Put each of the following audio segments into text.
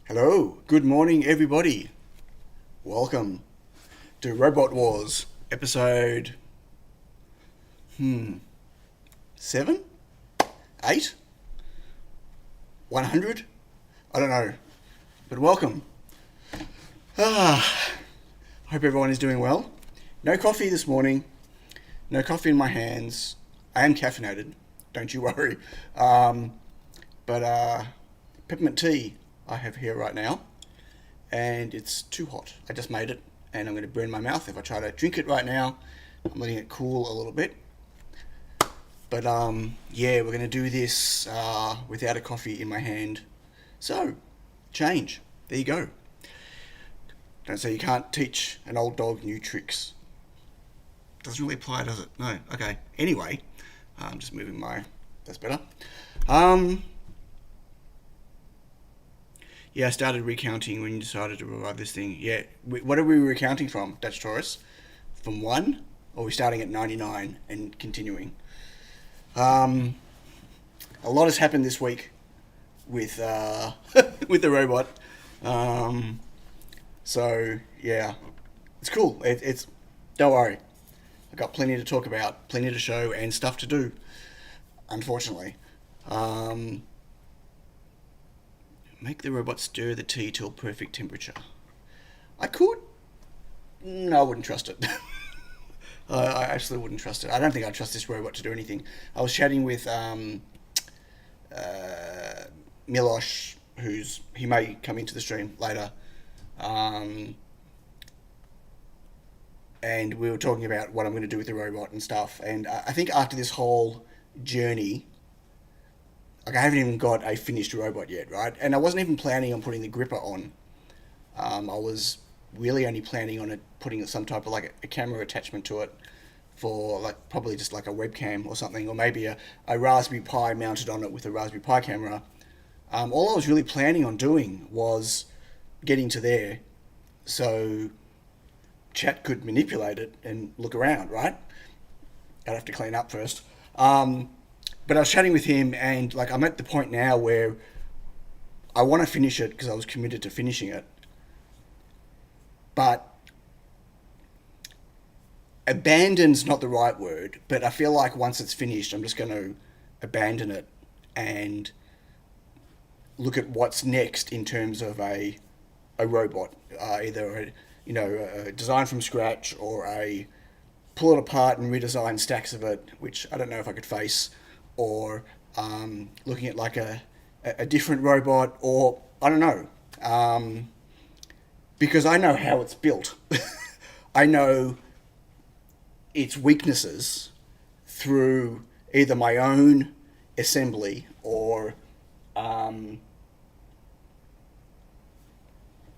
Hello, good morning everybody. Welcome to Robot Wars, episode 7? 8? 100? I don't know, but welcome. Hope everyone is doing well. No coffee this morning, no coffee in my hands. I am caffeinated, don't you worry. But peppermint tea I have here right now, and it's too hot. I just made it, and I'm going to burn my mouth if I try to drink it right now. I'm letting it cool a little bit. But yeah, we're going to do this without a coffee in my hand. So, change. There you go. Don't say you can't teach an old dog new tricks. Doesn't really apply, does it? No. Okay. Anyway, I'm just moving my... That's better. Yeah, I started recounting when you decided to revive this thing. Yeah, what are we recounting from, Dutch Taurus? From 1? Or are we starting at 99 and continuing? A lot has happened this week with with the robot. So, yeah, it's cool. It's don't worry. I've got plenty to talk about, plenty to show, and stuff to do, unfortunately. Make the robot stir the tea till perfect temperature. I could. No, I wouldn't trust it. I actually wouldn't trust it. I don't think I'd trust this robot to do anything. I was chatting with Milosh, he may come into the stream later, and we were talking about what I'm going to do with the robot and stuff. And I think after this whole journey, like I haven't even got a finished robot yet, right? And I wasn't even planning on putting the gripper on. I was really only planning on it putting some type of like a camera attachment to it for like probably just like a webcam or something, or maybe a Raspberry Pi mounted on it with a Raspberry Pi camera. All I was really planning on doing was getting to there so chat could manipulate it and look around, right? I'd have to clean up first. But I was chatting with him, and like I'm at the point now where I want to finish it because I was committed to finishing it. But abandon's not the right word, but I feel like once it's finished, I'm just going to abandon it and look at what's next in terms of a robot, either a design from scratch or a pull it apart and redesign stacks of it, which I don't know if I could face, or looking at like a different robot, or I don't know, because I know how it's built. I know its weaknesses through either my own assembly or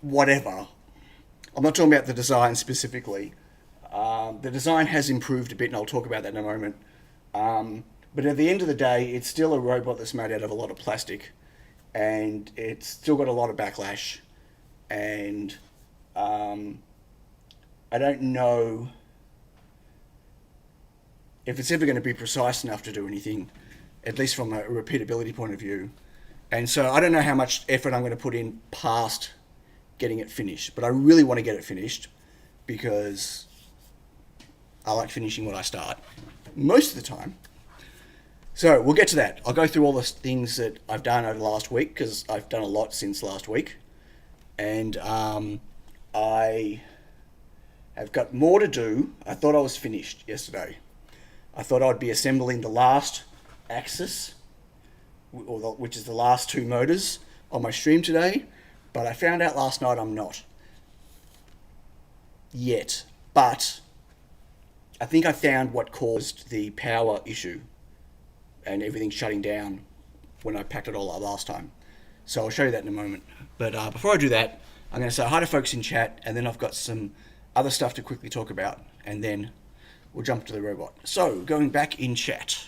whatever. I'm not talking about the design specifically. The design has improved a bit, and I'll talk about that in a moment. But at the end of the day, it's still a robot that's made out of a lot of plastic, and it's still got a lot of backlash, and I don't know if it's ever going to be precise enough to do anything, at least from a repeatability point of view. And so I don't know how much effort I'm going to put in past getting it finished, but I really want to get it finished because I like finishing what I start most of the time. So we'll get to that. I'll go through all the things that I've done over the last week, because I've done a lot since last week. And I have got more to do. I thought I was finished yesterday. I thought I'd be assembling the last axis, which is the last two motors on my stream today. But I found out last night I'm not. Yet. But I think I found what caused the power issue and everything shutting down when I packed it all up last time. So I'll show you that in a moment. But before I do that, I'm going to say hi to folks in chat, and then I've got some other stuff to quickly talk about, and then we'll jump to the robot. So, going back in chat.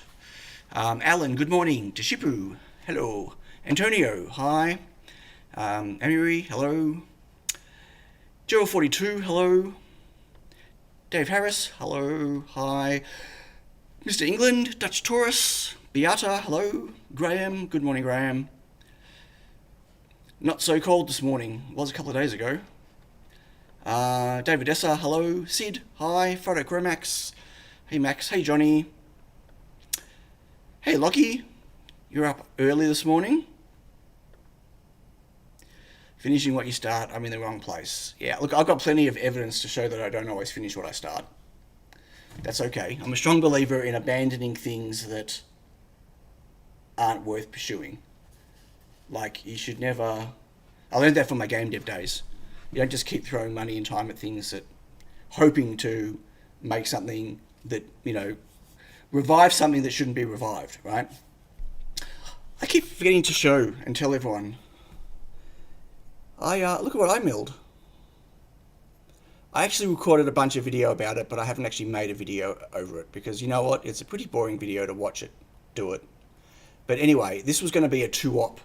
Alan, good morning. Tashipu, hello. Antonio, hi. Amiri, hello. Joe42, hello. Dave Harris, hello, hi. Mr. England, Dutch Taurus, Beata, hello. Graham, good morning, Graham. Not so cold this morning, was a couple of days ago. David Essa, hello. Sid, hi. Photo Chromax, hey Max, hey Johnny. Hey Lockie, you're up early this morning. Finishing what you start, I'm in the wrong place. Yeah, look, I've got plenty of evidence to show that I don't always finish what I start. That's okay. I'm a strong believer in abandoning things that aren't worth pursuing. Like, you should never... I learned that from my game dev days. You don't just keep throwing money and time at things that... hoping to make something that, you know... revive something that shouldn't be revived, right? I keep forgetting to show and tell everyone... look at what I milled. I actually recorded a bunch of video about it, but I haven't actually made a video over it, because you know what? It's a pretty boring video to watch it do it. But anyway, this was going to be a 2-op.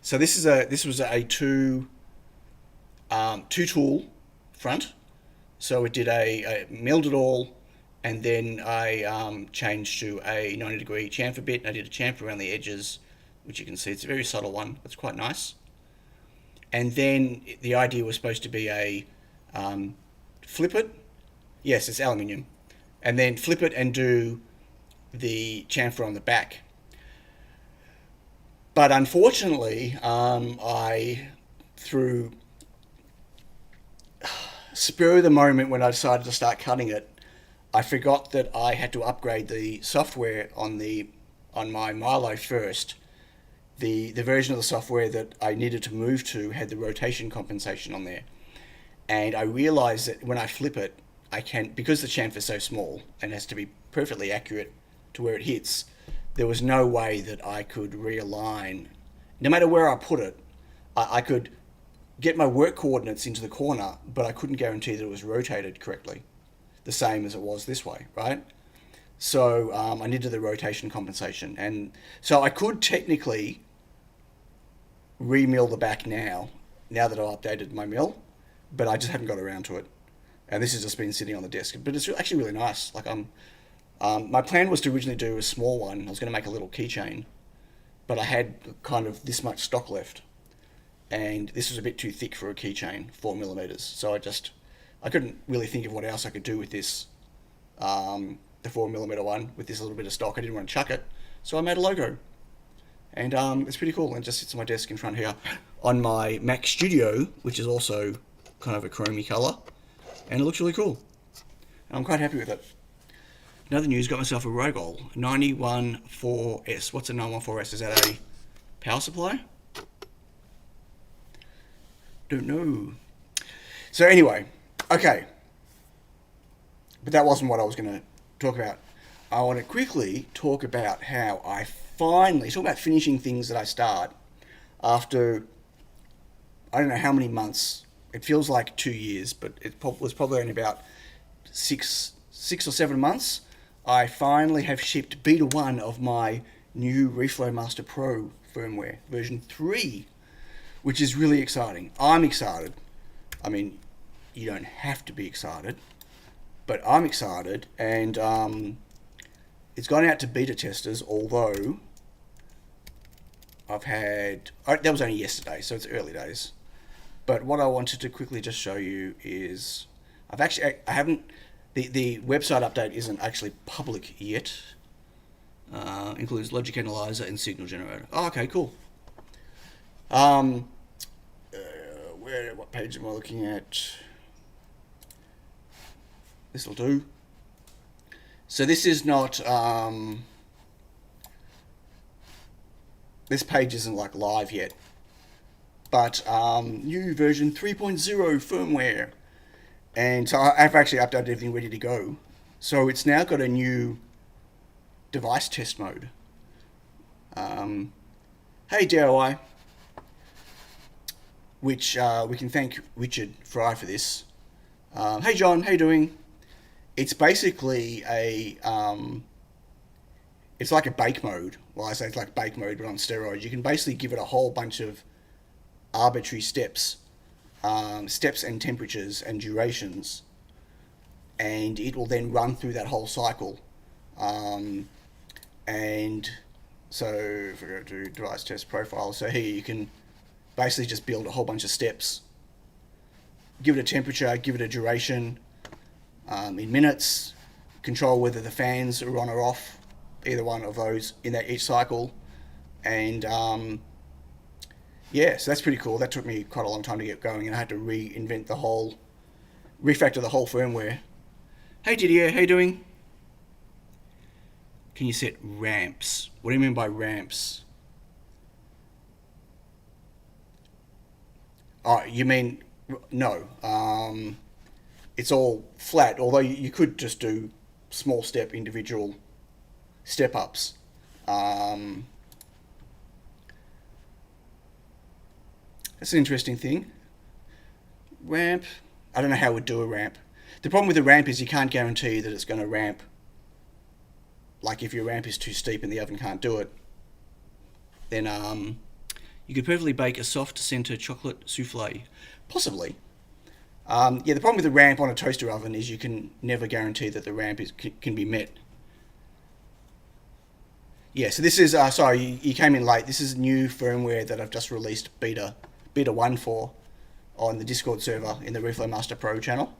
So this was a two tool front. So it did I milled it all, and then I changed to a 90-degree chamfer bit, and I did a chamfer around the edges, which you can see it's a very subtle one. It's quite nice. And then the idea was supposed to be a flip it. Yes, it's aluminium. And then flip it and do the chamfer on the back. But unfortunately, I, through spur of the moment when I decided to start cutting it, I forgot that I had to upgrade the software on my Milo first. The version of the software that I needed to move to had the rotation compensation on there. And I realized that when I flip it, I can, because the chamfer is so small and has to be perfectly accurate to where it hits, there was no way that I could realign. No matter where I put it, I could get my work coordinates into the corner, but I couldn't guarantee that it was rotated correctly, the same as it was this way, right? So I needed the rotation compensation. And so I could technically re-mill the back now that I've updated my mill, but I just haven't got around to it. And this has just been sitting on the desk, but it's actually really nice. Like my plan was to originally do a small one. I was going to make a little keychain, but I had kind of this much stock left, and this was a bit too thick for a keychain, 4mm. So I couldn't really think of what else I could do with this, the 4mm one, with this little bit of stock. I didn't want to chuck it, so I made a logo. And it's pretty cool, and it just sits on my desk in front here on my Mac Studio, which is also kind of a chromey colour, and it looks really cool. And I'm quite happy with it. Another news, got myself a Rogol 914S. What's a 914S? Is that a power supply? Don't know. So anyway, okay. But that wasn't what I was going to talk about. I want to quickly talk about how I finally, talk about finishing things that I start after, I don't know how many months. It feels like 2 years, but it was probably only about six or 7 months. I finally have shipped beta 1 of my new Reflow Master Pro firmware, version 3, which is really exciting. I'm excited. I mean, you don't have to be excited, but I'm excited, and it's gone out to beta testers, although that was only yesterday, so it's early days. But what I wanted to quickly just show you is, the website update isn't actually public yet, Includes logic analyzer and signal generator. Oh, okay, cool. What page am I looking at? This will do. So this is not, this page isn't like live yet, but new version 3.0 firmware. And so I've actually updated everything ready to go. So it's now got a new device test mode. Hey DIY, which we can thank Richard Fry for this. Hey John, how you doing? It's basically it's like a bake mode. Well, I say it's like bake mode, but on steroids. You can basically give it a whole bunch of arbitrary steps and temperatures and durations, and it will then run through that whole cycle. And so if we go to device test profile, so here you can basically just build a whole bunch of steps, give it a temperature, give it a duration, in minutes, control whether the fans are on or off, either one of those in that each cycle, and yeah, so that's pretty cool. That took me quite a long time to get going, and I had to refactor the whole firmware. Hey Didier, how you doing? Can you set ramps? What do you mean by ramps? Oh, you mean, no. It's all flat, although you could just do small step individual step ups. That's an interesting thing. Ramp. I don't know how we'd do a ramp. The problem with a ramp is you can't guarantee that it's going to ramp. Like if your ramp is too steep and the oven can't do it, then you could perfectly bake a soft center chocolate souffle. Possibly. Yeah, the problem with the ramp on a toaster oven is you can never guarantee that the ramp can be met. Yeah, so this is, sorry, you came in late. This is new firmware that I've just released beta 1 for on the Discord server in the Reflow Master Pro channel.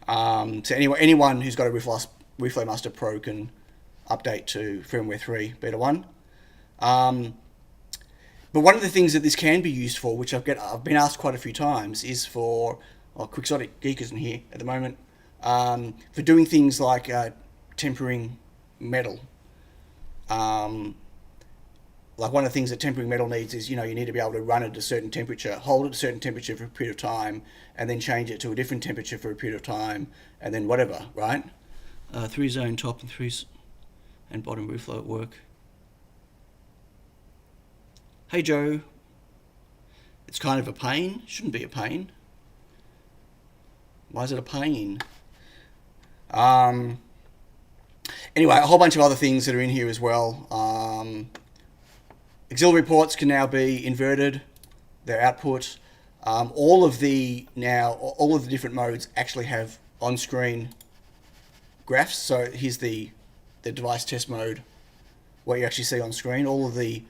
So anyone who's got a Reflow Master Pro can update to firmware 3 beta 1. But one of the things that this can be used for, which I've been asked quite a few times, is for Quixotic Geek isn't here at the moment, for doing things like tempering metal. Like one of the things that tempering metal needs is, you need to be able to run it at a certain temperature, hold it at a certain temperature for a period of time, and then change it to a different temperature for a period of time, and then whatever, right? 3-zone top and 3 and bottom reflow at work. Hey Joe, it's kind of a pain. Shouldn't be a pain. Why is it a pain? Anyway, a whole bunch of other things that are in here as well. Auxiliary ports can now be inverted, their output. All of the different modes actually have on-screen graphs. So here's the device test mode, what you actually see on screen. All of the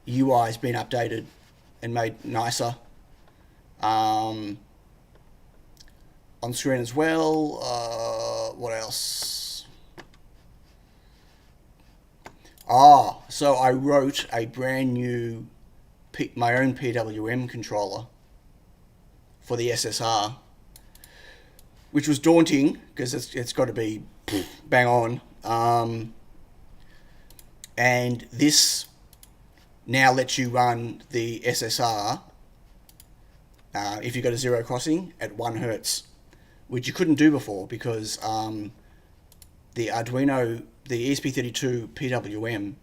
UI has been updated and made nicer. On screen as well. What else? So I wrote a brand new my own PWM controller for the SSR, which was daunting because it's got to be bang on. And this now lets you run the SSR if you've got a zero crossing at 1 hertz, which you couldn't do before because the Arduino, the ESP32 PWM,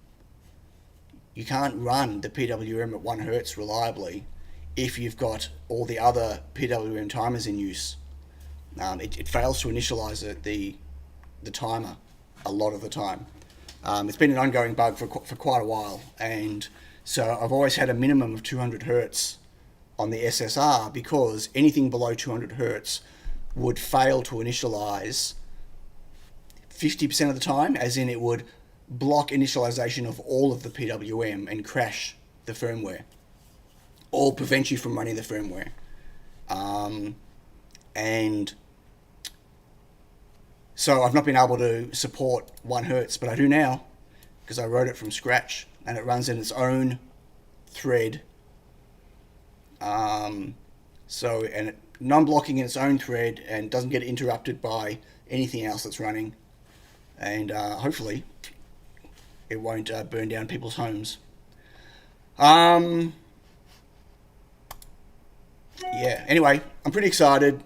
you can't run the PWM at 1 hertz reliably if you've got all the other PWM timers in use. It fails to initialize the timer a lot of the time. It's been an ongoing bug for quite a while, and so I've always had a minimum of 200 hertz on the SSR because anything below 200 hertz would fail to initialize 50% of the time, as in it would block initialization of all of the PWM and crash the firmware, or prevent you from running the firmware. And so I've not been able to support 1 hertz, but I do now. because I wrote it from scratch, and it runs in its own thread. And non-blocking in its own thread and doesn't get interrupted by anything else that's running. And hopefully it won't burn down people's homes. Yeah, anyway, I'm pretty excited.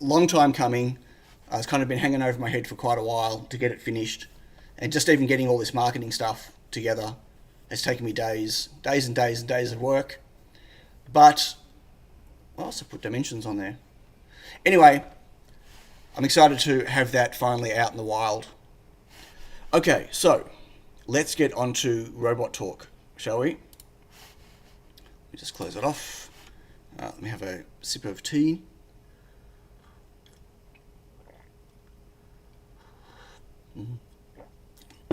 Long time coming. It's kind of been hanging over my head for quite a while to get it finished. And just even getting all this marketing stuff together has taken me days and days and days of work. But I also put dimensions on there. Anyway, I'm excited to have that finally out in the wild. Okay, so let's get on to robot talk, shall we? Let me just close it off. Let me have a sip of tea.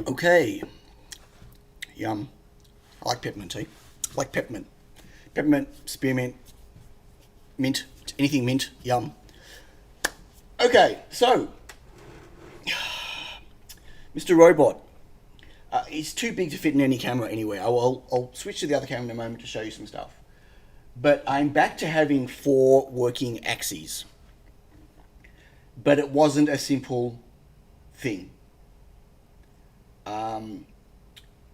Okay. Yum. I like peppermint tea. I like peppermint. Peppermint, spearmint, mint, anything mint, yum. Okay, so Mr. Robot. He's too big to fit in any camera anywhere. I'll switch to the other camera in a moment to show you some stuff. But I'm back to having 4 working axes. But it wasn't a simple thing.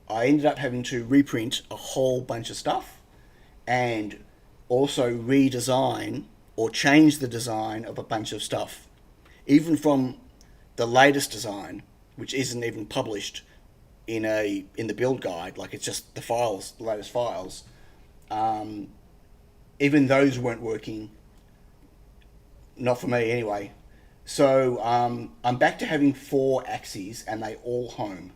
I ended up having to reprint a whole bunch of stuff and also redesign or change the design of a bunch of stuff. Even from the latest design, which isn't even published in the build guide, like it's just the files, the latest files. Even those weren't working. Not for me anyway. So I'm back to having 4 axes and they all home,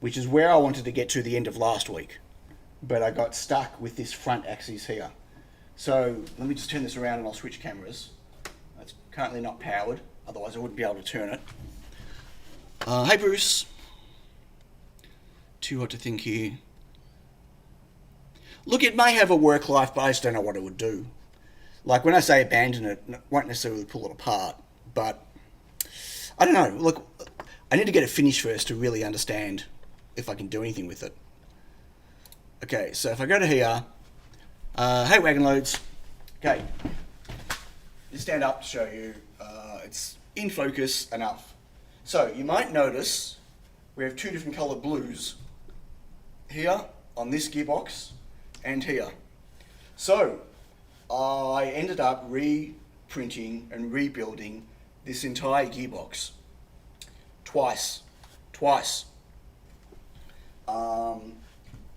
which is where I wanted to get to the end of last week. But I got stuck with this front axis here. So let me just turn this around and I'll switch cameras. It's currently not powered, otherwise I wouldn't be able to turn it. Hey Bruce. Too hot to think here. Look, it may have a work life, but I just don't know what it would do. Like when I say abandon it, I won't necessarily pull it apart, but I don't know. Look, I need to get it finished first to really understand if I can do anything with it. Okay, so if I go to here, hey wagon loads. Okay, just stand up to show you. It's in focus enough. So you might notice we have 2 different coloured blues here on this gearbox and here. So I ended up reprinting and rebuilding this entire gearbox twice.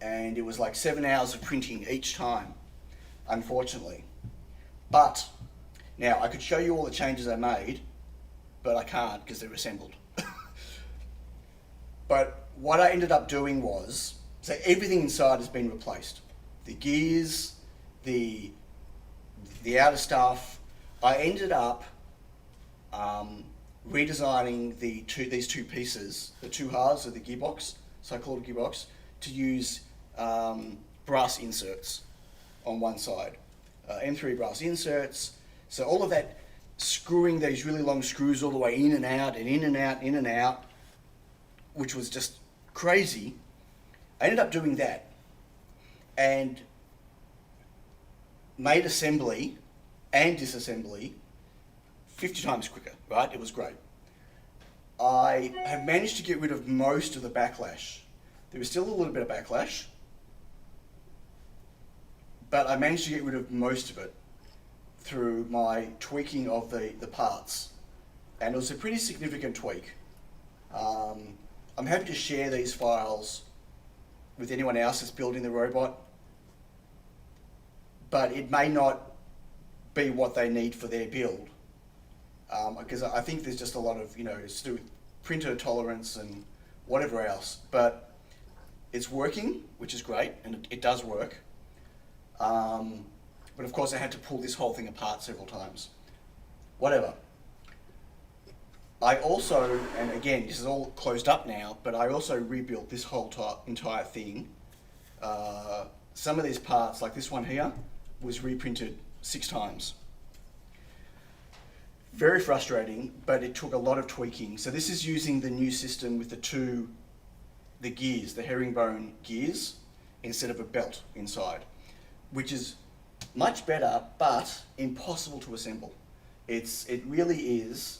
And it was like 7 hours of printing each time, unfortunately. But now I could show you all the changes I made, but I can't because they're assembled. But what I ended up doing was, so everything inside has been replaced. The gears, the outer stuff. I ended up redesigning these two pieces, the 2 halves of the gearbox, so I call it a gearbox, to use brass inserts on one side. M3 brass inserts. So all of that screwing these really long screws all the way in and out and in and out, in and out, which was just crazy. I ended up doing that and made assembly and disassembly 50 times quicker, right? It was great. I have managed to get rid of most of the backlash. There was still a little bit of backlash, but I managed to get rid of most of it through my tweaking of the parts. And it was a pretty significant tweak. I'm happy to share these files with anyone else that's building the robot, but it may not be what they need for their build. Because I think there's just a lot of, it's to do with printer tolerance and whatever else, but it's working, which is great, and it does work. But of course I had to pull this whole thing apart several times. Whatever. I also, and again, this is all closed up now, but I also rebuilt this whole entire thing. Some of these parts, like this one here, was reprinted 6 times. Very frustrating, but it took a lot of tweaking. So this is using the new system with the the gears, the herringbone gears, instead of a belt inside, which is much better, but impossible to assemble. It really is,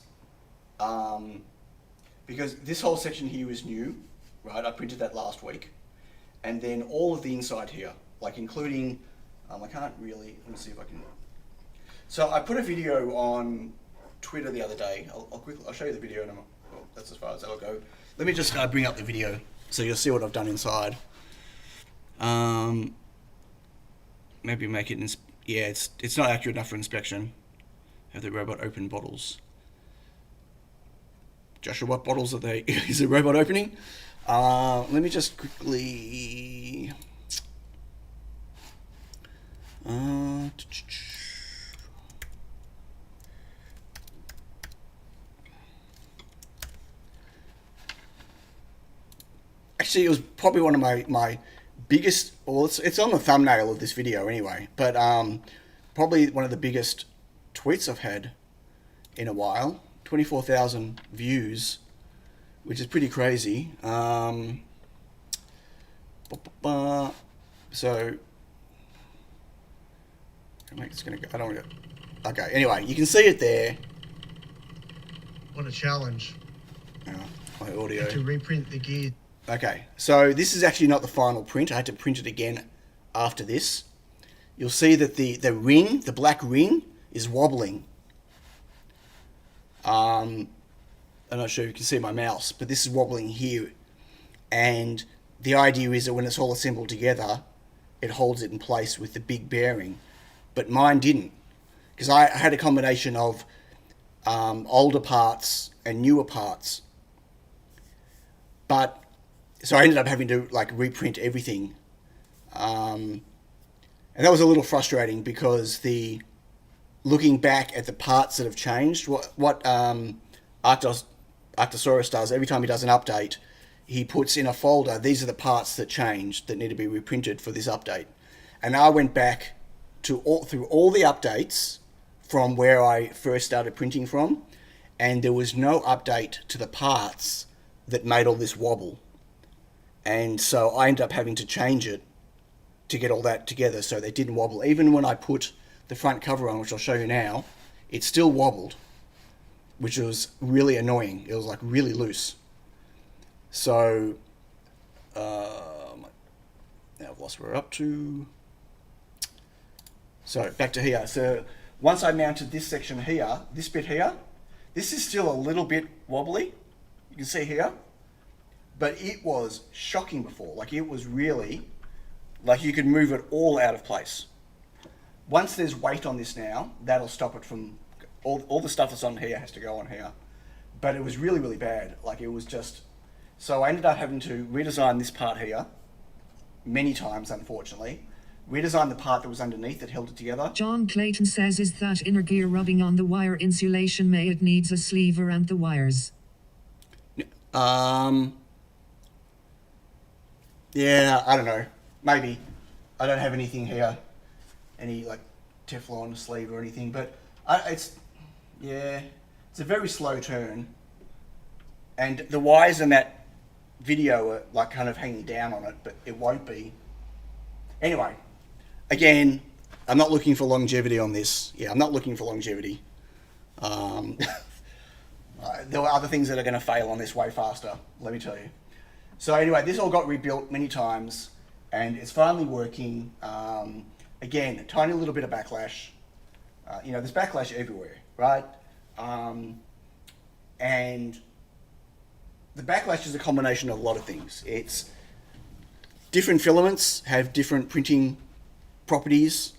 because this whole section here is new, right? I printed that last week. And then all of the inside here, like including, I can't really, let me see if I can. So I put a video on Twitter the other day. I'll show you the video, and well, that's as far as that'll go. Let me just bring up the video so you'll see what I've done inside. Maybe make it, yeah, it's not accurate enough for inspection. Have the robot open bottles. Joshua, what bottles are they? Is the robot opening? Let me just quickly. Actually, it was probably one of my biggest. Well, it's on the thumbnail of this video anyway. But probably one of the biggest tweets I've had in a while. 24,000 views, which is pretty crazy. So, it's gonna go. I don't want to. Okay. Anyway, you can see it there. What a challenge! My audio. To reprint the gear. Okay, so this is actually not the final print. I had to print it again after this. You'll see that the ring, the black ring, is wobbling. I'm not sure if you can see my mouse, but this is wobbling here. And the idea is that when it's all assembled together, it holds it in place with the big bearing. But mine didn't, because I had a combination of older parts and newer parts. But so I ended up having to like reprint everything, and that was a little frustrating because looking back at the parts that have changed, what Arctosaurus does every time he does an update, he puts in a folder, these are the parts that changed that need to be reprinted for this update. And I went back through all the updates from where I first started printing from, and there was no update to the parts that made all this wobble. And so I ended up having to change it to get all that together so they didn't wobble. Even when I put the front cover on, which I'll show you now, it still wobbled, which was really annoying. It was like really loose. So, now I've lost where we're up to. So back to here. So once I mounted this section here, this bit here, this is still a little bit wobbly. You can see here. But it was shocking before. Like it was really, like you could move it all out of place. Once there's weight on this now, that'll stop it from, all the stuff that's on here has to go on here. But it was really, really bad. Like it was just, so I ended up having to redesign this part here many times, unfortunately. Redesign the part that was underneath that held it together. John Clayton says, is that inner gear rubbing on the wire insulation? May it needs a sleeve around the wires. Yeah, I don't know. Maybe. I don't have anything here, any like Teflon sleeve or anything, but it's a very slow turn. And the wires in that video are like kind of hanging down on it, but it won't be. Anyway, again, I'm not looking for longevity on this. Yeah, I'm not looking for longevity. There were other things that are going to fail on this way faster, let me tell you. So anyway, this all got rebuilt many times, and it's finally working. Again, a tiny little bit of backlash. There's backlash everywhere, right? And the backlash is a combination of a lot of things. It's different filaments have different printing properties.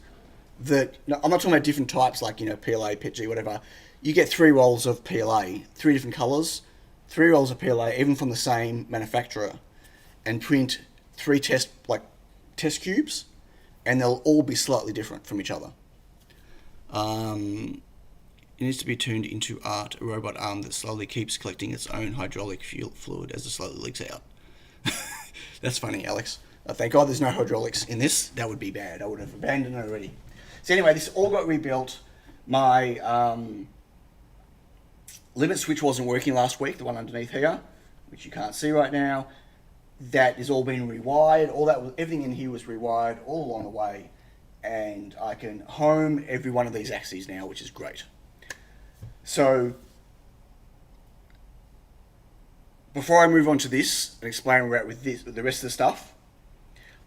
I'm not talking about different types like, PLA, PETG, whatever. You get 3 rolls of PLA, 3 different colors, 3 rolls of PLA, even from the same manufacturer, and print 3 test cubes, and they'll all be slightly different from each other. It needs to be turned into a robot arm that slowly keeps collecting its own hydraulic fuel fluid as it slowly leaks out. That's funny, Alex. Thank God there's no hydraulics in this. That would be bad. I would have abandoned it already. So anyway, this all got rebuilt. My limit switch wasn't working last week, the one underneath here, which you can't see right now. that is all being rewired. Everything in here was rewired all along the way, and I can home every one of these axes now, which is great. So before I move on to this and explain where we're at with the rest of the stuff,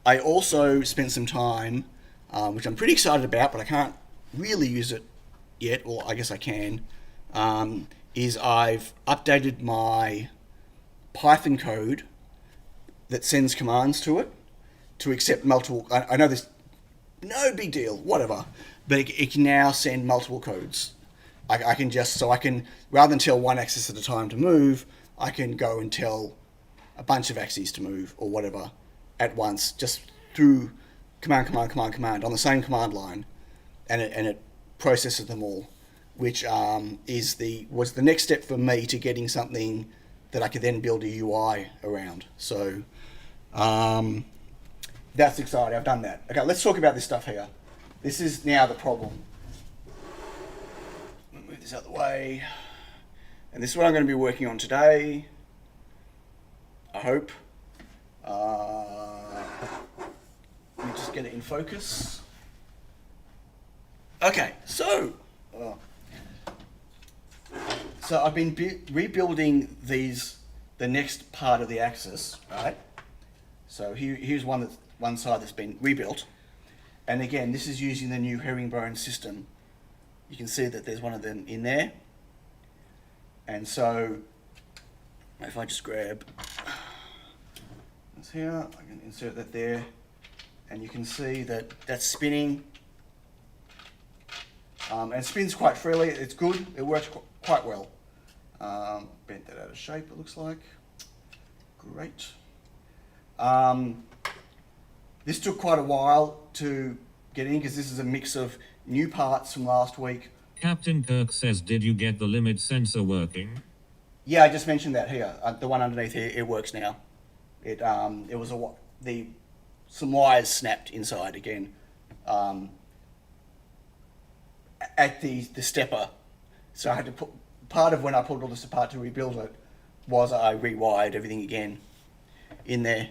I also spent some time, which I'm pretty excited about, but I can't really use it yet, or I guess I can, is I've updated my Python code that sends commands to it to accept multiple. I know this, no big deal, whatever, but it can now send multiple codes. I can rather than tell one axis at a time to move, I can go and tell a bunch of axes to move or whatever at once, just through command on the same command line, and it processes them all, which was the next step for me to getting something that I could then build a UI around. So that's exciting. I've done that. Okay, let's talk about this stuff here. This is now the problem. Move this out of the way. And this is what I'm going to be working on today, I hope. Let me just get it in focus. Okay, so I've been rebuilding the next part of the axis, right? So here's one side that's been rebuilt, and again, this is using the new herringbone system. You can see that there's one of them in there, and so if I just grab this here, I can insert that there, and you can see that that's spinning. And it spins quite freely. It's good. It works quite well. Bent that out of shape, it looks like. Great. This took quite a while to get in because this is a mix of new parts from last week. Captain Kirk says, did you get the limit sensor working? Yeah, I just mentioned that here. The one underneath here, it works now. It was some wires snapped inside again. At the stepper, so I had to put part of when I pulled all this apart to rebuild it was I rewired everything again in there.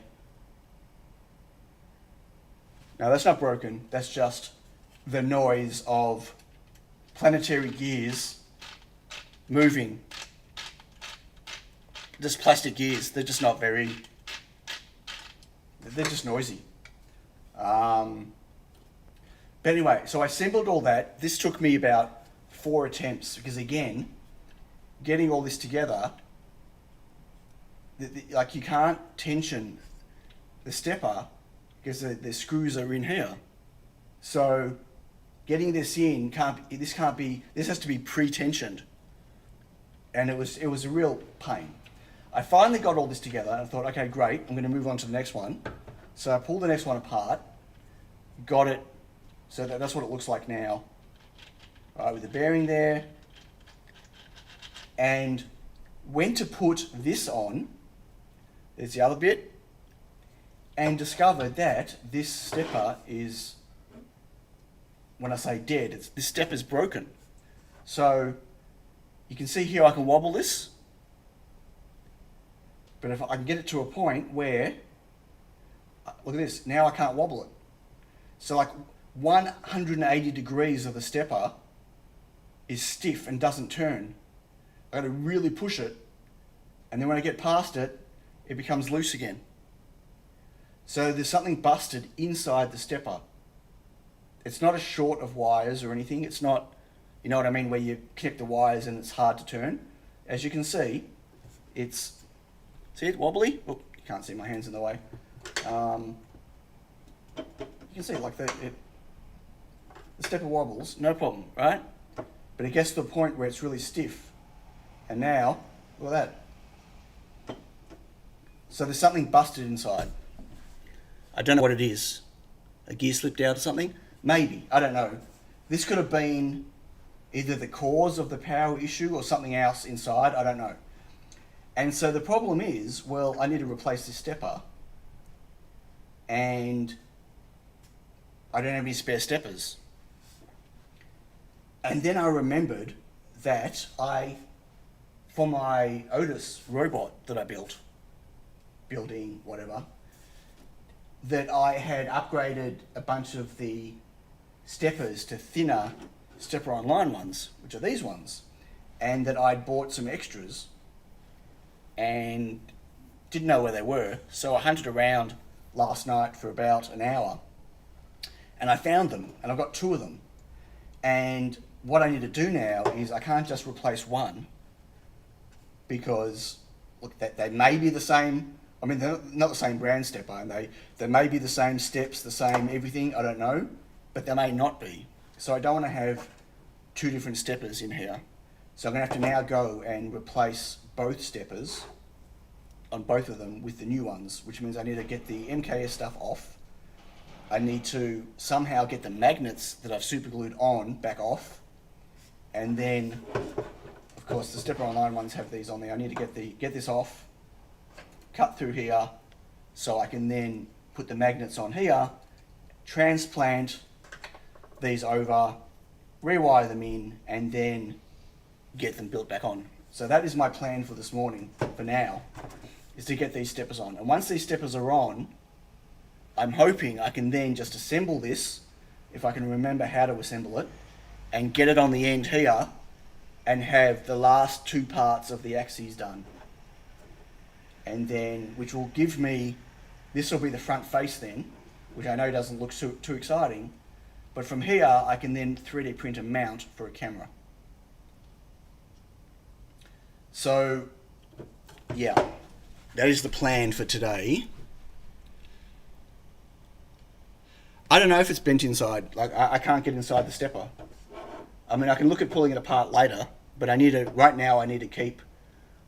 Now that's not broken, that's just the noise of planetary gears moving. Just plastic gears, they're just not very, they're just noisy. But anyway, so I assembled all that. This took me about 4 attempts because again, getting all this together, like you can't tension the stepper because the screws are in here. So getting this in this has to be pre-tensioned, and it was a real pain. I finally got all this together and I thought, okay, great, I'm going to move on to the next one. So I pulled the next one apart, got it. So that's what it looks like now, right, with the bearing there. And went to put this on, there's the other bit, and discovered that this stepper is, when I say dead, this stepper is broken. So you can see here I can wobble this, but if I can get it to a point where, look at this, now I can't wobble it. So like 180 degrees of the stepper is stiff and doesn't turn. I got to really push it, and then when I get past it, it becomes loose again. So there's something busted inside the stepper. It's not a short of wires or anything. It's not, you know what I mean, where you connect the wires and it's hard to turn. As you can see, see it wobbly? Oh, you can't see, my hand's in the way. You can see like the stepper wobbles, no problem, right? But it gets to the point where it's really stiff. And now, look at that. So there's something busted inside. I don't know what it is. A gear slipped out or something? Maybe, I don't know. This could have been either the cause of the power issue or something else inside, I don't know. And so the problem is, well, I need to replace this stepper. And I don't have any spare steppers. And then I remembered that for my Otis robot that I built, building, whatever, that I had upgraded a bunch of the steppers to thinner stepper online ones, which are these ones, and that I'd bought some extras and didn't know where they were. So I hunted around last night for about an hour and I found them, and I've got 2 of them. And what I need to do now is I can't just replace one, because look, they may be the same. I mean, they're not the same brand stepper, and they may be the same steps, the same everything, I don't know, but they may not be. So I don't want to have 2 different steppers in here. So I'm going to have to now go and replace both steppers on both of them with the new ones, which means I need to get the MKS stuff off. I need to somehow get the magnets that I've superglued on back off. And then, of course, the stepper online ones have these on there. I need to get this off, cut through here, so I can then put the magnets on here, transplant these over, rewire them in, and then get them built back on. So that is my plan for this morning, for now, is to get these steppers on. And once these steppers are on, I'm hoping I can then just assemble this, if I can remember how to assemble it, and get it on the end here, and have the last 2 parts of the axes done. And then, which will give me, this will be the front face then, which I know doesn't look too exciting, but from here I can then 3D print a mount for a camera. So, yeah, that is the plan for today. I don't know if it's bent inside. Like, I can't get inside the stepper. I mean, I can look at pulling it apart later, but right now I need to keep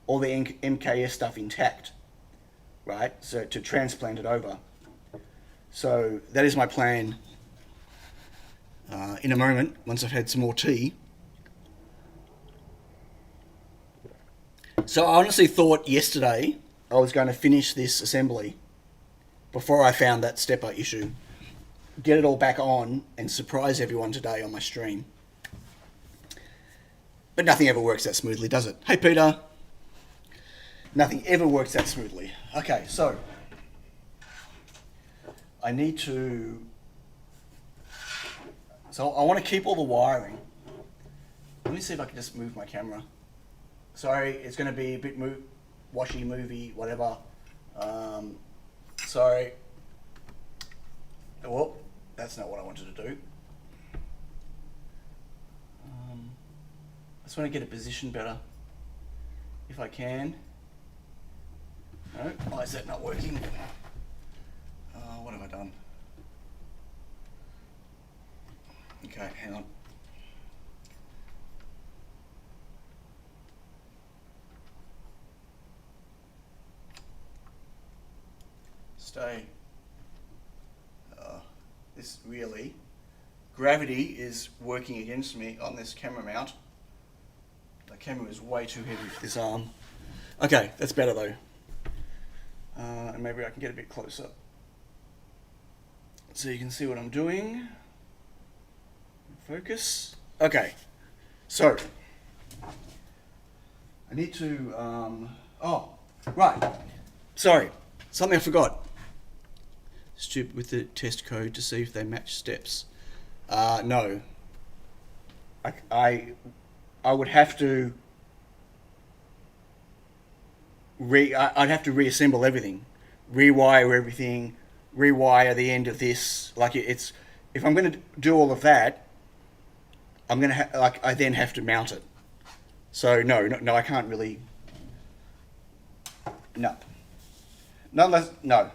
all the MKS stuff intact, right? So to transplant it over. So that is my plan in a moment, once I've had some more tea. So I honestly thought yesterday I was going to finish this assembly before I found that stepper issue, get it all back on, and surprise everyone today on my stream. But nothing ever works that smoothly, does it? Hey, Peter. Nothing ever works that smoothly. Okay, so I need to... So I want to keep all the wiring. Let me see if I can just move my camera. Sorry, it's going to be a bit washy, movie, whatever. Sorry. Well, that's not what I wanted to do. I just want to get a position better, if I can. No, why is that not working? What have I done? Okay, hang on. Stay. This really, gravity is working against me on this camera mount. The camera is way too heavy for this arm. Okay, that's better though. And maybe I can get a bit closer so you can see what I'm doing. Focus. Okay, so I need to, oh, right, sorry, something I forgot. Stupid with the test code to see if they match steps. No. I would have to I'd have to reassemble everything, rewire everything, rewire the end of this. Like it's, if I'm going to do all of that, I'm going to I then have to mount it. So no, I can't really. No. No,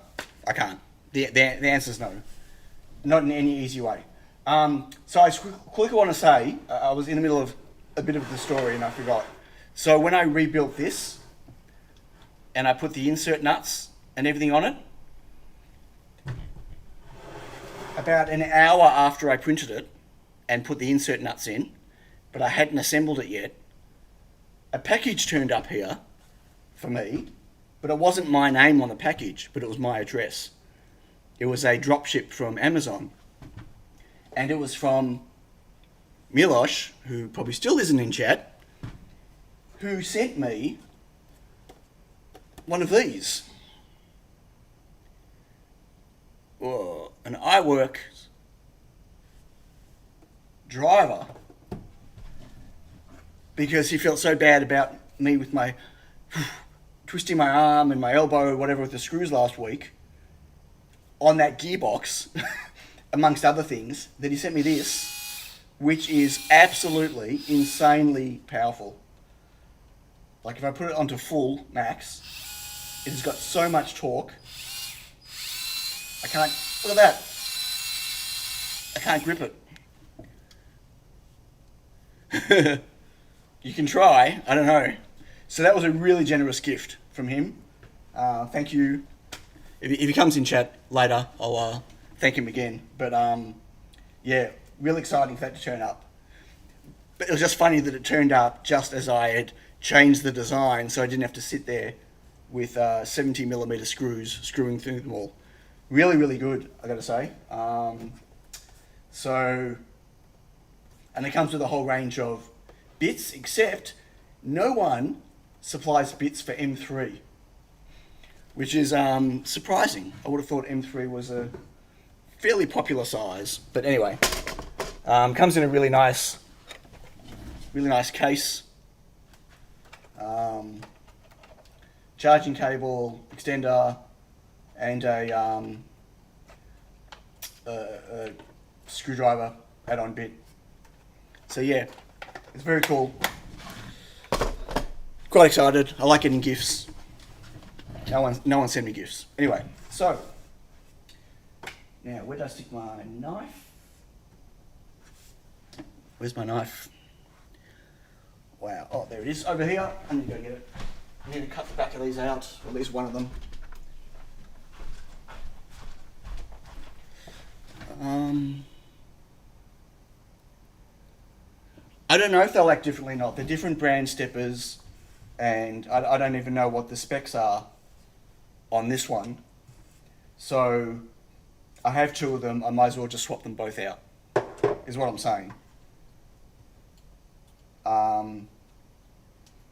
I can't. The answer is no. Not in any easy way. So I quickly want to say, I was in the middle of a bit of the story and I forgot. So when I rebuilt this, and I put the insert nuts and everything on it, about an hour after I printed it and put the insert nuts in, but I hadn't assembled it yet, a package turned up here for me, but it wasn't my name on the package, but it was my address. It was a dropship from Amazon. And it was from Milosh, who probably still isn't in chat, who sent me one of these. an iWork driver because he felt so bad about me with my twisting my arm and my elbow or whatever with the screws last week on that gearbox, amongst other things, that he sent me this, which is absolutely insanely powerful. Like if I put it onto full max, it has got so much torque. I can't, look at that. I can't grip it. You can try, I don't know. So that was a really generous gift from him. Thank you. If he comes in chat later, I'll thank him again. But yeah, really exciting for that to turn up. But it was just funny that it turned up just as I had changed the design, so I didn't have to sit there with 70mm screws screwing through them all. Really, really good, I gotta say. So, and it comes with a whole range of bits, except no one supplies bits for M3, which is surprising. I would have thought M3 was a fairly popular size, but anyway, comes in a really nice case. Charging cable, extender, and a screwdriver add-on bit. So yeah, it's very cool. Quite excited. I like getting gifts. No one sent me gifts. Anyway, so now where did I stick my knife? Where's my knife? Wow. Oh, there it is. Over here. I need to go get it. I need to cut the back of these out, or at least one of them. I don't know if they'll act differently or not. They're different brand steppers, and I don't even know what the specs are on this one. So I have two of them. I might as well just swap them both out, is what I'm saying.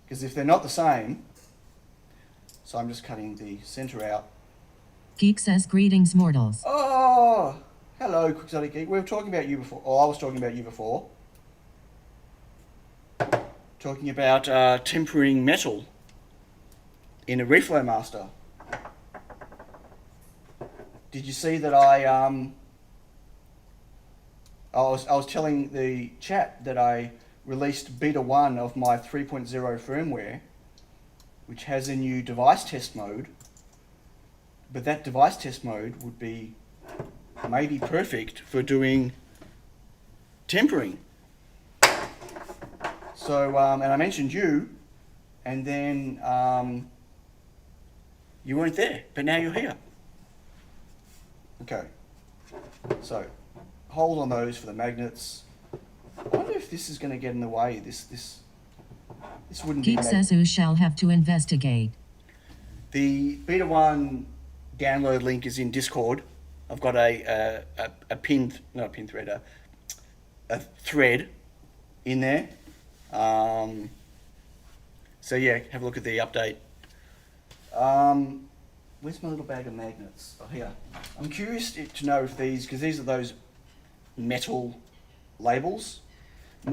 Because if they're not the same, so I'm just cutting the center out. Geek says greetings mortals. Oh, hello, Quixotic Geek. We were talking about you before, or I was talking about you before. Talking about tempering metal in a reflow master. Did you see that I was telling the chat that I released beta 1 of my 3.0 firmware, which has a new device test mode, but that device test mode would be maybe perfect for doing tempering. So, and I mentioned you, and then you weren't there, but now you're here. Okay, so hold on those for the magnets. I wonder if this is going to get in the way. This wouldn't be. Geek says who shall have to investigate. The beta 1 download link is in Discord. I've got a thread in there. So yeah, have a look at the update. Where's my little bag of magnets? Oh, here. I'm curious to know if these, because these are those metal labels,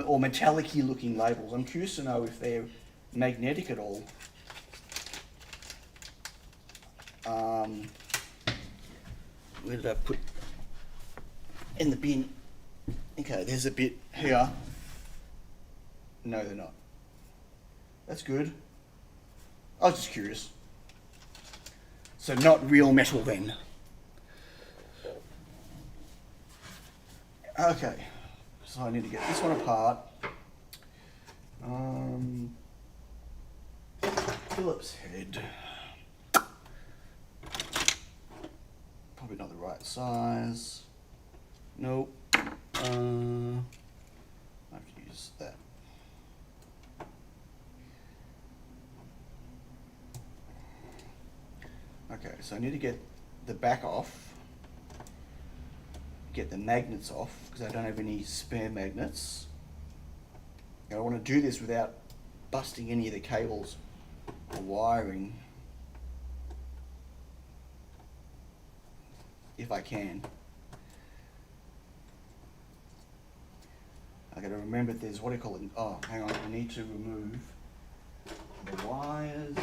or metallic-y looking labels. I'm curious to know if they're magnetic at all. Where did I put? In the bin. Okay, there's a bit here. No, they're not. That's good. I was just curious. So not real metal then. Okay, so I need to get this one apart. Phillips head. Probably not the right size. Nope. I have to use that. Okay, so I need to get the back off, get the magnets off, because I don't have any spare magnets. And I want to do this without busting any of the cables or wiring. if I can. I gotta remember there's, what do you call it? Oh, hang on, I need to remove the wires.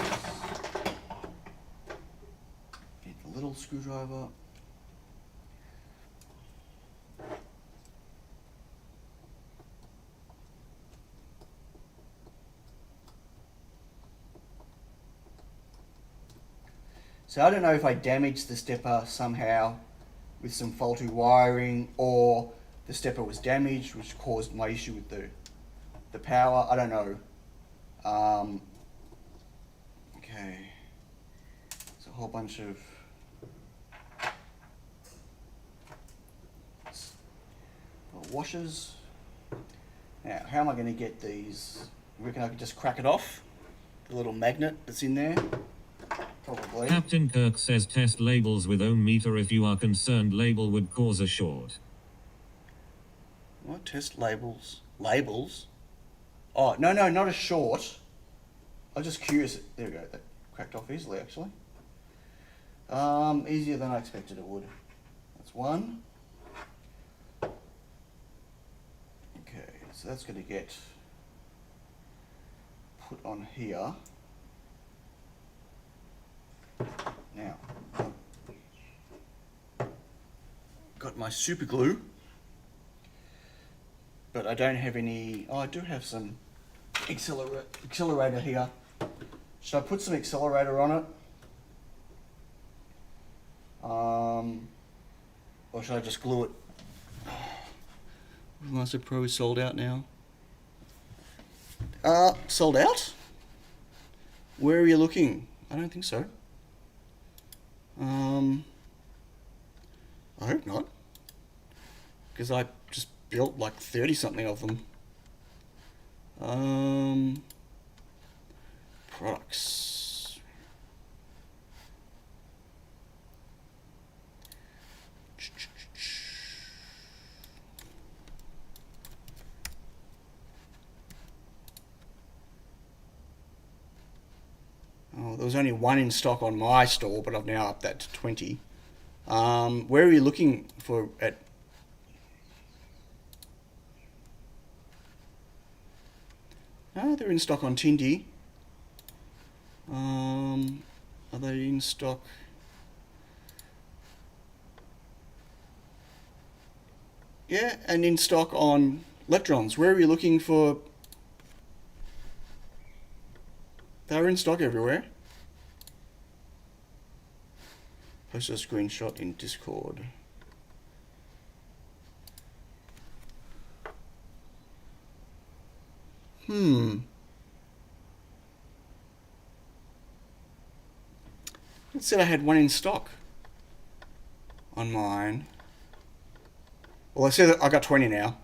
Get the little screwdriver. So I don't know if I damaged the stepper somehow with some faulty wiring, or the stepper was damaged, which caused my issue with the power. I don't know. Okay. There's a whole bunch of washers. Now, how am I going to get these? You reckon I could just crack it off? The little magnet that's in there? Probably. Captain Kirk says test labels with ohm meter if you are concerned label would cause a short. What? Test labels? Labels? Oh, no, not a short. I was just curious. There we go. That cracked off easily, actually. Easier than I expected it would. That's one. Okay, so that's going to get put on here. Now, got my super glue, but I don't have any. Oh, I do have some accelerator here. Should I put some accelerator on it? Or should I just glue it? Master Pro is sold out now. Sold out? Where are you looking? I don't think so. I hope not, because I just built like 30 something of them. Products. Oh, there was only one in stock on my store, but I've now upped that to 20. Where are you looking for at? No, they're in stock on Tindy. Are they in stock? Yeah, and in stock on Leptrons. Where are you looking for? They're in stock everywhere. Post a screenshot in Discord. It said I had one in stock on mine. Well, I said that I got 20 now.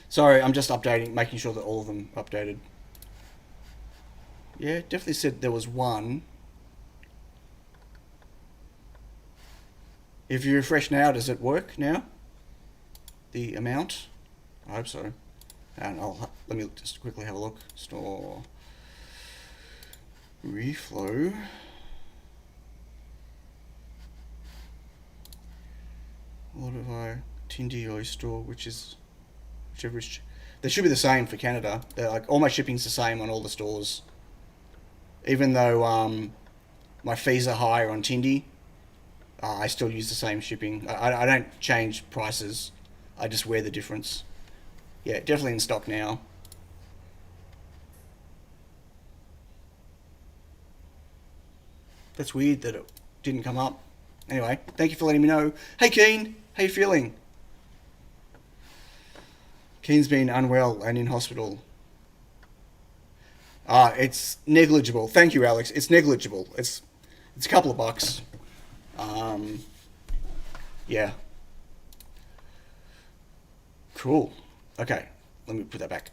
Sorry, I'm just updating, making sure that all of them are updated. Yeah, it definitely said there was one. If you refresh now, does it work now? The amount? I hope so. And let me just quickly have a look. Store reflow. What have I? Tindy or store, which is whichever is. They should be the same for Canada. They're like all my shipping's the same on all the stores. Even though my fees are higher on Tindy, I still use the same shipping. I don't change prices. I just wear the difference. Yeah, definitely in stock now. That's weird that it didn't come up. Anyway, thank you for letting me know. Hey Keen, how you feeling? Keen's been unwell and in hospital. It's negligible. Thank you, Alex. It's negligible. It's a couple of bucks. Yeah. Cool. Okay, let me put that back.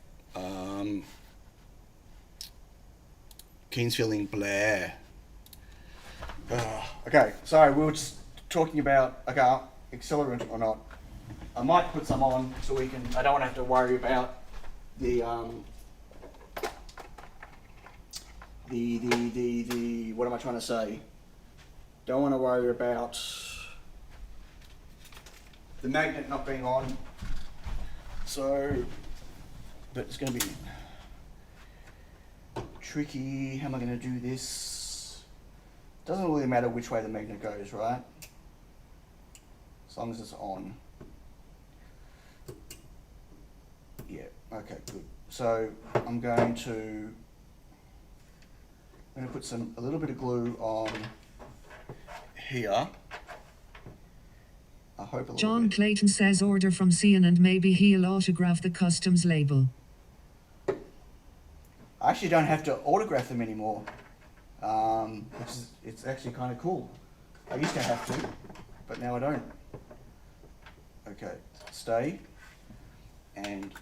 Keen's feeling blah. Okay, sorry, we were just talking about accelerant or not. I might put some on so I don't want to have to worry about the what am I trying to say? Don't want to worry about the magnet not being on. So, but it's going to be tricky. How am I going to do this? Doesn't really matter which way the magnet goes, right? As long as it's on. Yeah, okay, good. So I'm going to put a little bit of glue on here. I hope a little John bit. Clayton says order from Cian and maybe he'll autograph the customs label. I actually don't have to autograph them anymore, it's actually kind of cool. I used to have to, but now I don't. Okay, stay. And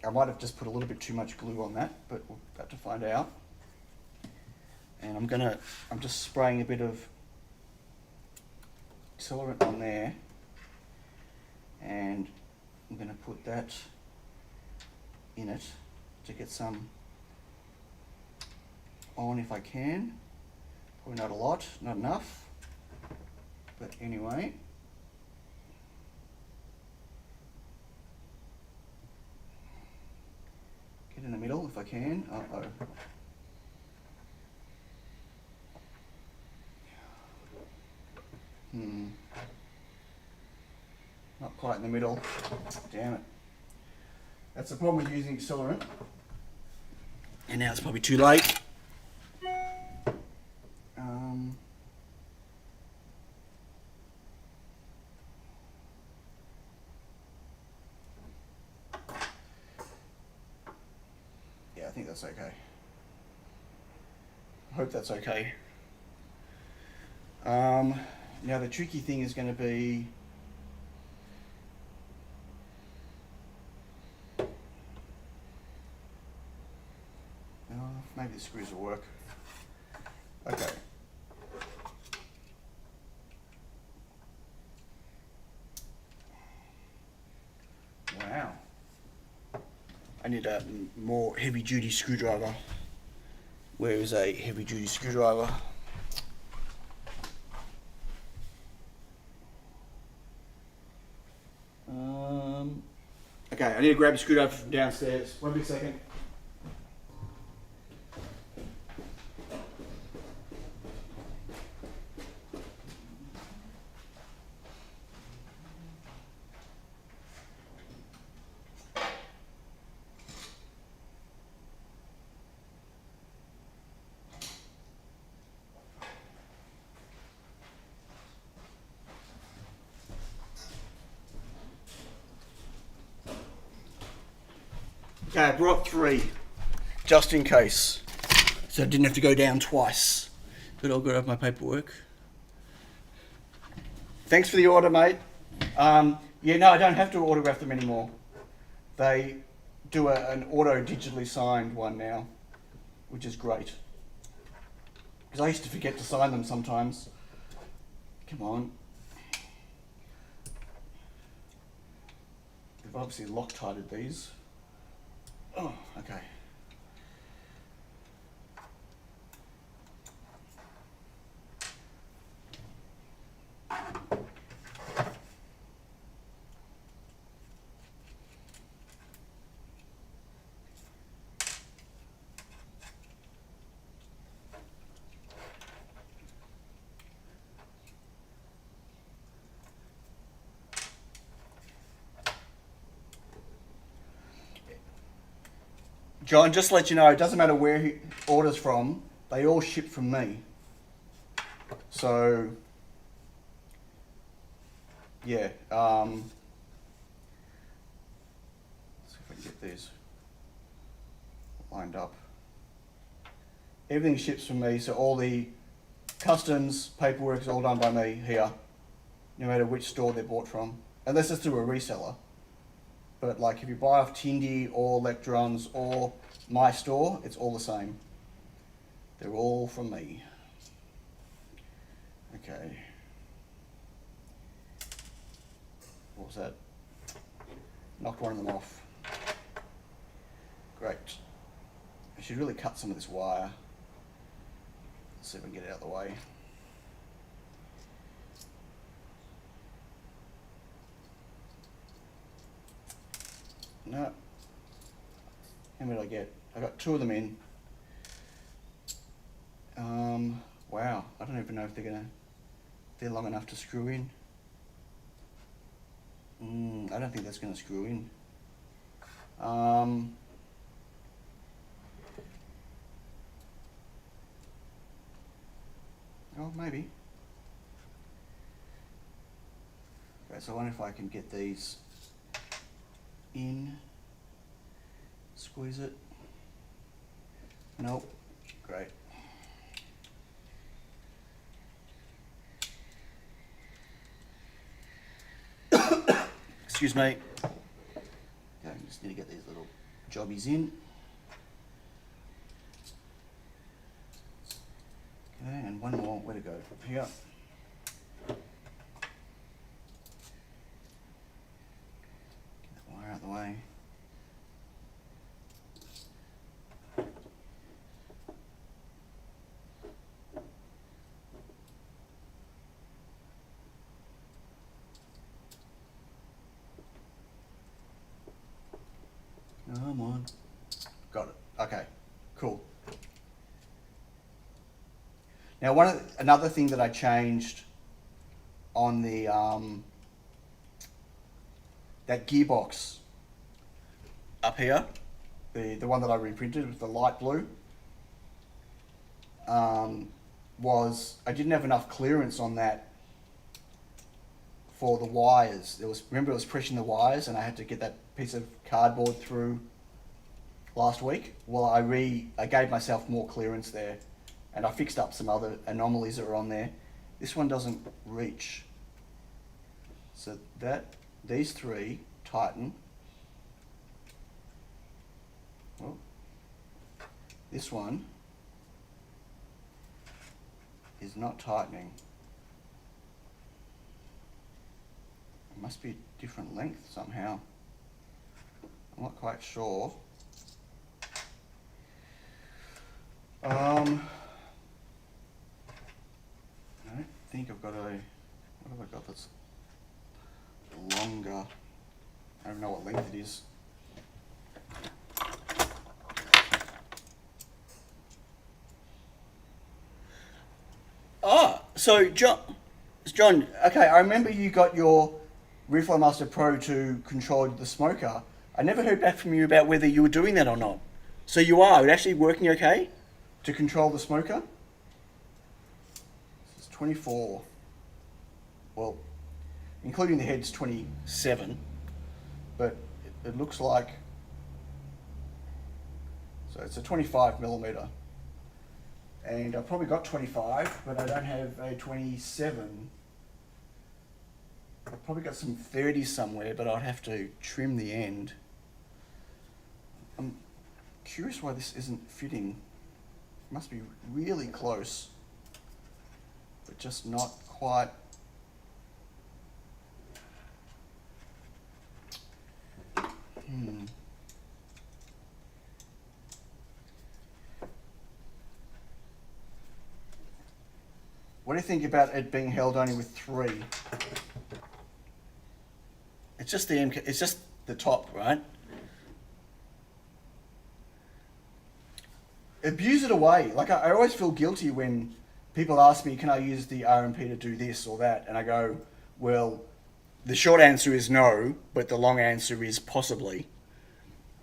I might have just put a little bit too much glue on that, but we're about to find out. And I'm just spraying a bit of accelerant on there, and I'm going to put that in it to get some on if I can. Probably not a lot, not enough, but anyway. Get in the middle if I can. Uh-oh. Not quite in the middle. Damn it. That's the problem with using accelerant. And now it's probably too late. Yeah, I think that's okay. I hope that's okay. Now the tricky thing is going to be maybe the screws will work. Okay. Wow. I need a more heavy duty screwdriver. Where is a heavy duty screwdriver? Okay, I need to grab a screwdriver from downstairs. 1 big second. Okay, I brought 3, just in case. So I didn't have to go down twice. But I'll grab my paperwork. Thanks for the order, mate. Yeah, no, I don't have to autograph them anymore. They do an auto digitally signed one now, which is great. Because I used to forget to sign them sometimes. Come on. They've obviously Loctited these. Oh, okay. John, just to let you know, it doesn't matter where he orders from, they all ship from me. So, yeah, let's see if I can get these lined up. Everything ships from me, so all the customs paperwork is all done by me here, no matter which store they're bought from, unless it's through a reseller. But like if you buy off Tindy or Electrons or my store, it's all the same. They're all from me. Okay. What was that? Knocked one of them off. Great. I should really cut some of this wire. see if I can get it out of the way. No. How many did I get? I got 2 of them in. Wow. I don't even know if they're long enough to screw in. I don't think that's gonna screw in. Oh, maybe. Okay, so I wonder if I can get these in. Squeeze it. Nope. Great. Excuse me. Okay, just need to get these little jobbies in. Okay, and one more. Where to go? Here. Get that wire out of the way. Come on. Got it. Okay. Cool. Now, another thing that I changed on the that gearbox up here, the one that I reprinted with the light blue, was I didn't have enough clearance on that for the wires. Remember it was pressing the wires, and I had to get that piece of cardboard through last week. Well, I gave myself more clearance there, and I fixed up some other anomalies that were on there. This one doesn't reach. So these 3 tighten. Well, this one is not tightening. It must be a different length somehow. I'm not quite sure. I don't think I've got what have I got that's longer? I don't know what length it is. Oh, so John, okay, I remember you got your Reflow Master Pro to control the smoker. I never heard back from you about whether you were doing that or not. So you are actually working okay to control the smoker? This is 24. Well, including the head's 27, but it looks like, so it's a 25mm. And I've probably got 25, but I don't have a 27. I've probably got some 30 somewhere, but I'd have to trim the end. I'm curious why this isn't fitting. It must be really close, but just not quite. What do you think about it being held only with 3? It's just it's just the top, right? Abuse it away. Like I always feel guilty when people ask me, can I use the RMP to do this or that? And I go, well, the short answer is no, but the long answer is possibly.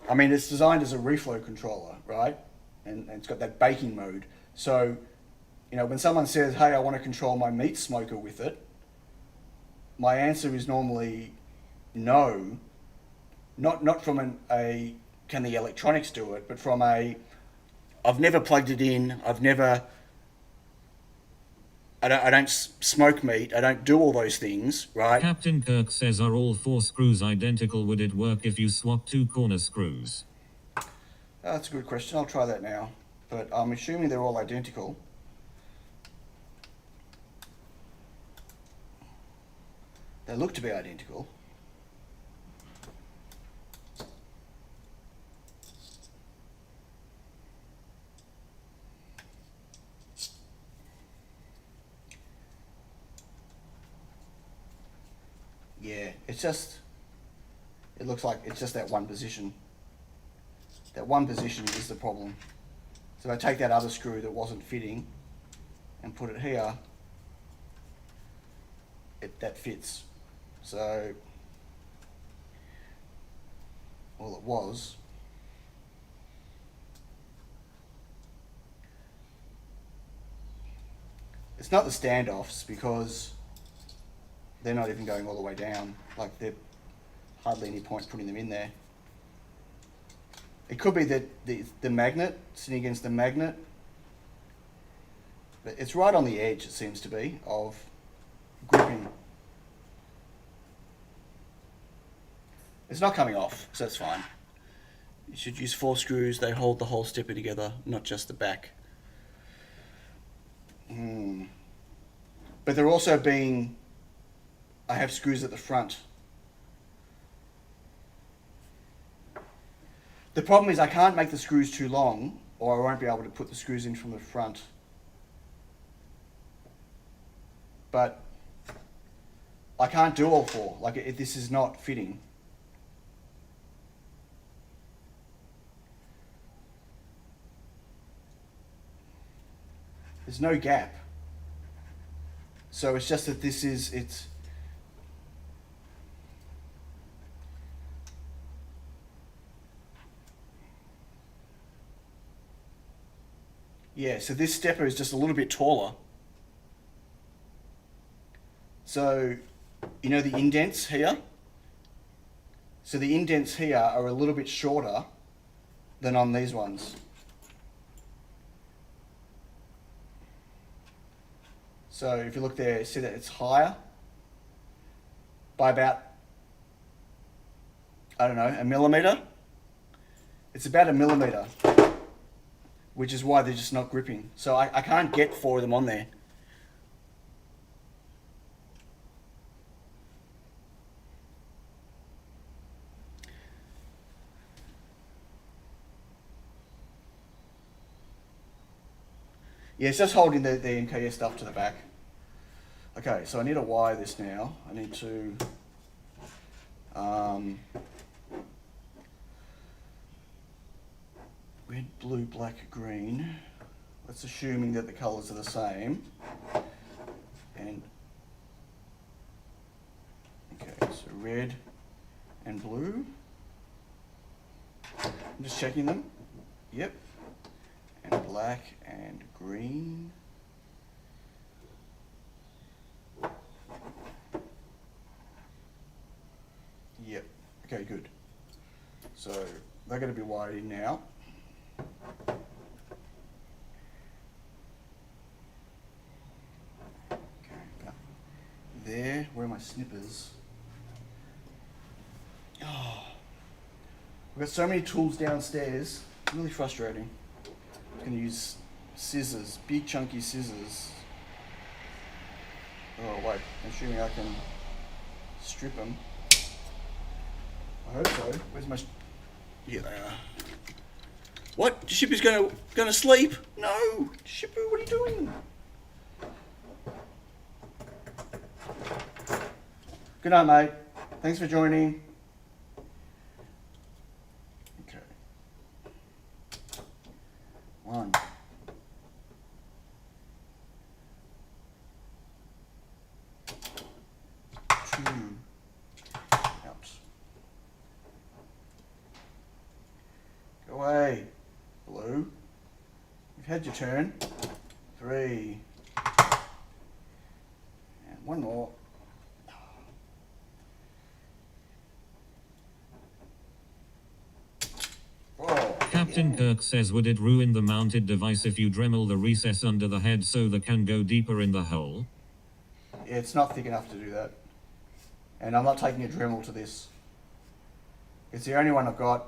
I mean, it's designed as a reflow controller, right? And it's got that baking mode. So, you know, when someone says, hey, I want to control my meat smoker with it, my answer is normally no. Not from a can the electronics do it, but from a I've never plugged it in, I don't smoke meat, I don't do all those things, right? Captain Kirk says, are all 4 screws identical? Would it work if you swap 2 corner screws? That's a good question. I'll try that now. But I'm assuming they're all identical. They look to be identical. Yeah, it's just, it looks like it's just that one position. That one position is the problem. So if I take that other screw that wasn't fitting and put it here, that fits. So all it was, it's not the standoffs because they're not even going all the way down. Like, there's hardly any point putting them in there. It could be that the magnet, sitting against the magnet, but it's right on the edge, it seems to be, of gripping. It's not coming off, so that's fine. You should use 4 screws, they hold the whole stepper together, not just the back. But they're also being, I have screws at the front. The problem is I can't make the screws too long, or I won't be able to put the screws in from the front. But I can't do all 4. Like, this is not fitting. There's no gap. So it's just that it's yeah, so this stepper is just a little bit taller. So, you know the indents here? So the indents here are a little bit shorter than on these ones. So if you look there, see that it's higher by about, I don't know, a millimeter? It's about a millimeter, which is why they're just not gripping. So I can't get 4 of them on there. Yeah, it's just holding the MKS stuff to the back. Okay, so I need to wire this now. I need to red, blue, black, green. That's assuming that the colours are the same. And okay, so red and blue. I'm just checking them. Yep. And black and green. Yep. Okay, good. So they're going to be wired in now. Okay, about there. Where are my snippers? Oh, I've got so many tools downstairs. It's really frustrating. I'm going to use scissors, big chunky scissors. Oh wait, I'm assuming I can strip them. I hope so. Where's my... Here they are. What? Shippy's gonna sleep? No! Shippy, what are you doing? Good night, mate. Thanks for joining. Okay. 1. 2. Out. Go away, blue. You've had your turn. 3. And 1 more. Captain Kirk says, would it ruin the mounted device if you Dremel the recess under the head so the can go deeper in the hole? It's not thick enough to do that. And I'm not taking a Dremel to this. It's the only one I've got,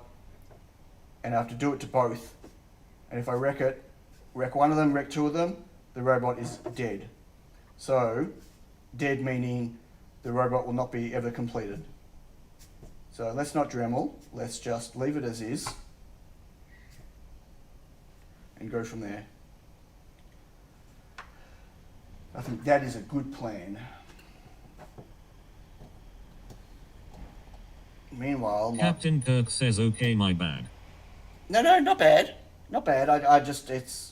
and I have to do it to both. And if I wreck it, wreck one of them, wreck 2 of them, the robot is dead. So, dead meaning the robot will not be ever completed. So let's not Dremel, let's just leave it as is and go from there. I think that is a good plan. Meanwhile, Captain Kirk says, okay, my bad. No, not bad. Not bad. I just, it's...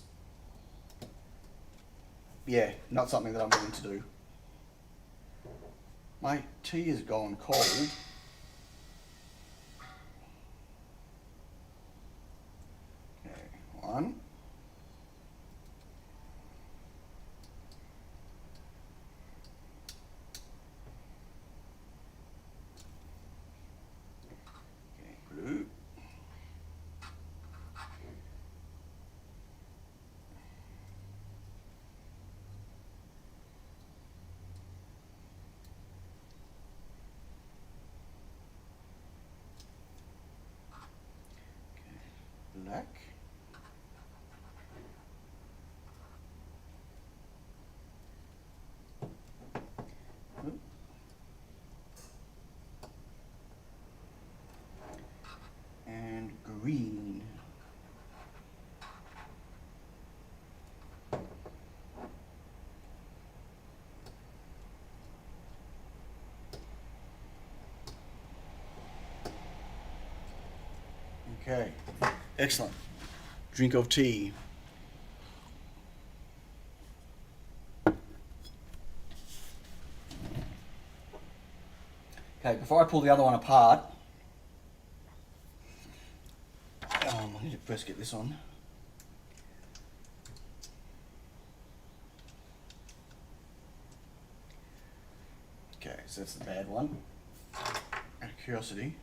Yeah, not something that I'm willing to do. My tea has gone cold. Okay, one. Okay, blue. Black. Oop. And green. Okay, excellent. Drink of tea. Okay, before I pull the other one apart, I need to first get this on. Okay, so that's the bad one. Out of curiosity.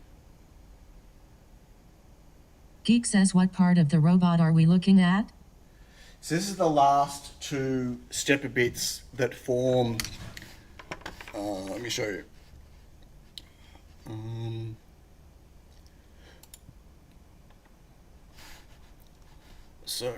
Geek says, what part of the robot are we looking at? So this is the last two stepper bits that form, let me show you. So,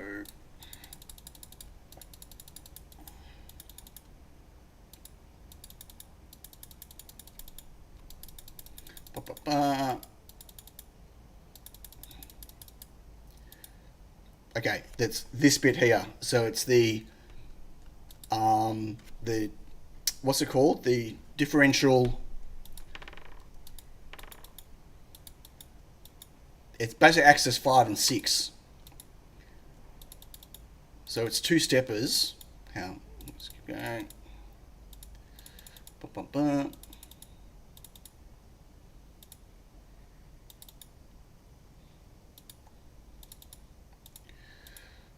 okay, that's this bit here. So it's the what's it called? The differential. It's basically axis 5 and 6. So it's two steppers. How? Let's keep going.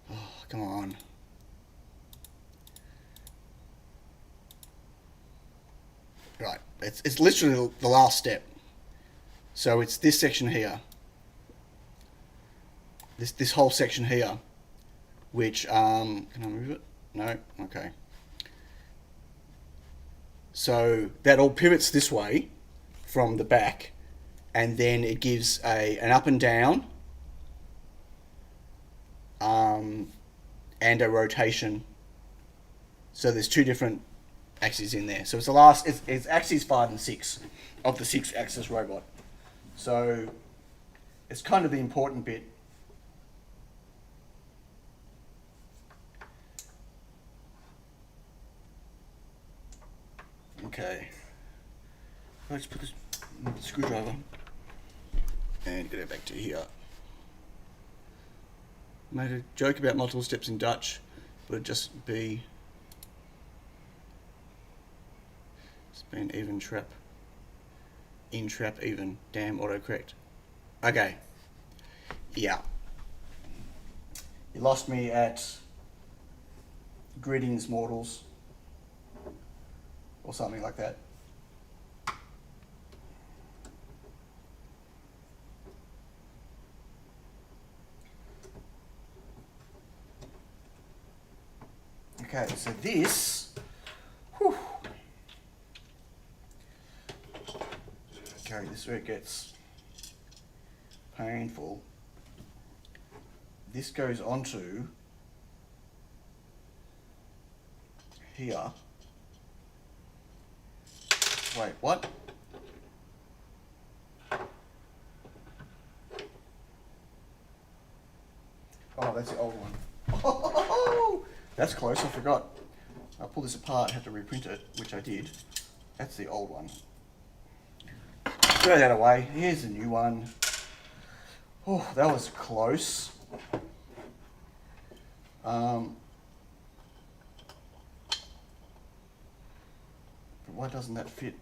Oh, come on. Right, it's literally the last step. So it's this section here. This whole section here, which can I move it? No, okay. So that all pivots this way from the back, and then it gives an up and down, and a rotation. So there's two different axes in there. So it's the last. It's axes 5 and 6 of the 6-axis robot. So it's kind of the important bit. Okay, let's put this screwdriver and get it back to here. Made a joke about multiple steps in Dutch, but it'd just be an even trap. In trap even. Damn autocorrect. Okay. Yeah. You lost me at greetings, mortals. Or something like that. Okay, so this, whew. Okay, this is where it gets painful. This goes onto here. Wait, what? Oh, that's the old one. Oh, that's close, I forgot. I'll pull this apart, have to reprint it, which I did. That's the old one. throw that away. Here's a new one. Oh, that was close. But why doesn't that fit?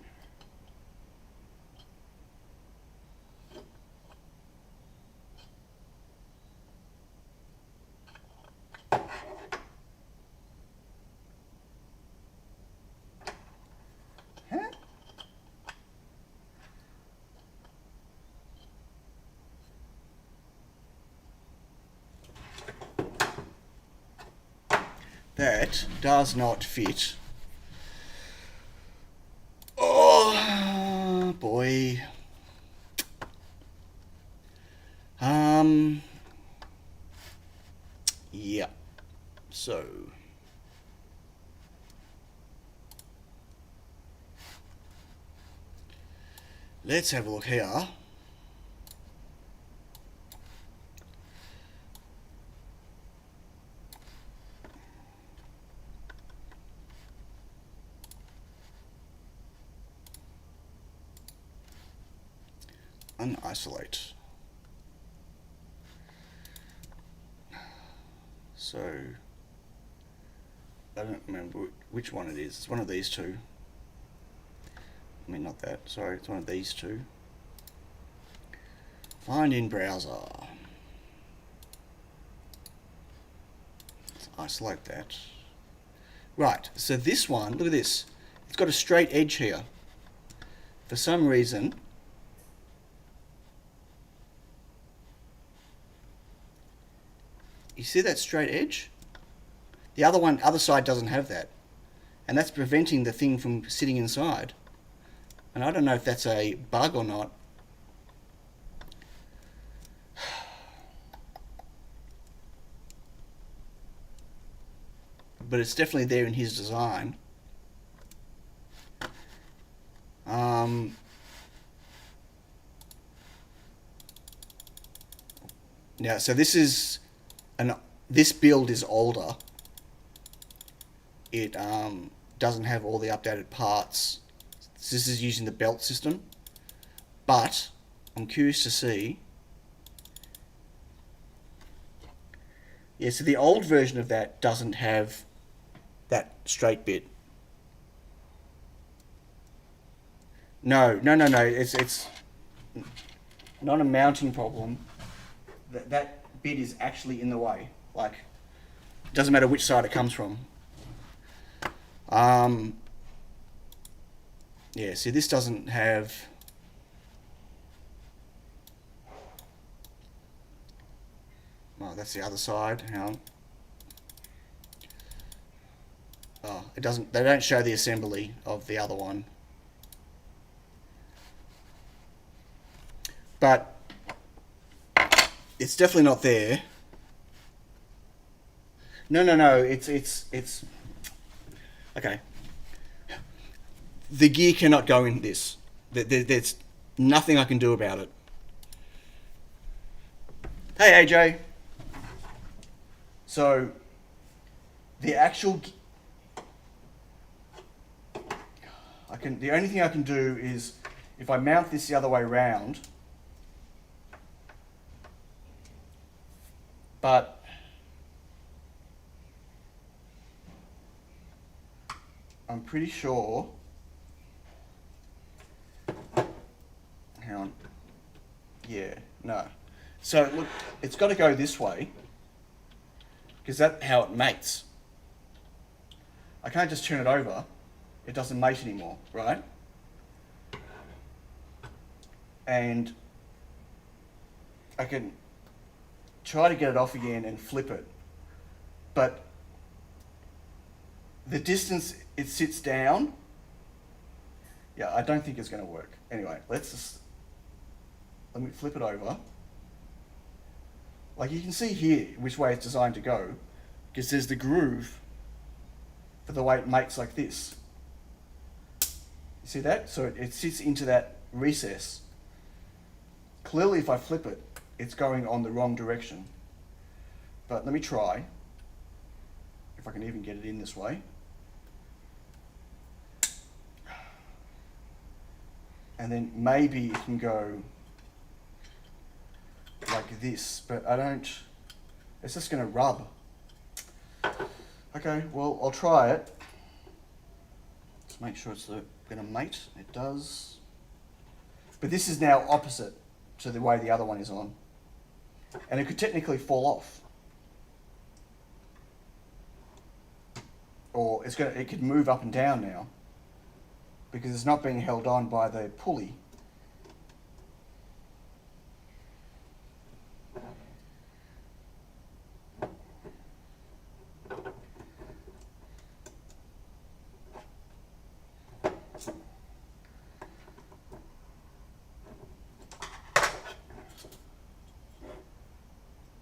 Huh? That does not fit. Oh boy. Yeah. So let's have a look here. Unisolate. So I don't remember which one it is. It's one of these two. I mean, not that. Sorry, it's one of these two. Find in browser. Let's isolate that. Right, so this one, look at this. It's got a straight edge here. For some reason, you see that straight edge? The other side doesn't have that. And that's preventing the thing from sitting inside. And I don't know if that's a bug or not. But it's definitely there in his design. Now, so this build is older. It doesn't have all the updated parts. This is using the belt system, but I'm curious to see. Yeah, so the old version of that doesn't have that straight bit. No. It's not a mounting problem. That bit is actually in the way. Like, it doesn't matter which side it comes from. Yeah, see, this doesn't have. Oh, that's the other side. Hang on. Oh, it doesn't. They don't show the assembly of the other one. But it's definitely not there. No. It's okay. The gear cannot go in this. There's nothing I can do about it. Hey, AJ. So, the actual... The only thing I can do is, if I mount this the other way around, but I'm pretty sure... Hang on. Yeah, no. So, look, it's got to go this way, because that's how it mates. I can't just turn it over. It doesn't mate anymore, right? And I can try to get it off again and flip it. But the distance it sits down, yeah, I don't think it's going to work. Anyway, let me flip it over. Like, you can see here which way it's designed to go, because there's the groove for the way it mates like this. You see that? So it sits into that recess. Clearly, if I flip it, it's going on the wrong direction. But let me try, if I can even get it in this way. And then maybe it can go like this, but I don't, it's just going to rub. Okay, well, I'll try it. Let's make sure it's going to mate. It does. But this is now opposite to the way the other one is on. And it could technically fall off. Or it could move up and down now, because it's not being held on by the pulley.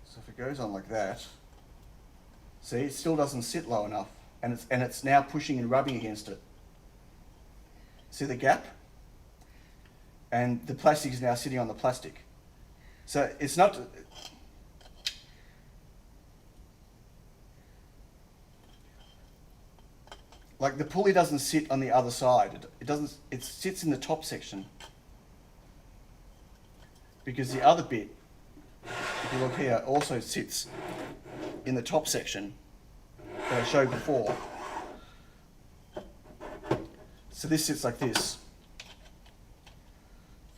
So if it goes on like that, see, it still doesn't sit low enough, and it's now pushing and rubbing against it. See the gap? And the plastic is now sitting on the plastic. So it's not... Like the pulley doesn't sit on the other side. It doesn't. It sits in the top section. Because the other bit, if you look here, also sits in the top section that I showed before. So this sits like this.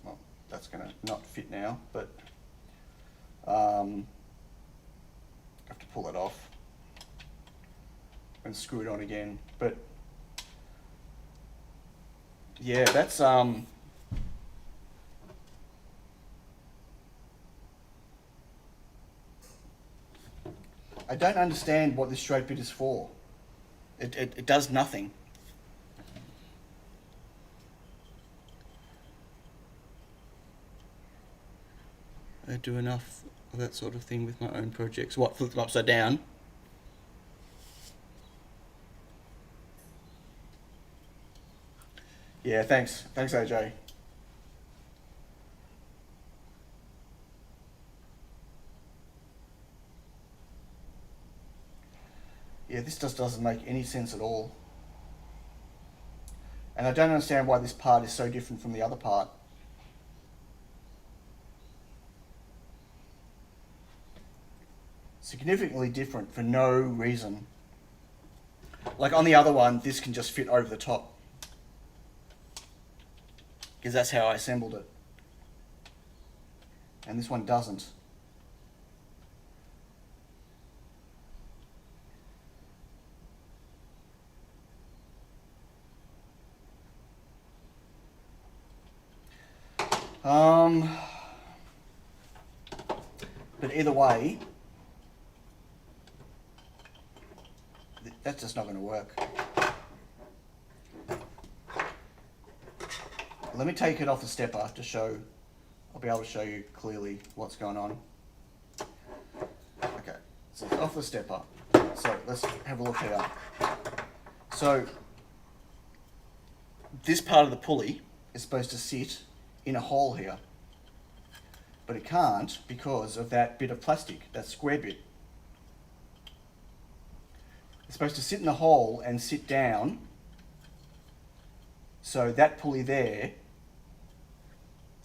Well, that's going to not fit now, but I have to pull it off and screw it on again. But yeah, that's I don't understand what this straight bit is for. It does nothing. I do enough of that sort of thing with my own projects. What, flip them upside down? Yeah, thanks. Thanks, AJ. Yeah, this just doesn't make any sense at all. And I don't understand why this part is so different from the other part. Significantly different for no reason. Like on the other one, this can just fit over the top, because that's how I assembled it. And this one doesn't. But either way, that's just not going to work. Let me take it off the stepper to show, I'll be able to show you clearly what's going on. Okay, so it's off the stepper. So let's have a look here. So this part of the pulley is supposed to sit in a hole here, but it can't because of that bit of plastic, that square bit. It's supposed to sit in the hole and sit down, so that pulley there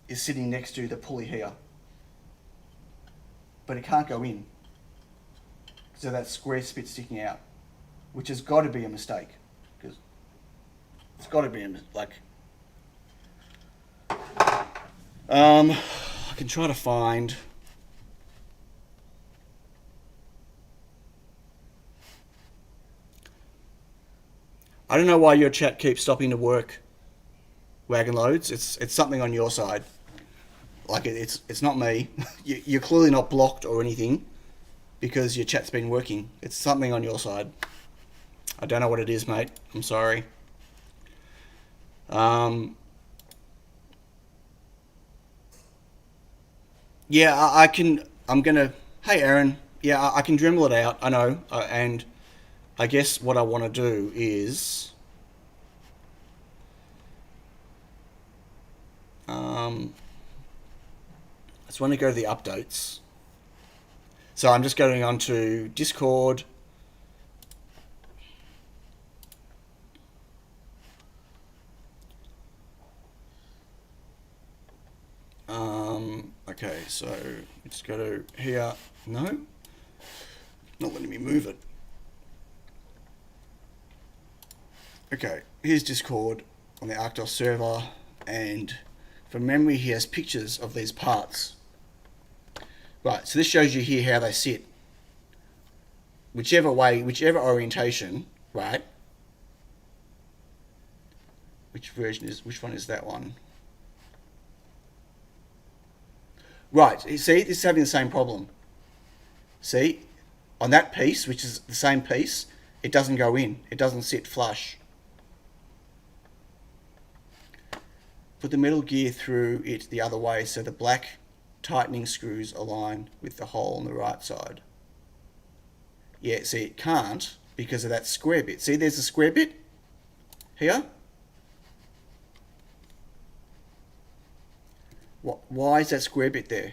is sitting next to the pulley here, but it can't go in, so that square bit sticking out, which has got to be a mistake, because it's got to be I can try to find. I don't know why your chat keeps stopping to work, Wagon Loads. It's something on your side. Like it's not me. You're clearly not blocked or anything, because your chat's been working. It's something on your side. I don't know what it is, mate. I'm sorry. Yeah, I can. I'm gonna. Hey, Aaron. Yeah, I can Dremel it out. I know, and I guess what I want to do is, I just want to go to the updates. So I'm just going on to Discord. Okay, so let's go to here. No, not letting me move it. Okay, here's Discord on the Arctos server, and from memory he has pictures of these parts. Right, so this shows you here how they sit. Whichever way, whichever orientation, right? Which one is that one? Right, you see, this is having the same problem. See, on that piece, which is the same piece, it doesn't go in. It doesn't sit flush. Put the metal gear through it the other way so the black tightening screws align with the hole on the right side. Yeah, see, it can't because of that square bit. See, there's a square bit here. Why is that square bit there?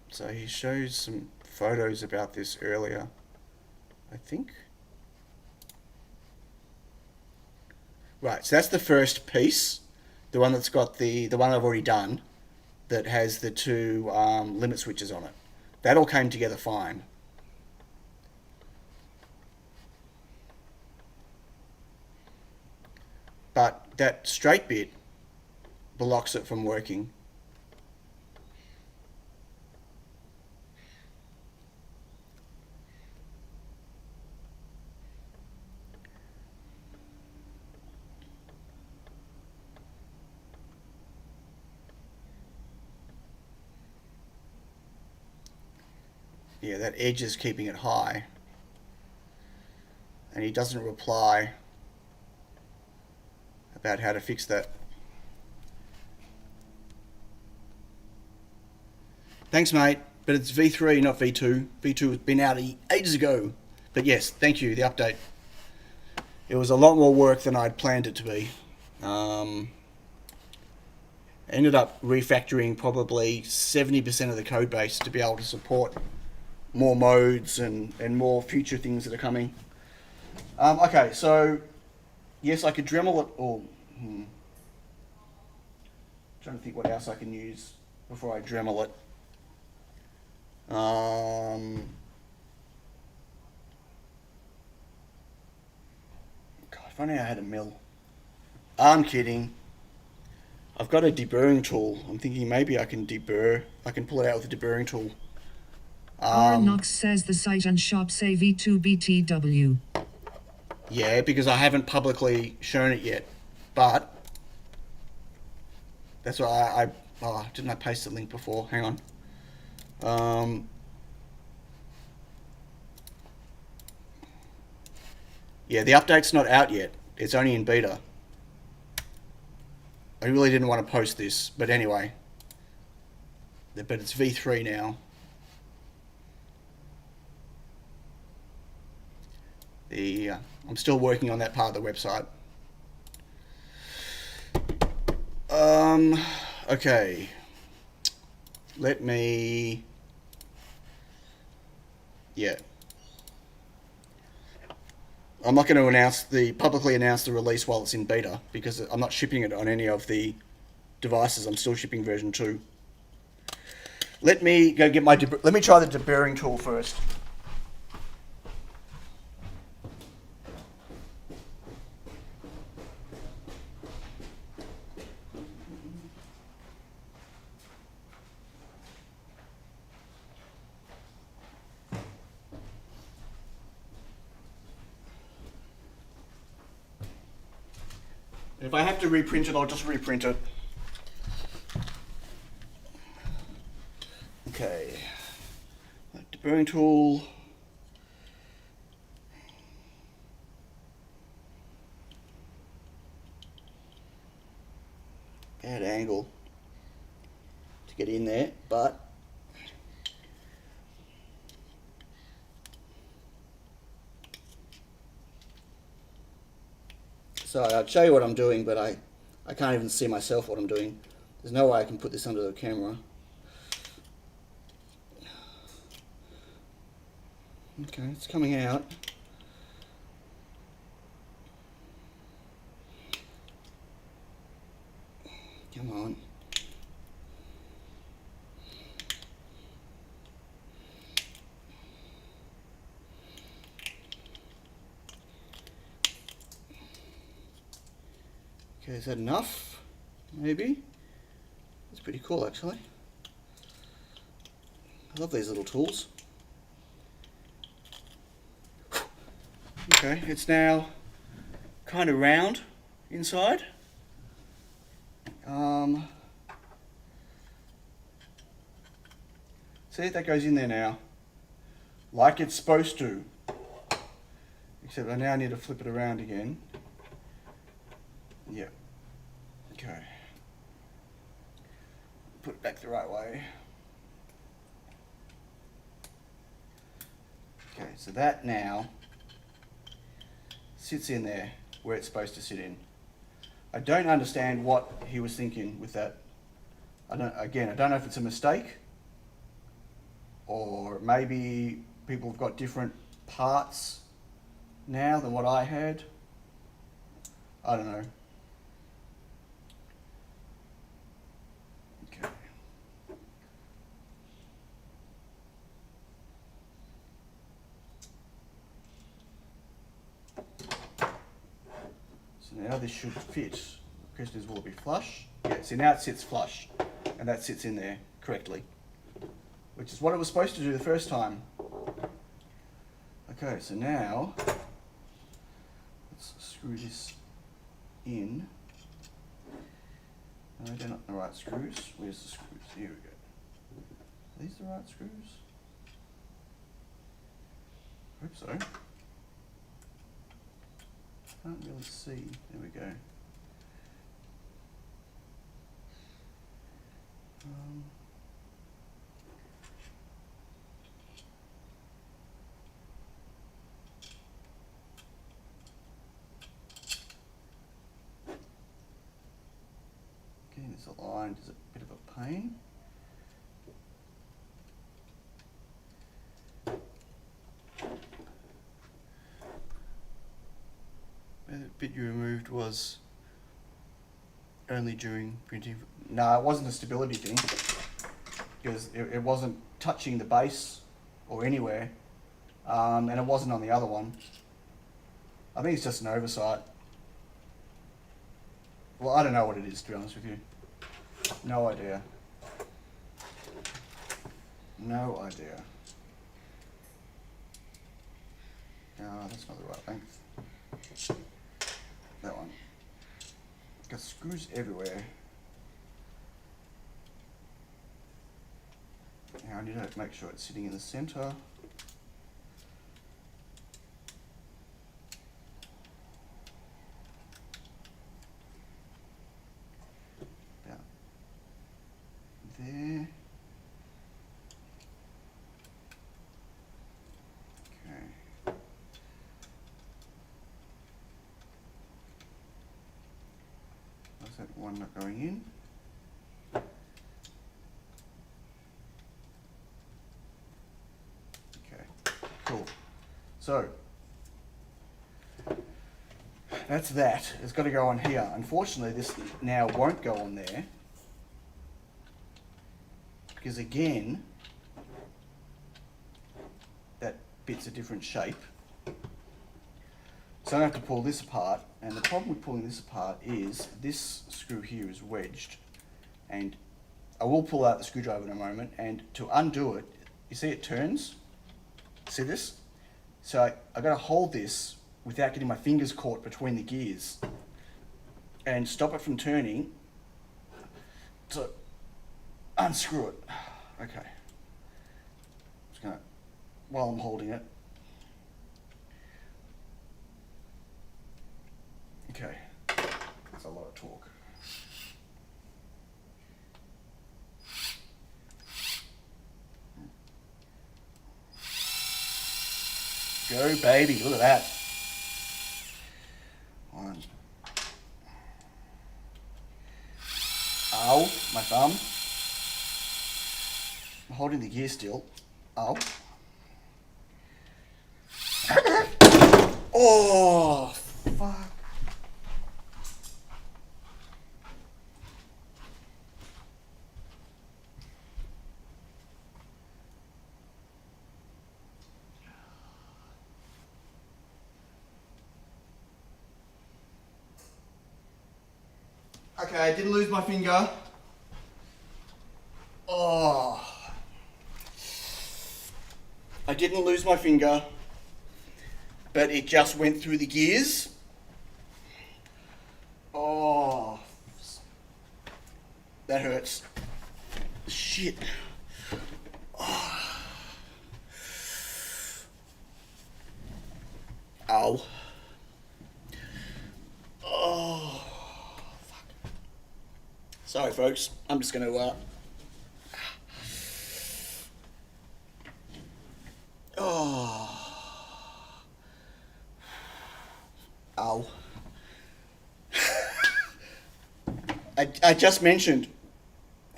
So he shows some photos about this earlier, I think. Right, so that's the first piece, the one that's got the one I've already done, that has the two limit switches on it. That all came together fine. But that straight bit blocks it from working. Yeah, that edge is keeping it high. And he doesn't reply about how to fix that. Thanks, mate. But it's V3, not V2. V2 has been out ages ago. But yes, thank you, the update. It was a lot more work than I'd planned it to be. Ended up refactoring probably 70% of the code base to be able to support more modes and more future things that are coming. Okay, so yes, I could Dremel it. Trying to think what else I can use before I Dremel it. God, if only I had a mill. I'm kidding. I've got a deburring tool. I'm thinking maybe I can deburr. I can pull it out with a deburring tool. Knox says the site and shop say V2BTW. Yeah, because I haven't publicly shown it yet. But that's why didn't I paste the link before? Hang on. Yeah, the update's not out yet. It's only in beta. I really didn't want to post this, but anyway. But it's V3 now. I'm still working on that part of the website. Okay. Let me... Yeah. I'm not going to publicly announce the release while it's in beta, because I'm not shipping it on any of the devices. I'm still shipping version 2. Let me go get let me try the deburring tool first. If I have to reprint it, I'll just reprint it. Okay. Deburring tool. Bad angle to get in there, but so I'll show you what I'm doing, but I can't even see myself what I'm doing. There's no way I can put this under the camera. Okay, it's coming out. Come on. Okay, is that enough? Maybe? That's pretty cool, actually. I love these little tools. Okay, it's now kind of round inside. See, that goes in there now, like it's supposed to. Except I now need to flip it around again. Yeah. Okay. Put it back the right way. Okay, so that now sits in there where it's supposed to sit in. I don't understand what he was thinking with that. I don't know if it's a mistake, or maybe people have got different parts now than what I had. I don't know. Okay. So now this should fit. The question is, will it be flush? Yeah, see now it sits flush, and that sits in there correctly, which is what it was supposed to do the first time. Okay, so now let's screw this in. No, they're not the right screws. Where's the screws? Here we go. Are these the right screws? I hope so. Can't really see. There we go. Getting this aligned is a bit of a pain. The bit you removed was only during printing. No, it wasn't a stability thing, because it wasn't touching the base or anywhere, and it wasn't on the other one. I think it's just an oversight. Well, I don't know what it is, to be honest with you. No idea. No idea. No, that's not the right length. That one. Got screws everywhere. Now I need to make sure it's sitting in the center. About there. Okay. Why's that one not going in? Cool. So that's that. It's got to go on here. Unfortunately, this now won't go on there because, again, that bit's a different shape. So I have to pull this apart, and the problem with pulling this apart is this screw here is wedged, and I will pull out the screwdriver in a moment, and to undo it, you see it turns? See this? So I got to hold this without getting my fingers caught between the gears and stop it from turning to unscrew it. Okay. Just gonna, while I'm holding it. Okay. That's a lot of torque. Go, baby, look at that. One. Ow, my thumb. I'm holding the gear still. Ow. Oh, fuck. Okay, I didn't lose my finger. Oh. I didn't lose my finger, but it just went through the gears. Oh. That hurts. Shit. Oh. Ow. Oh. Fuck. Sorry, folks. I'm just going to... Oh. Ow. I just mentioned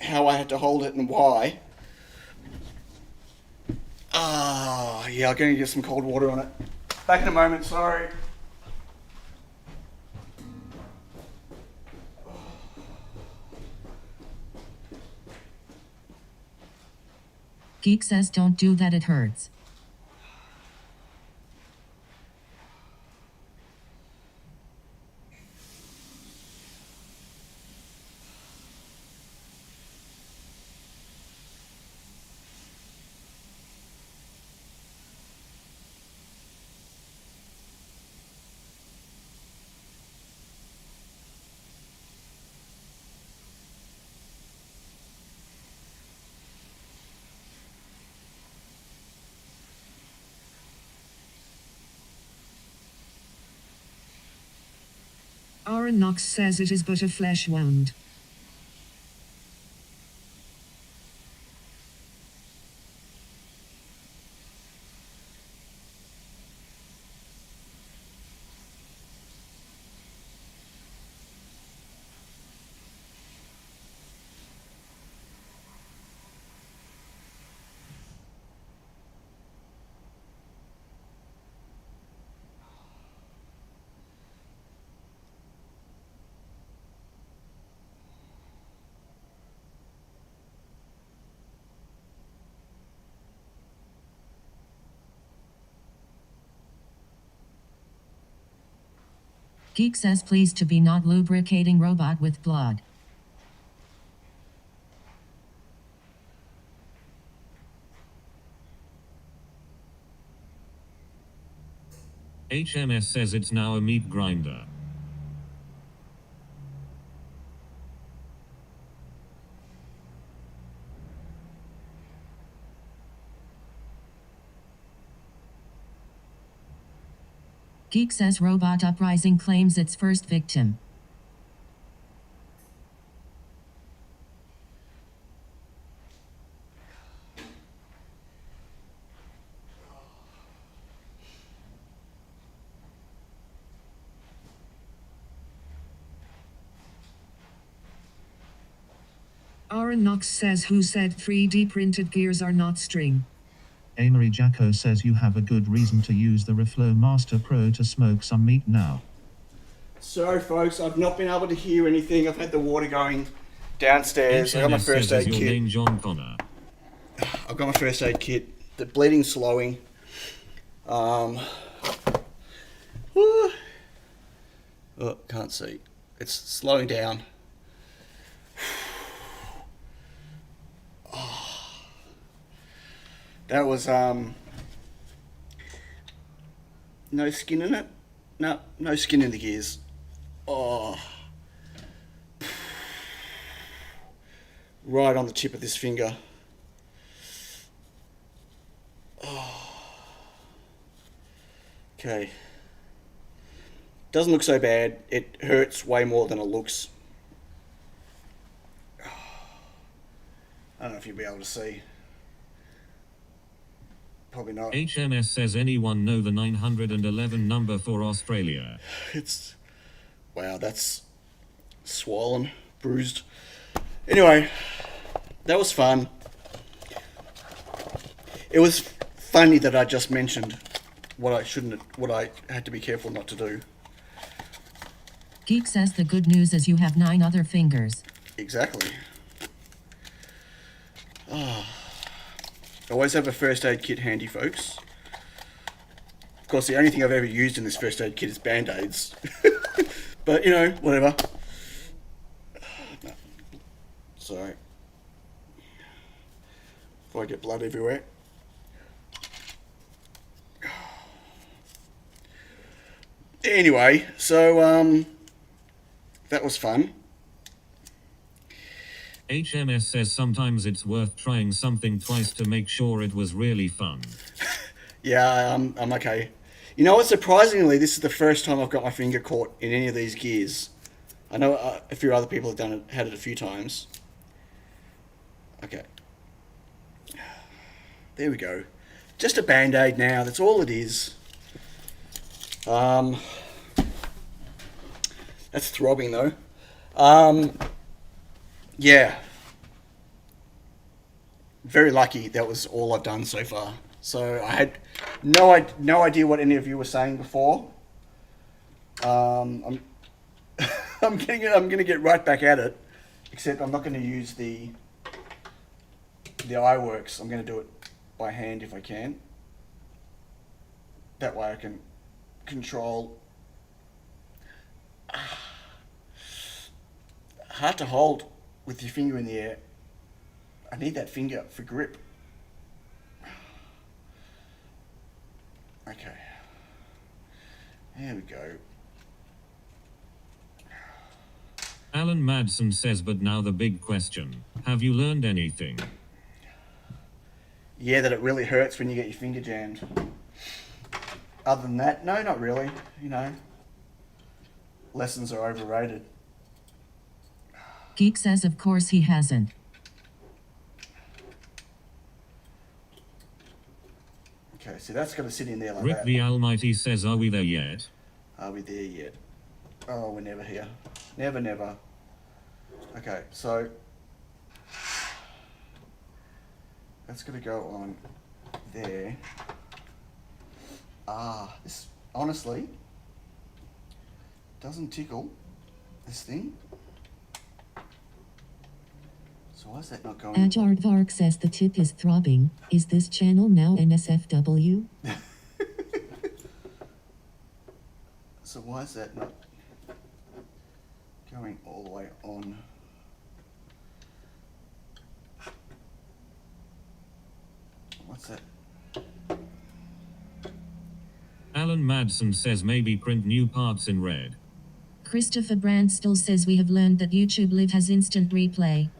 how I had to hold it and why. Ah, yeah, I'm going to get some cold water on it. Back in a moment, sorry. Geek says don't do that, it hurts. Aaron Knox says it is but a flesh wound. Geek says please to be not lubricating robot with blood. HMS says it's now a meat grinder. Geek says Robot Uprising claims its first victim. Aaron Knox says who said 3D printed gears are not string. Amory Jacko says you have a good reason to use the Reflow Master Pro to smoke some meat now. Sorry, folks, I've not been able to hear anything. I've had the water going downstairs. I got my HMS first says aid is your kit. name John Connor. I've got my first aid kit. The bleeding's slowing. Whew. Oh, can't see. It's slowing down. Oh. That was no skin in it. No skin in the gears. Oh. Right on the tip of this finger. Okay. Doesn't look so bad. It hurts way more than it looks. I don't know if you'll be able to see. Probably not. HMS says anyone know the 911 number for Australia? It's... Wow, that's swollen, bruised. Anyway, that was fun. It was funny that I just mentioned what I had to be careful not to do. Geek says the good news is you have 9 other fingers. Exactly. Always have a first aid kit handy, folks. Of course, the only thing I've ever used in this first aid kit is Band-Aids. But, you know, whatever. So, if I get blood everywhere. Anyway, so that was fun. HMS says sometimes it's worth trying something twice to make sure it was really fun. Yeah, I'm okay. You know what? Surprisingly, this is the first time I've got my finger caught in any of these gears. I know a few other people have done it, had it a few times. Okay. There we go. Just a band-aid now. That's all it is. That's throbbing though. Yeah. Very lucky that was all I've done so far. So I had no idea what any of you were saying before. I'm I'm gonna get right back at it, except I'm not gonna use the iWorks. I'm gonna do it by hand if I can. That way I can control. Hard to hold with your finger in the air. I need that finger for grip. Okay. There we go. Alan Madsen says, but now the big question. Have you learned anything? Yeah, that it really hurts when you get your finger jammed. Other than that, no, not really. You know, lessons are overrated. Geek says of course he hasn't. Okay, so that's going to sit in there like Rick that. the Almighty says, are we there yet? Are we there yet? Oh, we're never here. Never, never. Okay, so that's going to go on there. This honestly doesn't tickle this thing. So why is that not going? Ajardvark says the tip is throbbing. Is this channel now NSFW? So why is that not going all the way on? What's that? Alan Madsen says maybe print new parts in red. Christopher Brandt still says we have learned that YouTube Live has instant replay.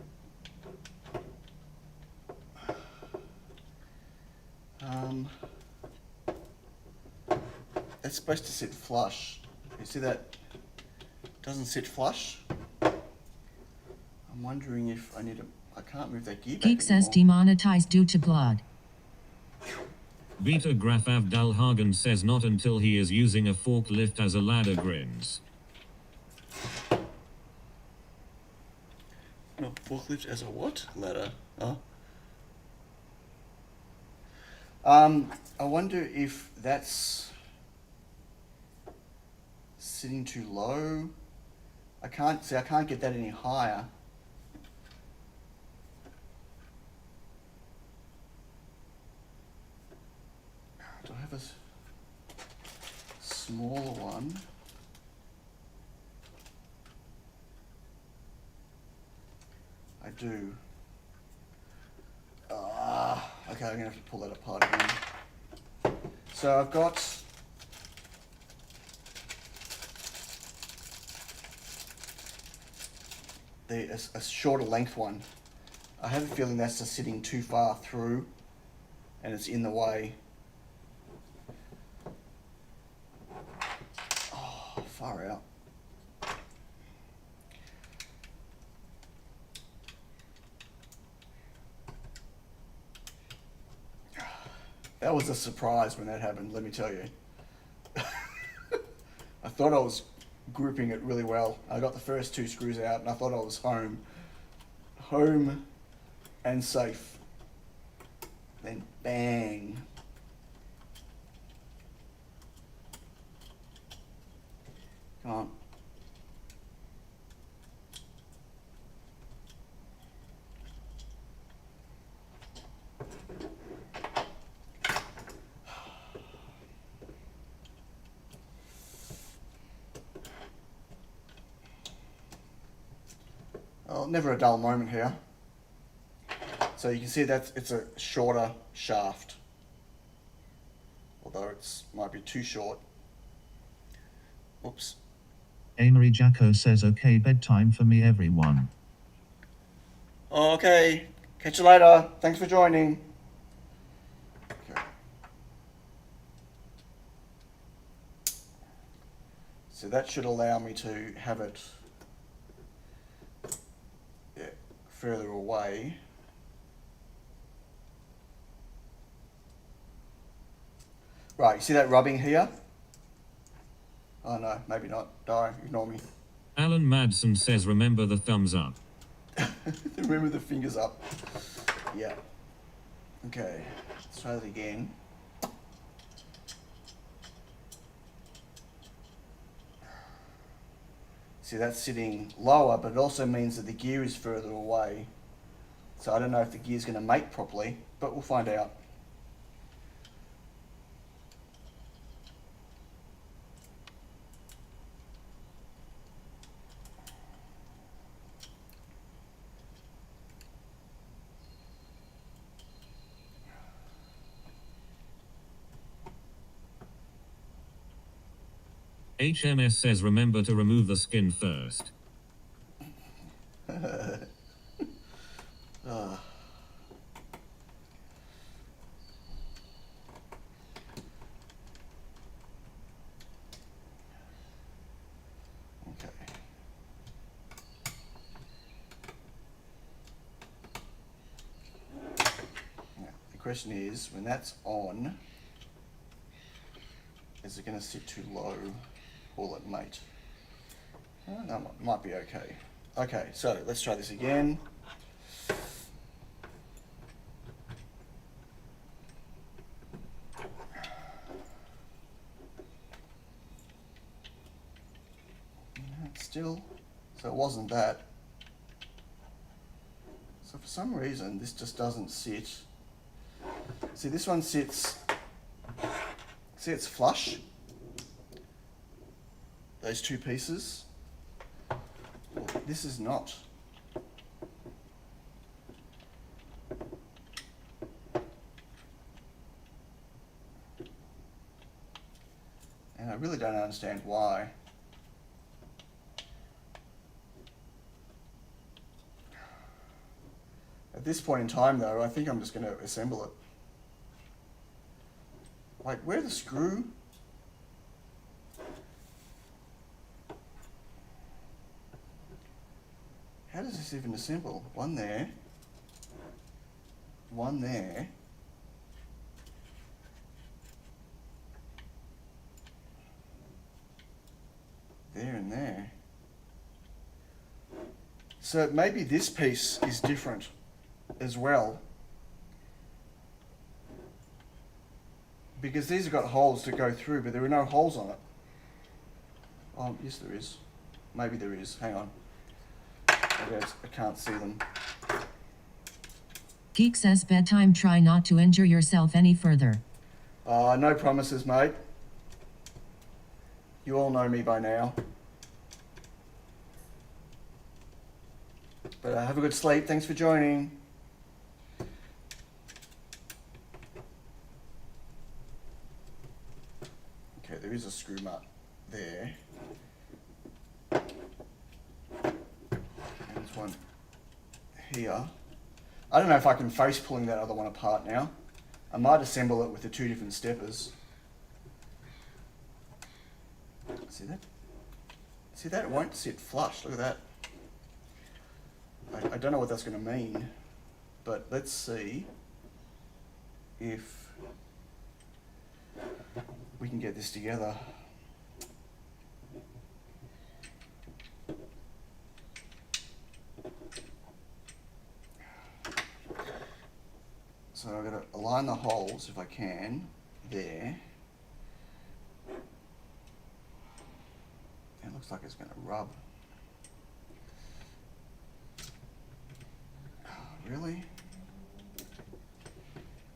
It's supposed to sit flush. You see that? Doesn't sit flush. I'm wondering if I need to. I can't move that gear back Geek says anymore. demonetized due to blood. Beta Graf Avdalhagen says not until he is using a forklift as a ladder grins. No, forklift as a what? Ladder. Oh. I wonder if that's sitting too low. I can't get that any higher. Do I have a smaller one? I do. Okay, I'm gonna have to pull that apart again. So I've got a shorter length one. I have a feeling that's just sitting too far through and it's in the way. Oh, far out. That was a surprise when that happened, let me tell you. I thought I was grouping it really well. I got the first two screws out and I thought I was home and safe. Then bang. Come on. Well, never a dull moment here. So you can see that it's a shorter shaft. Although it's might be too short. Oops. Amory Jacko says okay, bedtime for me everyone. Okay. Catch you later. Thanks for joining. Okay. So that should allow me to have it further away. Right, you see that rubbing here? Oh no, maybe not. Die, ignore me. Alan Madsen says remember the thumbs up. Remember the fingers up. Yeah. Okay, let's try that again. See, that's sitting lower, but it also means that the gear is further away. So I don't know if the gear's going to mate properly, but we'll find out. HMS says remember to remove the skin first. Okay. Now, the question is, when that's on, is it going to sit too low? Will it mate? That might be okay. Okay, so let's try this again. Still, so it wasn't that. So for some reason, this just doesn't sit. See, this one sits, see it's flush. Those two pieces. Well, this is not. And I really don't understand why. At this point in time though, I think I'm just going to assemble it. Wait, where's the screw? How does this even assemble? One there. One there. There and there. So maybe this piece is different as well. Because these have got holes to go through, but there are no holes on it. Oh, yes there is. Maybe there is. Hang on. I can't see them. Geek says bedtime, try not to injure yourself any further. No promises, mate. You all know me by now. But have a good sleep. Thanks for joining. Okay, there is a screw nut there. There's one here. I don't know if I can face pulling that other one apart now. I might assemble it with the two different steppers. See that? See that? It won't sit flush. Look at that. I don't know what that's going to mean, but let's see if we can get this together. So I've got to align the holes, if I can, there. It looks like it's going to rub. Really?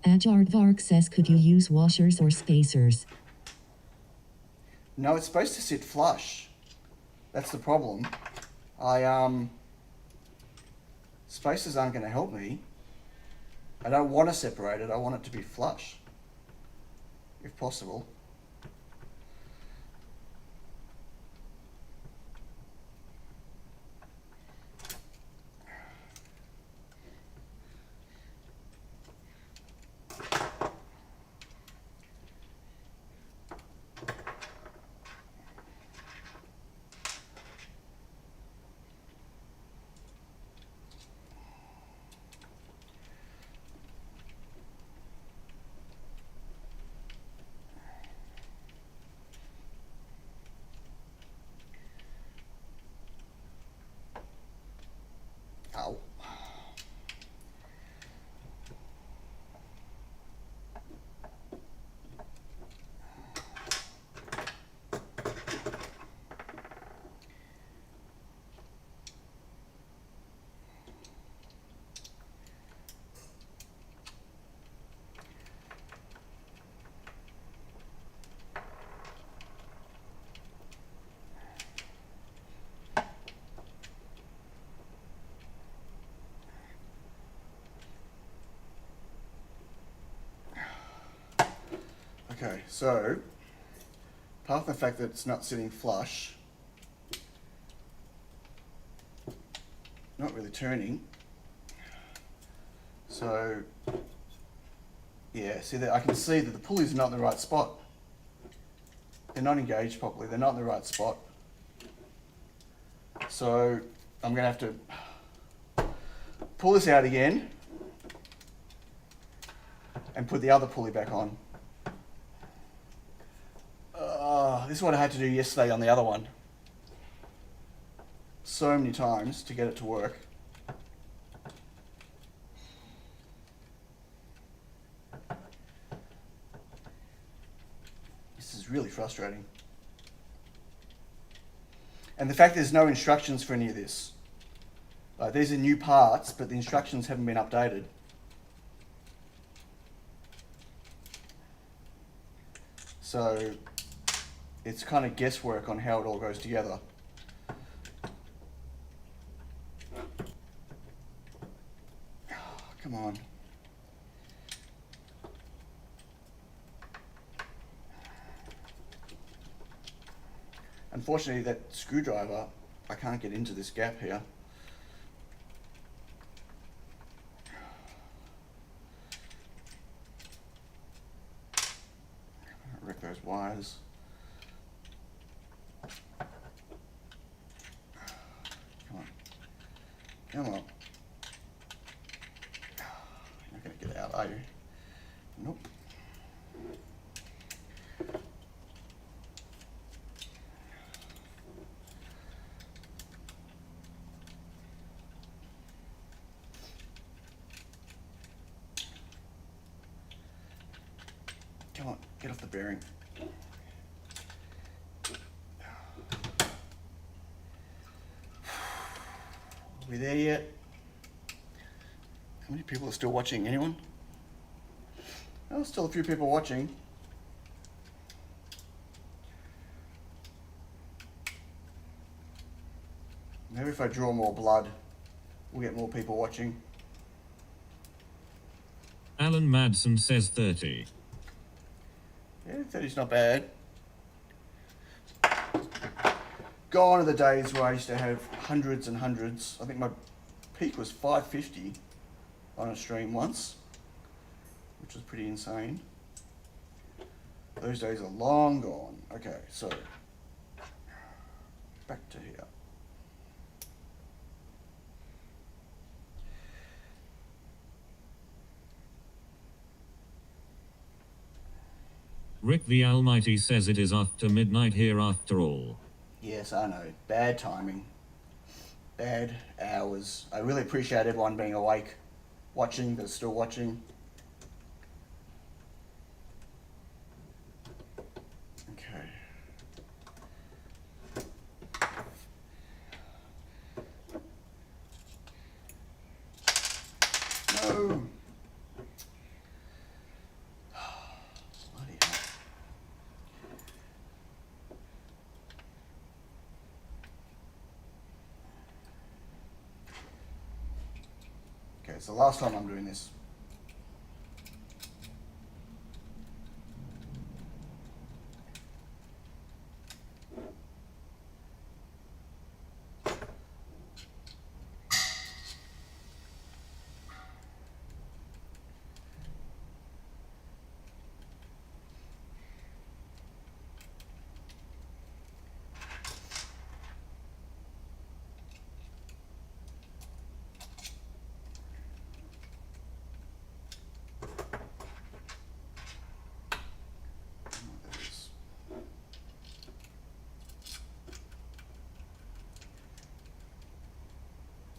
Aardvark says could you use washers or spacers? No, it's supposed to sit flush. That's the problem. I Spaces aren't going to help me. I don't want to separate it. I want it to be flush, if possible. Ow. Okay, so apart from the fact that it's not sitting flush, not really turning. So yeah, see that I can see that the pulleys are not in the right spot. They're not engaged properly. They're not in the right spot. So I'm going to have to pull this out again and put the other pulley back on. This is what I had to do yesterday on the other one. So many times to get it to work. This is really frustrating. And the fact there's no instructions for any of this. Like, these are new parts, but the instructions haven't been updated. So it's kind of guesswork on how it all goes together. Come on. Unfortunately, that screwdriver, I can't get into this gap here. Wreck those wires. Come on. Come on. You're not going to get out, are you? Nope. Come on, get off the bearing. Are we there yet? How many people are still watching? Anyone? Oh, still a few people watching. Maybe if I draw more blood, we'll get more people watching. Alan Madsen says 30. Yeah, 30's not bad. Gone are the days where I used to have hundreds and hundreds. I think my peak was 550 on a stream once, which was pretty insane. Those days are long gone. Okay, so back to here. Rick the Almighty says it is after midnight here after all. Yes, I know. Bad timing. Bad hours. I really appreciate everyone being awake, watching, that's still watching. Okay. No. Bloody hell. it's the last time I'm doing this.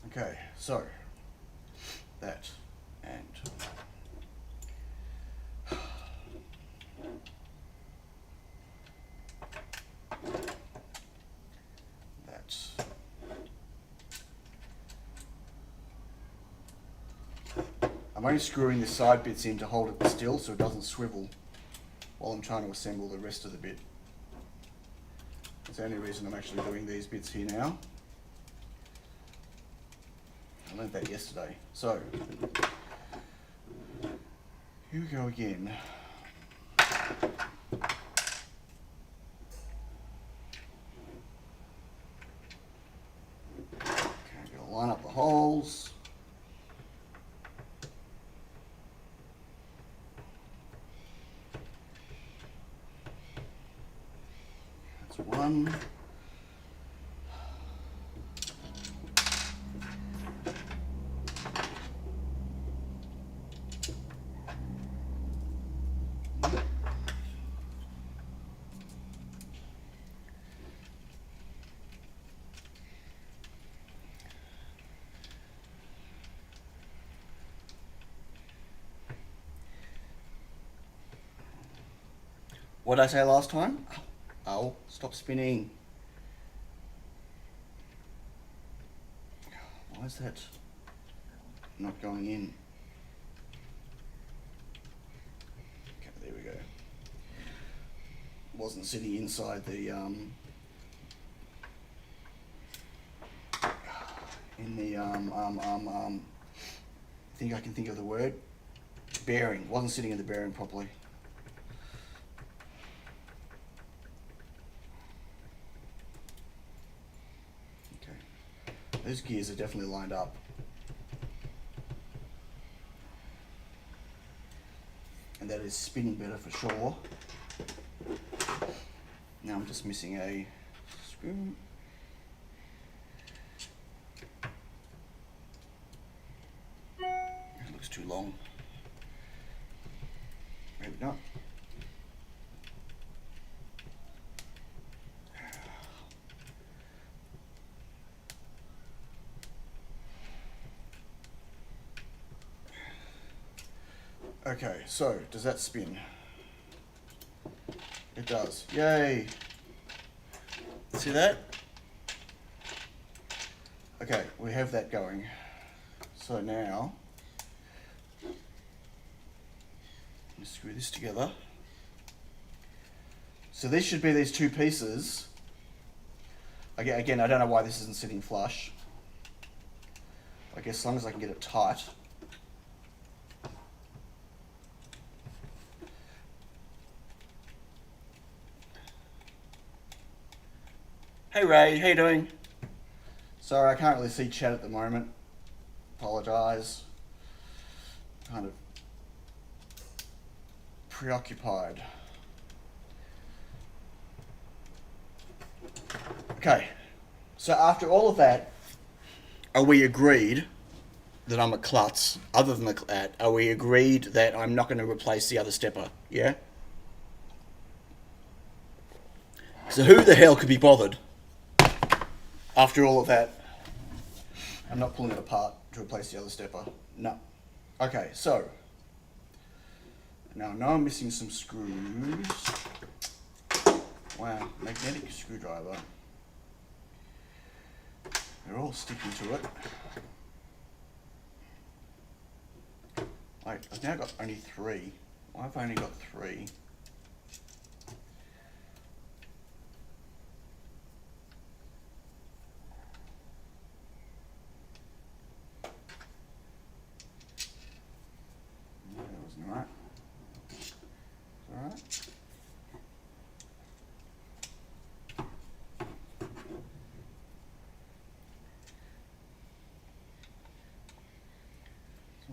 Okay, so that and that. I'm only screwing the side bits in to hold it still so it doesn't swivel while I'm trying to assemble the rest of the bit. That's the only reason I'm actually doing these bits here now. I learned that yesterday. So, here we go again. Okay, I'm going to line up the holes. That's one. What did I say last time? Oh, stop spinning. Why is that not going in? Okay, there we go. Wasn't sitting inside the I think I can think of the word. Bearing. Wasn't sitting in the bearing properly. Those gears are definitely lined up. And that is spinning better for sure. Now I'm just missing a screw. It looks too long. Maybe not. Okay, so does that spin? It does. Yay! See that? Okay, we have that going. So now, let me screw this together. So this should be these two pieces. Again, I don't know why this isn't sitting flush. I guess as long as I can get it tight. Hey Ray, how you doing? Sorry, I can't really see chat at the moment. Apologise. Kind of preoccupied. Okay, so after all of that, are we agreed that I'm a klutz? Other than that, are we agreed that I'm not going to replace the other stepper? Yeah? So who the hell could be bothered? After all of that, I'm not pulling it apart to replace the other stepper. No. Okay, so now I know I'm missing some screws. Wow, magnetic screwdriver. They're all sticking to it. Wait, I've now got only 3. Why have I only got 3?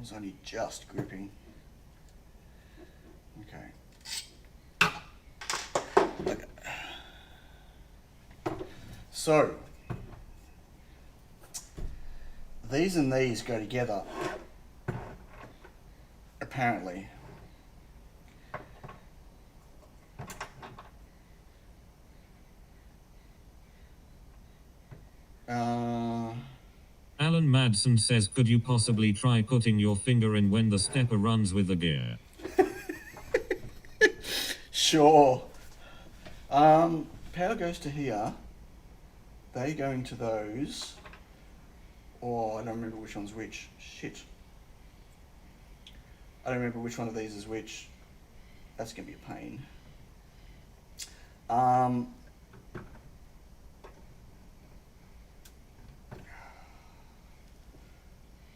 was only just gripping. Okay. Okay. So, these and these go together, apparently. Alan Madsen says, could you possibly try putting your finger in when the stepper runs with the gear? Sure. Power goes to here. They go into those. Oh, I don't remember which one's which. Shit. I don't remember which one of these is which. That's going to be a pain.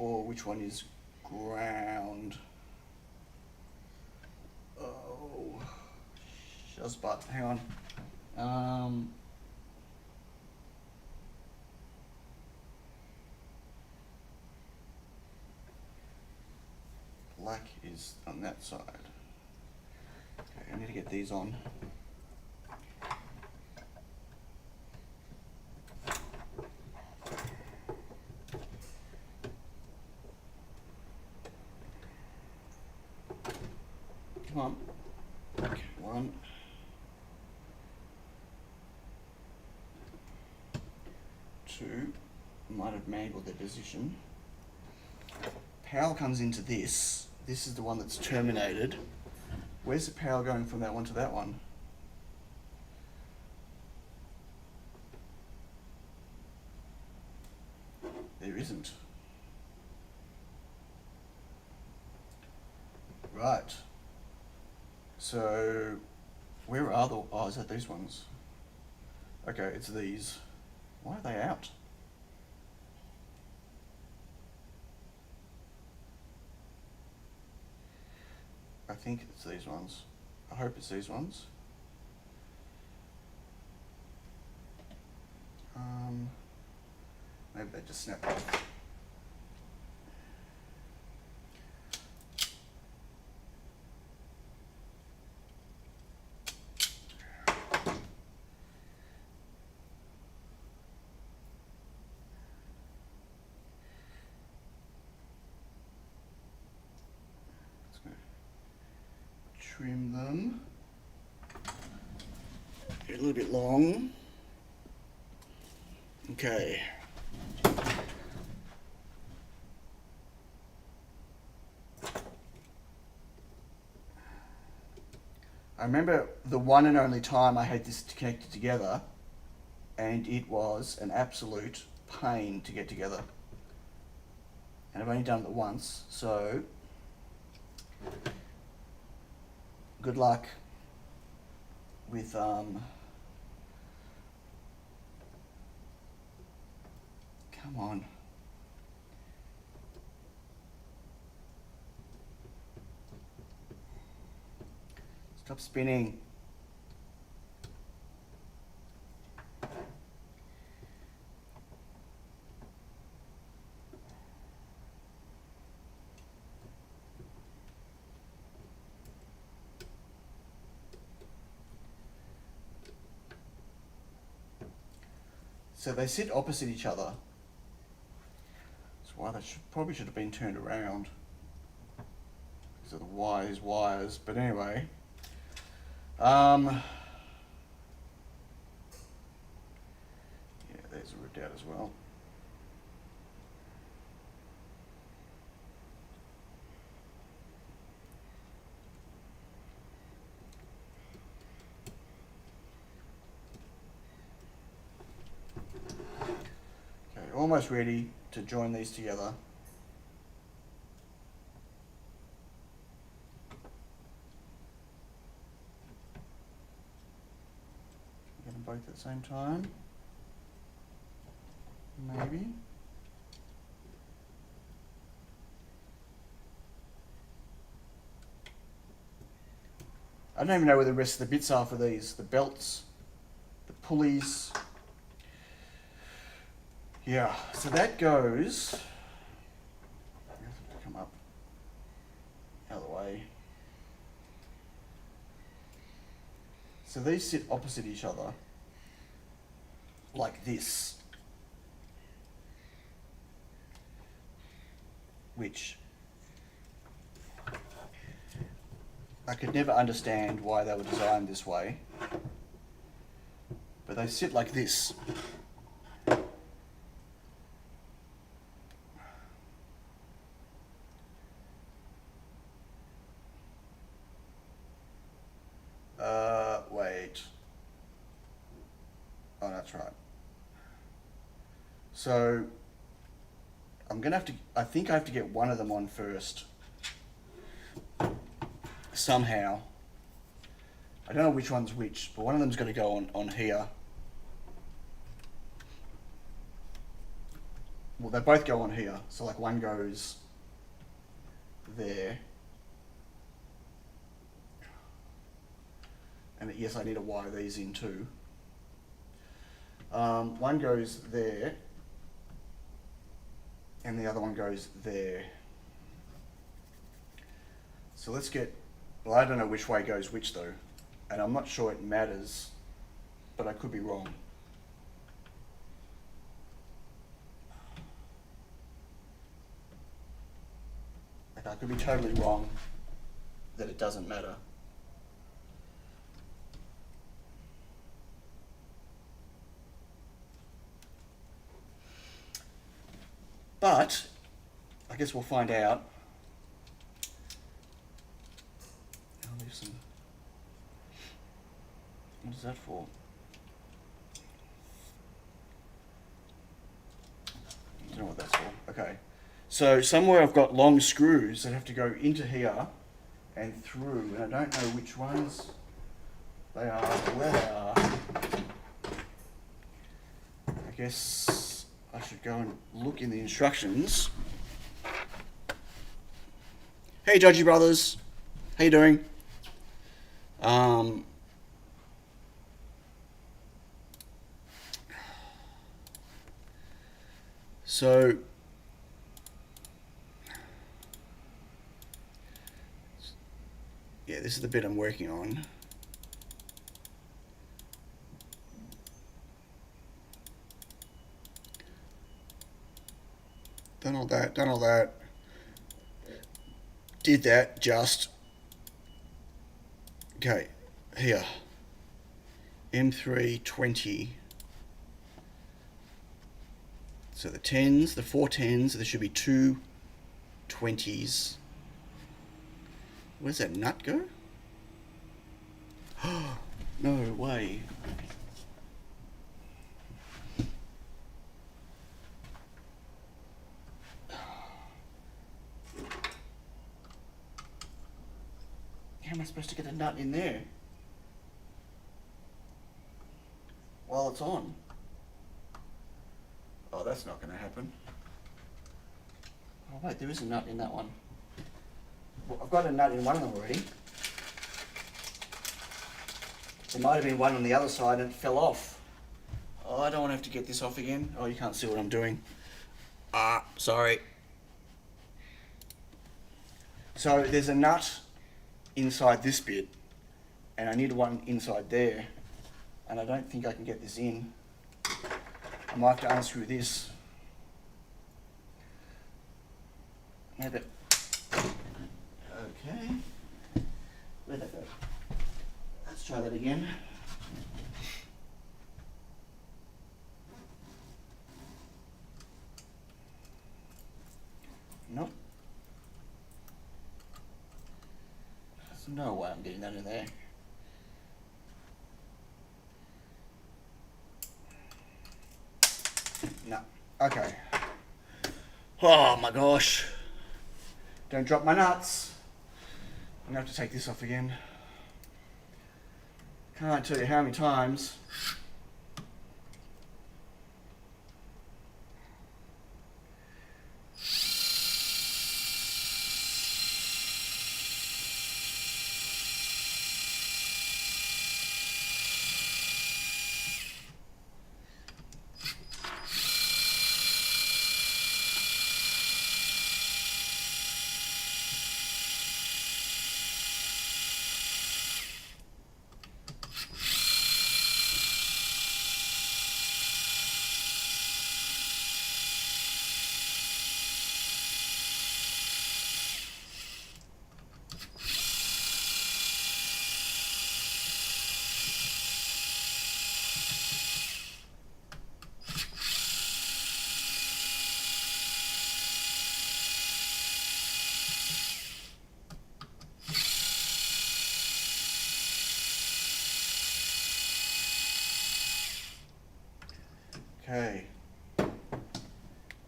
Or which one is ground? Oh, just but hang on. Black is on that side. Okay, I need to get these on. Come on. Okay, 1. 2. Might have mangled their position. Power comes into this. This is the one that's terminated. Where's the power going from that one to that one? There isn't. Right. So, where are the... Oh, is that these ones? Okay, it's these. Why are they out? I think it's these ones. I hope it's these ones. Maybe they just snap off. Trim them. Get a little bit long. Okay. I remember the one and only time I had this connected together, and it was an absolute pain to get together. And I've only done it once, so good luck with come on. Stop spinning. So they sit opposite each other. That's why they probably should have been turned around. These are the wires. But anyway. Yeah, these are ripped out as well. Okay, almost ready to join these together. Get them both at the same time. Maybe. I don't even know where the rest of the bits are for these. The belts, the pulleys. Yeah, so that goes. I have to come up. So these sit opposite each other, like this, which I could never understand why they were designed this way, but they sit like this. Wait. Oh, that's right. So I'm gonna have to, I think I have to get one of them on first. Somehow. I don't know which one's which, but one of them's gonna go on here. Well, they both go on here. So like one goes there. And yes, I need to wire these in too. One goes there, and the other one goes there. So let's get, well, I don't know which way goes which though, and I'm not sure it matters, but I could be wrong. Like I could be totally wrong that it doesn't matter. But I guess we'll find out. I'll leave some. What is that for? I don't know what that's for. Okay. So somewhere I've got long screws that have to go into here and through, and I don't know which ones they are, where they are. I guess I should go and look in the instructions. Hey, Judgy Brothers. How you doing? So, yeah, this is the bit I'm working on. Done all that, done all that. Did that just. Okay, here. M320. So the 10s, the 4 10s, there should be 2 20s. Where's that nut go? No way. How am I supposed to get a nut in there while it's on? Oh, that's not going to happen. Oh wait, there is a nut in that one. Well, I've got a nut in one of them already. There might have been one on the other side and it fell off. Oh, I don't want to have to get this off again. Oh, you can't see what I'm doing. Ah, sorry. So there's a nut inside this bit, and I need one inside there, and I don't think I can get this in. I might have to unscrew this. Maybe. Okay. Where'd that go? Let's try that again. Nope. There's no way I'm getting that in there. No. Okay. Oh my gosh. Don't drop my nuts. I'm gonna have to take this off again. Can't tell you how many times.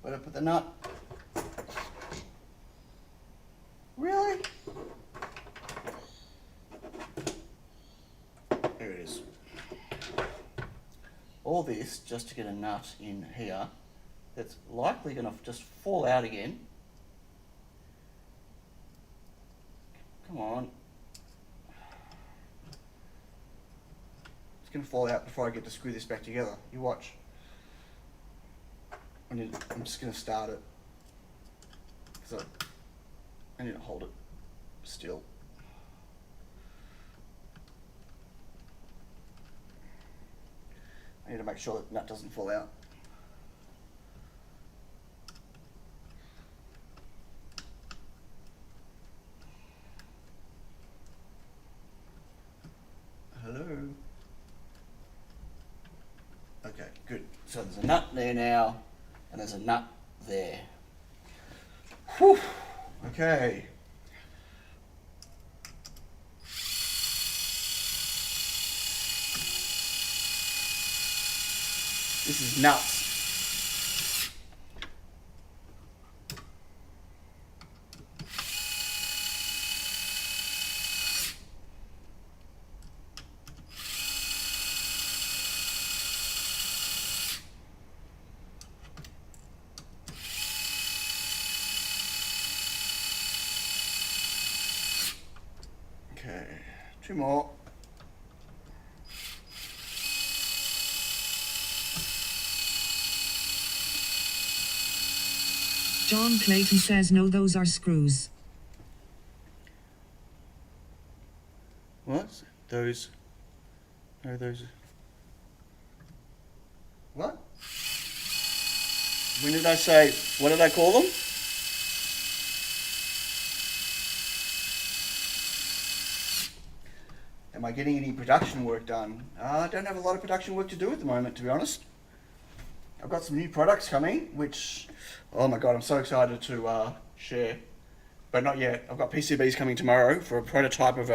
Where did I put the nut? Really? There it is. All this just to get a nut in here that's likely going to just fall out again. Come on. It's going to fall out before I get to screw this back together. You watch. I'm just going to start it. So I need to hold it still. I need to make sure that the nut doesn't fall out. Hello. Okay, good. So there's a nut there now, and there's a nut there. Whew. Okay. This is nuts. Okay, 2 more. John Clayton says no, those are screws. What? Those? No, those. What? When did I say? What did I call them? Am I getting any production work done? I don't have a lot of production work to do at the moment, to be honest. I've got some new products coming, which, oh my god, I'm so excited to share. But not yet. I've got PCBs coming tomorrow for a prototype of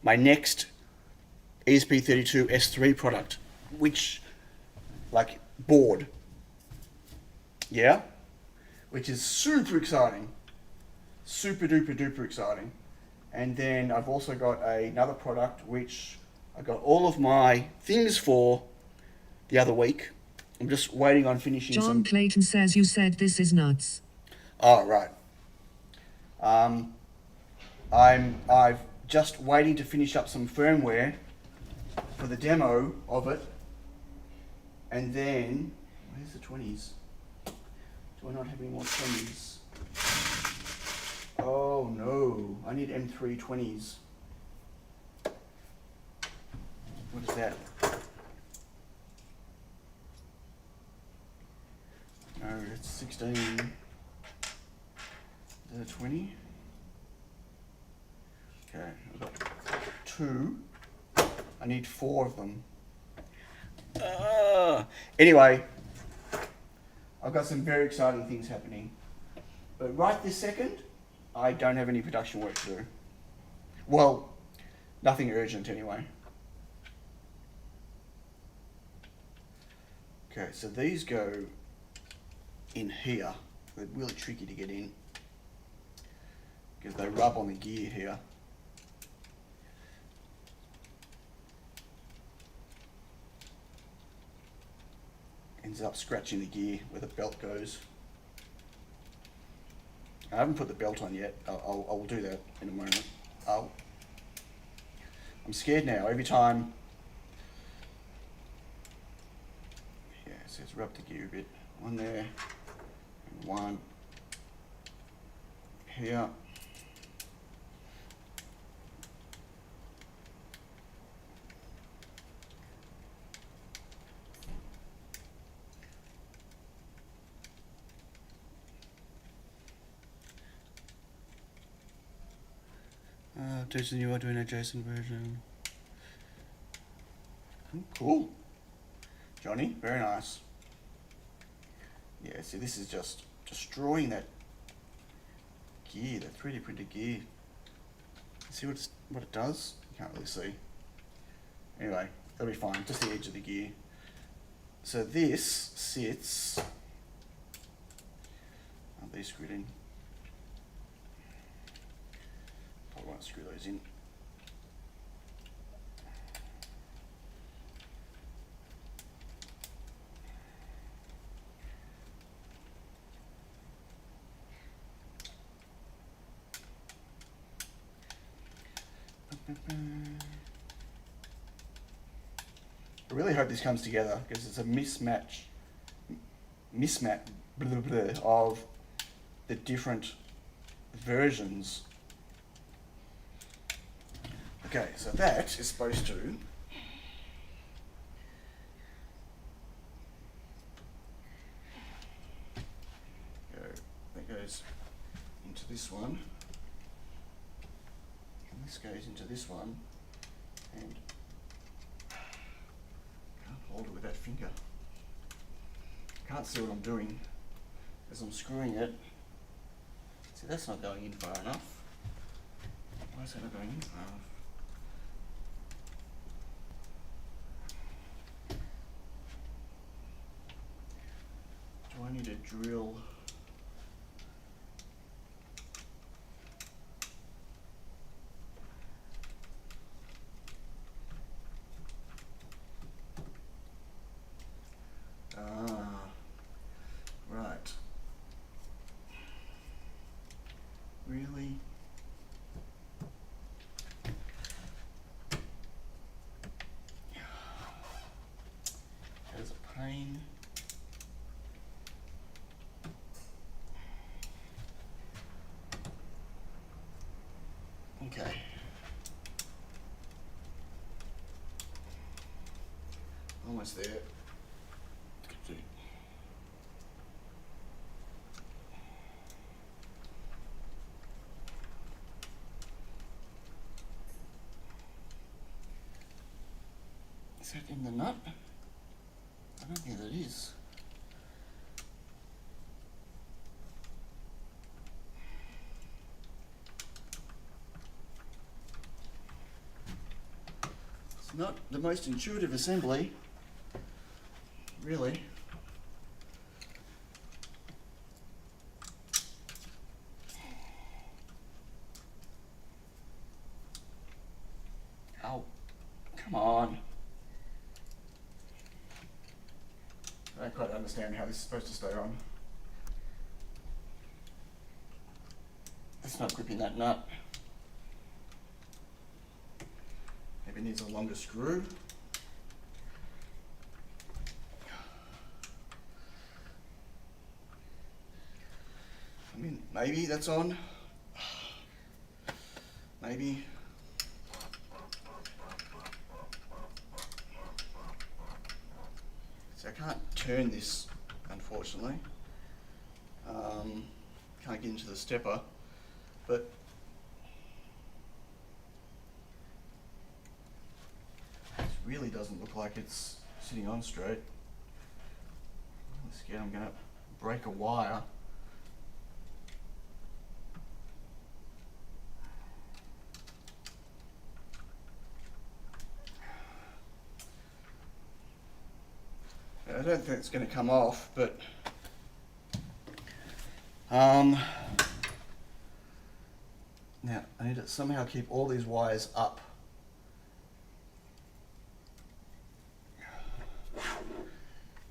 my next ESP32 S3 product, which, like, board. Yeah? Which is super exciting. Super duper duper exciting. And then I've also got another product which I got all of my things for the other week. I'm just waiting on finishing John Clayton says you said this is nuts. Oh, right. I've just waiting to finish up some firmware for the demo of it. And then, where's the 20s? Do I not have any more 20s? Oh no, I need M3 20s. What is that? No, it's 16. Is that a 20? Okay, I've got 2. I need 4 of them. Anyway, I've got some very exciting things happening. But right this second, I don't have any production work to do. Well, nothing urgent anyway. Okay, so these go in here. They're really tricky to get in because they rub on the gear here. Ends up scratching the gear where the belt goes. I haven't put the belt on yet. I'll do that in a moment. I'm scared now. Every time, yeah, it says rub the gear a bit. One there, and one here. There's the new Arduino JSON version. Cool. Johnny, very nice. Yeah, see, this is just destroying that gear, that 3D printed gear. See what it does? You can't really see. Anyway, that'll be fine, just the edge of the gear. So this sits these screwed in? Probably won't screw those in. I really hope this comes together because it's a mismatch blah, blah, blah, of the different versions. Okay, so that is supposed to go, that goes into this one, and this goes into this one, and can't hold it with that finger. Can't see what I'm doing as I'm screwing it. See, that's not going in far enough. Why is that not going in far enough? Do I need a drill? Right. Really? There's a pain. Okay. Almost there. Is that in the nut? I don't think that is. It's not the most intuitive assembly, really. Oh, come on. I don't quite understand how this is supposed to stay on. It's not gripping that nut. Maybe it needs a longer screw. I mean, maybe that's on. Maybe. So I can't turn this, unfortunately. Can't get into the stepper, but it really doesn't look like it's sitting on straight. I'm scared I'm gonna break a wire. I don't think it's going to come off, but now I need to somehow keep all these wires up.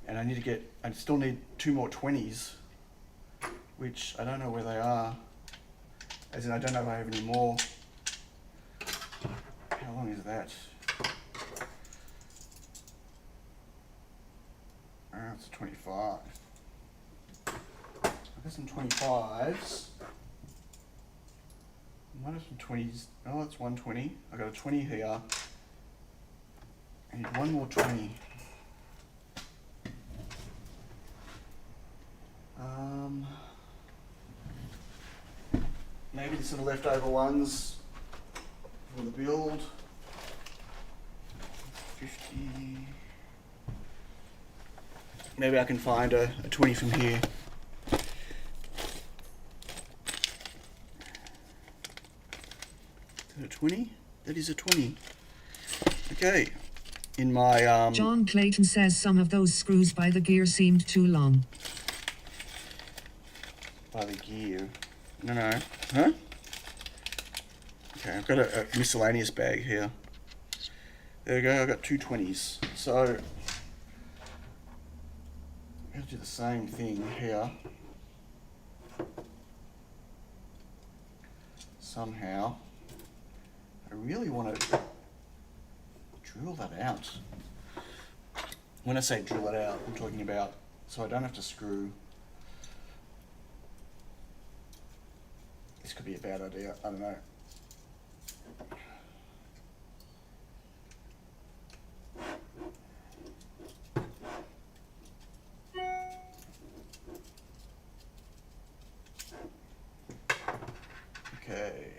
And I still need 2 more 20s, which I don't know where they are. As in, I don't know if I have any more. How long is that? It's a 25. I've got some 25s. Might have some 20s. Oh, that's 120. I've got a 20 here. I need one more 20. Maybe the sort of leftover ones for the build. 50. Maybe I can find a 20 from here. Is that a 20? That is a 20. Okay. In my John Clayton says some of those screws by the gear seemed too long. by the gear. No. Huh? Okay, I've got a miscellaneous bag here. There we go, I've got 2 20s. So, I'm going to do the same thing here. Somehow. I really want to drill that out. When I say drill it out, I'm talking about so I don't have to screw. This could be a bad idea, I don't know. Okay.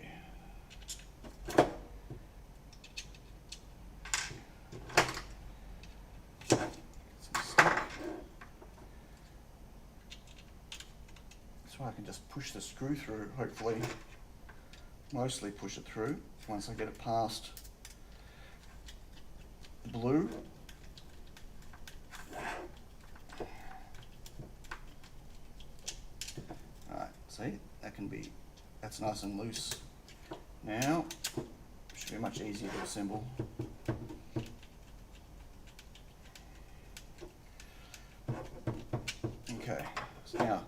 So I can just push the screw through, hopefully. Mostly push it through once I get it past the blue. Alright, see, that's nice and loose. Now, should be much easier to assemble. Okay, so now,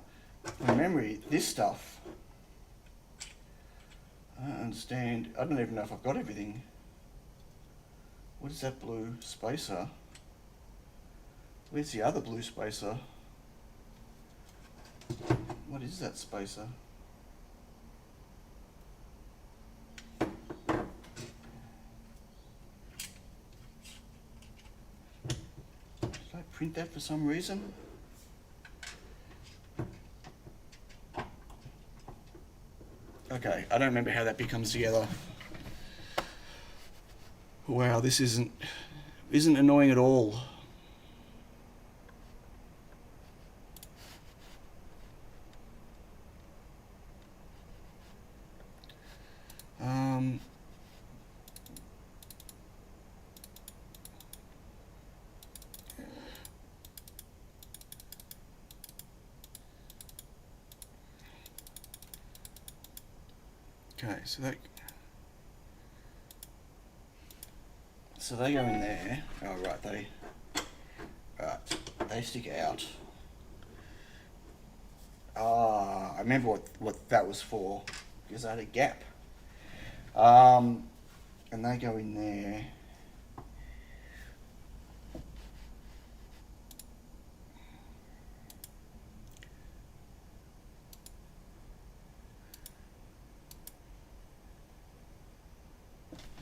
from memory, this stuff, I don't understand, I don't even know if I've got everything. What is that blue spacer? Where's the other blue spacer? What is that spacer? Did I print that for some reason? Okay, I don't remember how that bit comes together. Wow, this isn't annoying at all. Okay, so they go in there. Oh right, they stick out. Ah, I remember what that was for, because I had a gap. And they go in there.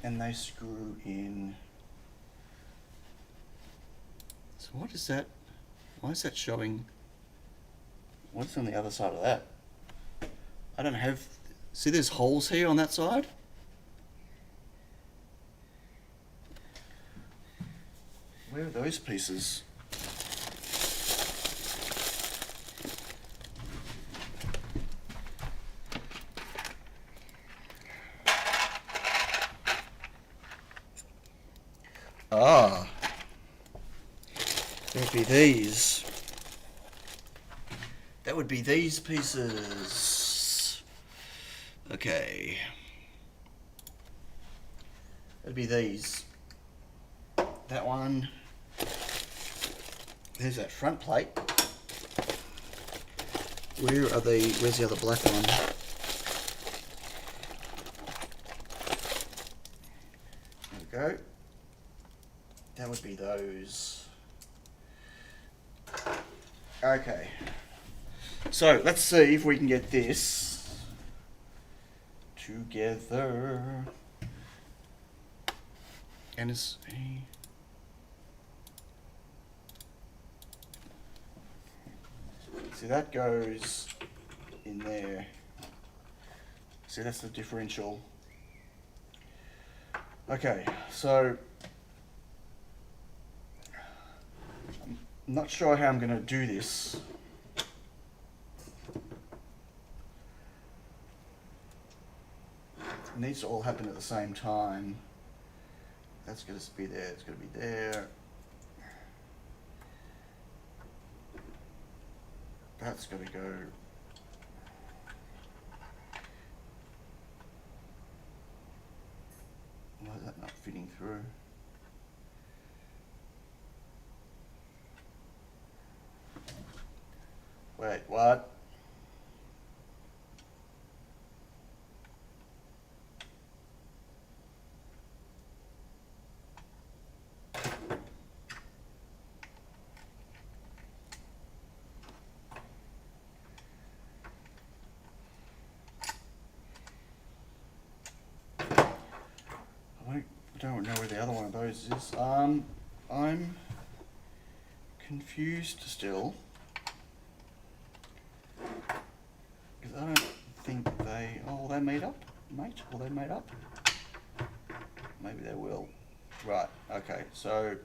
And they screw in. So what is that? Why is that showing? What's on the other side of that? I don't have. See, there's holes here on that side. Where are those pieces? Ah, that'd be these. That would be these pieces. Okay. That'd be these. That one. There's that front plate. Where's the other black one? There we go. That would be those. Okay. So let's see if we can get this together. And it's see, that goes in there. See, that's the differential. Okay, so I'm not sure how I'm going to do this. It needs to all happen at the same time. That's going to be there, it's going to be there. That's got to go fitting through. Wait, what? I don't know where the other one of those is. I'm confused still. Because I don't think they... Oh, will they meet up, mate? Will they meet up? Maybe they will. Right, okay, so...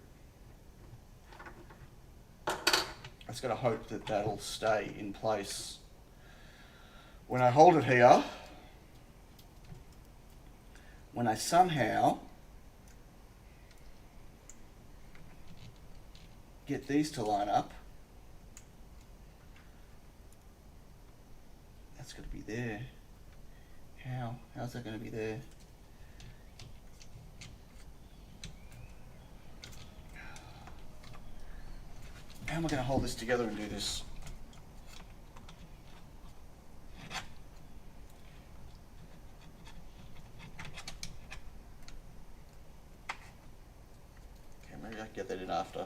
I just got to hope that that'll stay in place. When I hold it here, when I somehow get these to line up, that's got to be there. How's that going to be there? How am I going to hold this together and do this? Okay, maybe I can get that in after.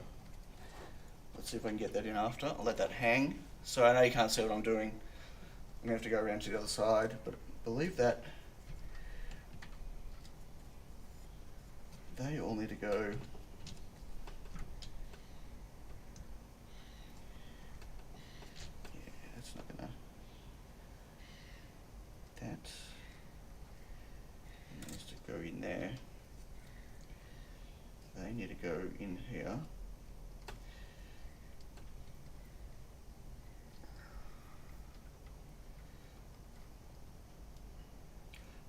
Let's see if I can get that in after. I'll let that hang. So I know you can't see what I'm doing. I'm going to have to go around to the other side, but I believe that they all need to go. Yeah, that's not gonna. That needs to go in there. They need to go in here.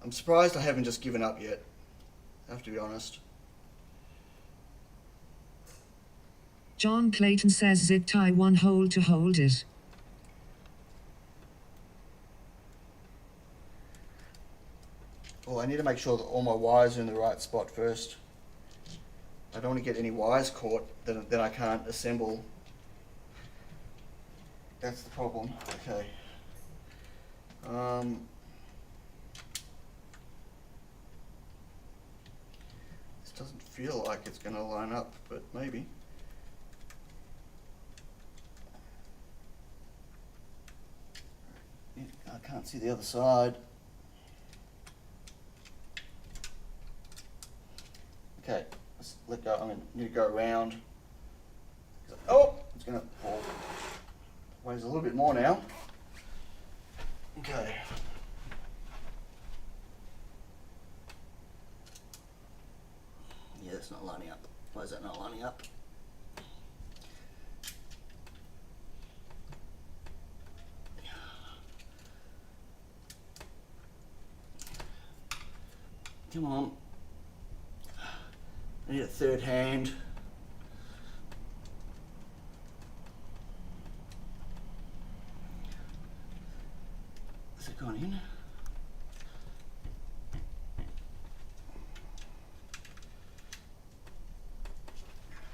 I'm surprised I haven't just given up yet, I have to be honest. John Clayton says zip tie one hole to hold it. Well, I need to make sure that all my wires are in the right spot first. I don't want to get any wires caught, then I can't assemble. That's the problem. Okay. This doesn't feel like it's going to line up, but maybe. I can't see the other side. Okay, let's let go. I'm going to need to go around. Oh, it's going to fall. Weighs a little bit more now. Okay. Yeah, that's not lining up. Why is that not lining up? Come on. I need a third hand. Has it gone in?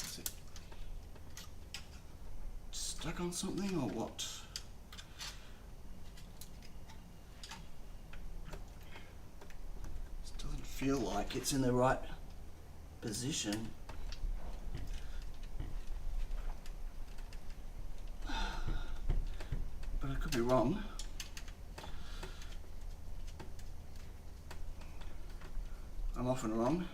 Is it stuck on something or what? Feel like it's in the right position. But I could be wrong. I'm often wrong.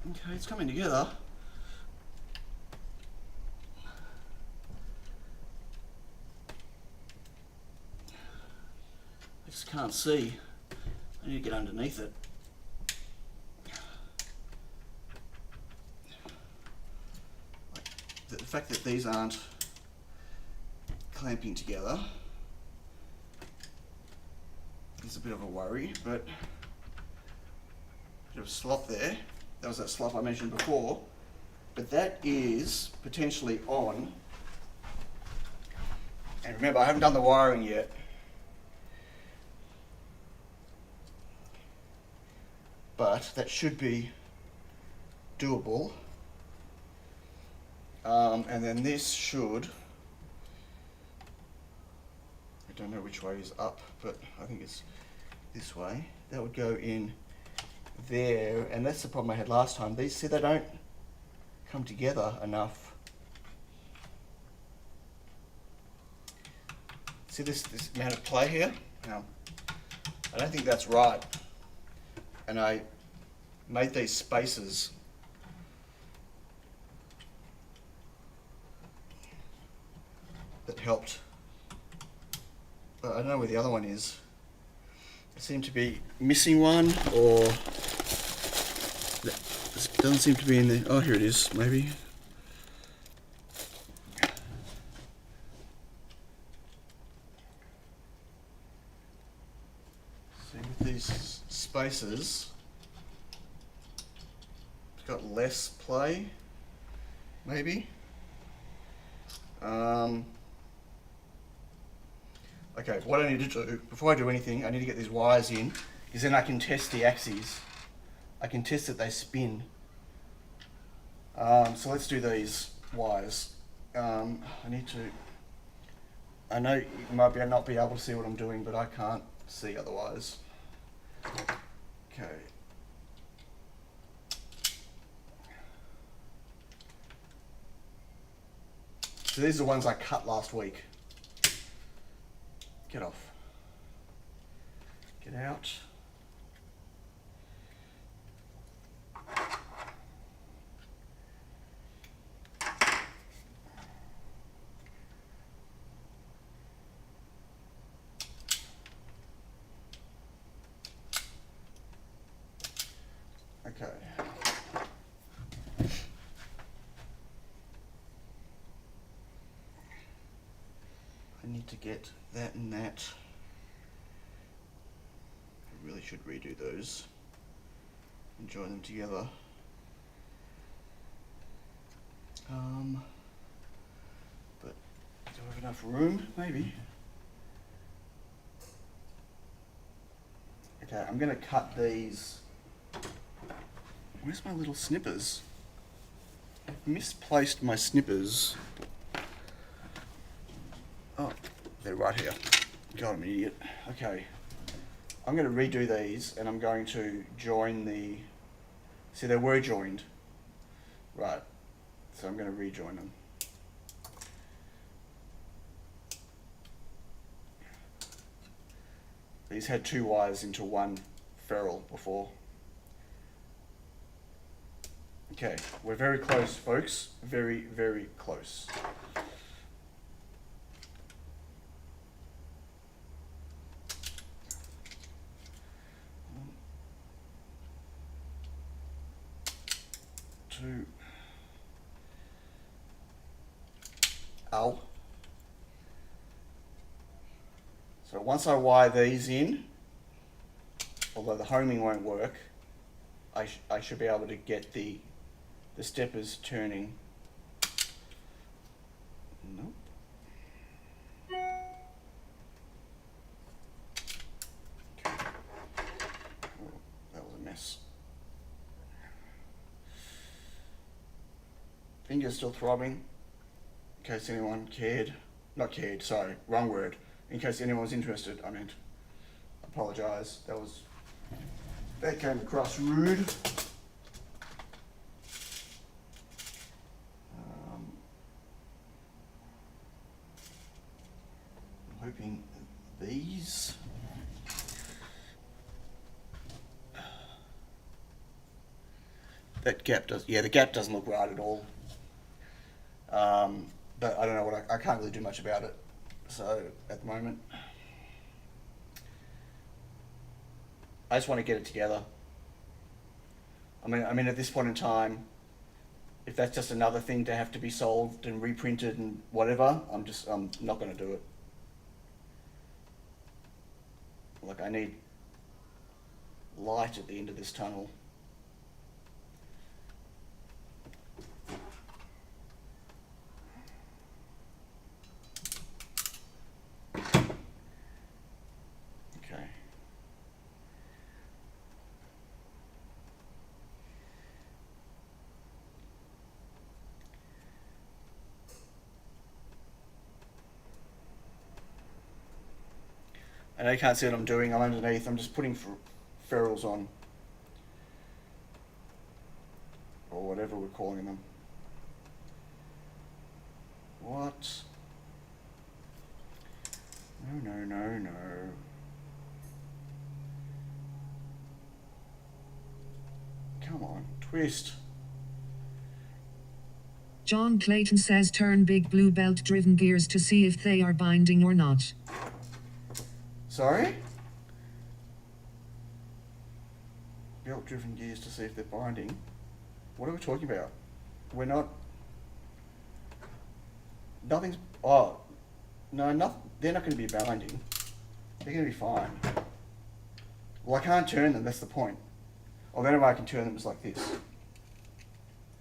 Okay, it's coming together. I just can't see. I need to get underneath it. The fact that these aren't clamping together is a bit of a worry, but a bit of a slop there. That was that slop I mentioned before. but that is potentially on. And remember, I haven't done the wiring yet. But that should be doable. And then this should, I don't know which way is up, but I think it's this way. That would go in there, and that's the problem I had last time. These, see, they don't come together enough. See this amount of play here? Now, I don't think that's right. And I made these spaces that helped. But I don't know where the other one is. I seem to be missing one, or it doesn't seem to be in there. Oh, here it is, maybe. See, with these spaces, it's got less play, maybe. Okay, what I need to do, before I do anything, I need to get these wires in, because then I can test the axes. I can test that they spin. So let's do these wires. I know you might not be able to see what I'm doing, but I can't see otherwise. Okay. So these are the ones I cut last week. Get off. Get out. Okay. I need to get that and that. I really should redo those and join them together. But do I have enough room? Maybe. Okay, I'm going to cut these. Where's my little snippers? I've misplaced my snippers. Oh, they're right here. God, I'm an idiot. Okay. I'm going to redo these, and I'm going to join the... See, they were joined. Right. So I'm going to rejoin them. These had two wires into one ferrule before. Okay, we're very close, folks. Very, very close. Two. Ow. So once I wire these in, although the homing won't work, I should be able to get the steppers turning. Nope. Okay. Oh, that was a mess. Fingers still throbbing, in case anyone cared. Not cared, sorry, wrong word. In case anyone was interested, I meant. I apologise, that came across rude. I'm hoping these. That gap does, yeah, the gap doesn't look right at all. But I don't know what I can't really do much about it. So at the moment, I just want to get it together. I mean, at this point in time, if that's just another thing to have to be solved and reprinted and whatever, I'm not going to do it. Like, I need light at the end of this tunnel. I know you can't see what I'm doing. I'm underneath. I'm just putting ferrules on. Or whatever we're calling them. What? No, no, no, no. Come on, twist. John Clayton says turn big blue belt driven gears to see if they are binding or not. Sorry? Belt driven gears to see if they're binding. What are we talking about? We're not... Nothing's... Oh. No, they're not going to be binding. They're going to be fine. Well, I can't turn them, that's the point. Or then I can turn them just like this.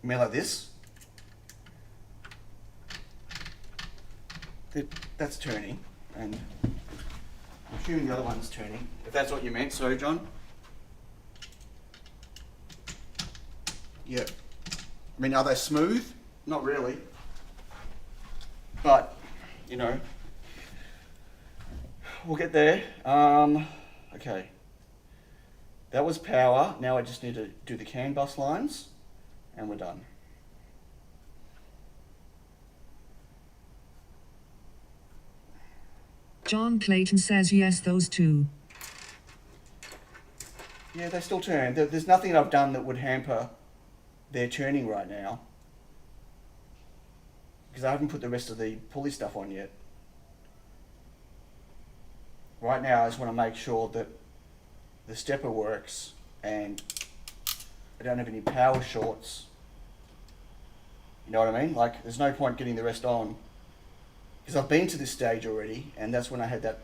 You mean like this? That's turning, and I'm assuming the other one's turning. If that's what you meant, sorry, John. Yeah. I mean, are they smooth? Not really. But, you know, we'll get there. Okay. That was power. Now I just need to do the CAN bus lines, and we're done. John Clayton says yes, those two. Yeah, they still turn. There's nothing I've done that would hamper their turning right now. Because I haven't put the rest of the pulley stuff on yet. Right now I just want to make sure that the stepper works and I don't have any power shorts. You know what I mean? Like, there's no point getting the rest on. Because I've been to this stage already, and that's when I had that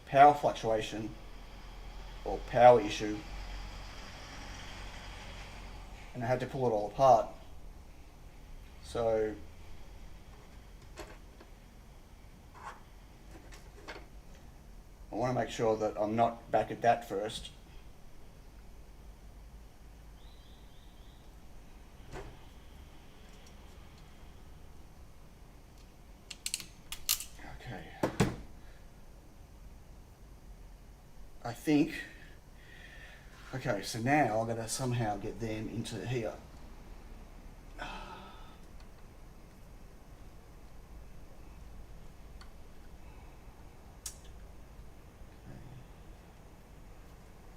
power fluctuation or power issue, and I had to pull it all apart. So I want to make sure that I'm not back at that first. I think, okay, so now I've got to somehow get them into here.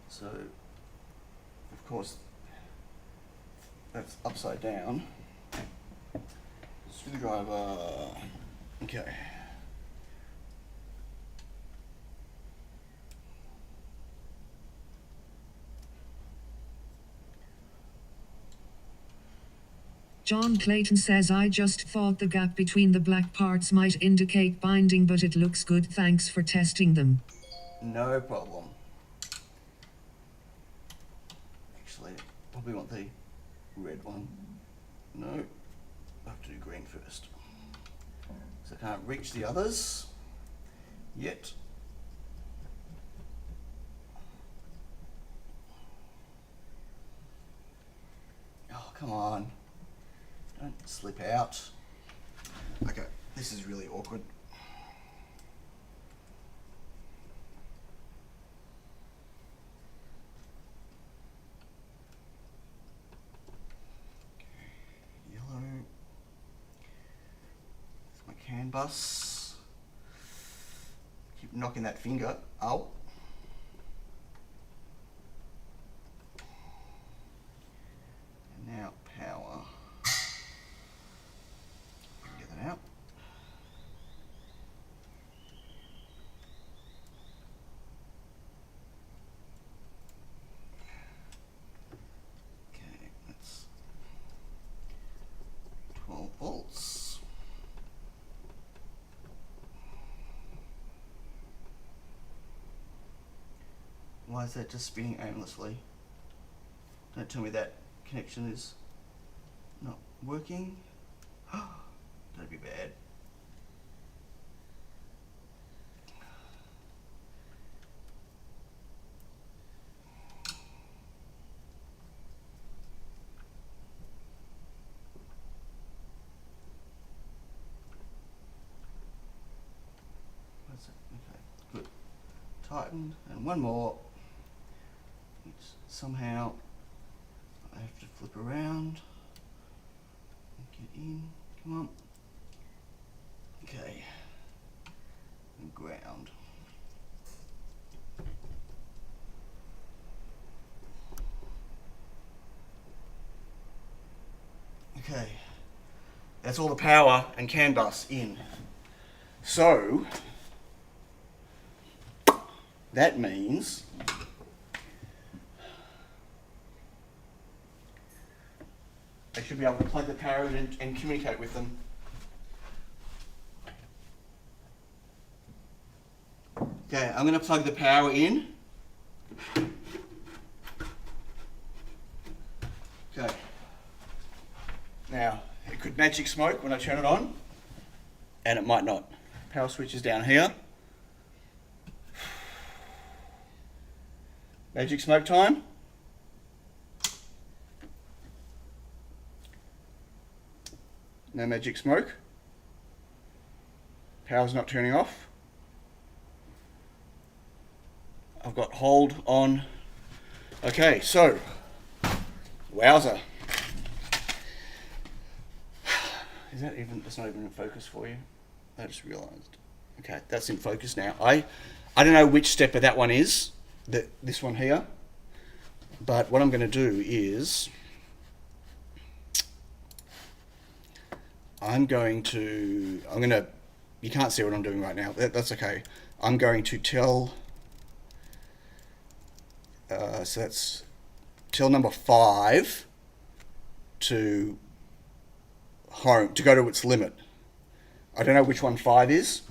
So, of course, that's upside down. Screwdriver, okay. John Clayton says I just thought the gap between the black parts might indicate binding, but it looks good. Thanks for testing them. No problem. Actually, probably want the red one. No, I have to do green first. So I can't reach the others yet. Oh, come on. Don't slip out. Okay, this is really awkward. Yellow. That's my CAN bus. Keep knocking that finger out. And now power. Get that out. Okay, that's 12 volts. Why is that just spinning aimlessly? Don't tell me that connection is not working. That'd be bad. That's it. Okay, good. tighten, and one more. It's somehow I have to flip around. Get in, come on. Okay, and ground. Okay, that's all the power and CAN bus in. So, that means I should be able to plug the power in and communicate with them. Okay, I'm going to plug the power in. Okay. Now, it could magic smoke when I turn it on, and it might not. Power switch is down here. Magic smoke time. No magic smoke. Power's not turning off. I've got hold on. Okay, so, wowza. Is that even, that's not even in focus for you? I just realised. Okay, that's in focus now. I don't know which step of that one is, this one here, but what I'm going to do is you can't see what I'm doing right now. That's okay. I'm going to tell, so that's tell number 5 to home, to go to its limit. I don't know which one 5 is.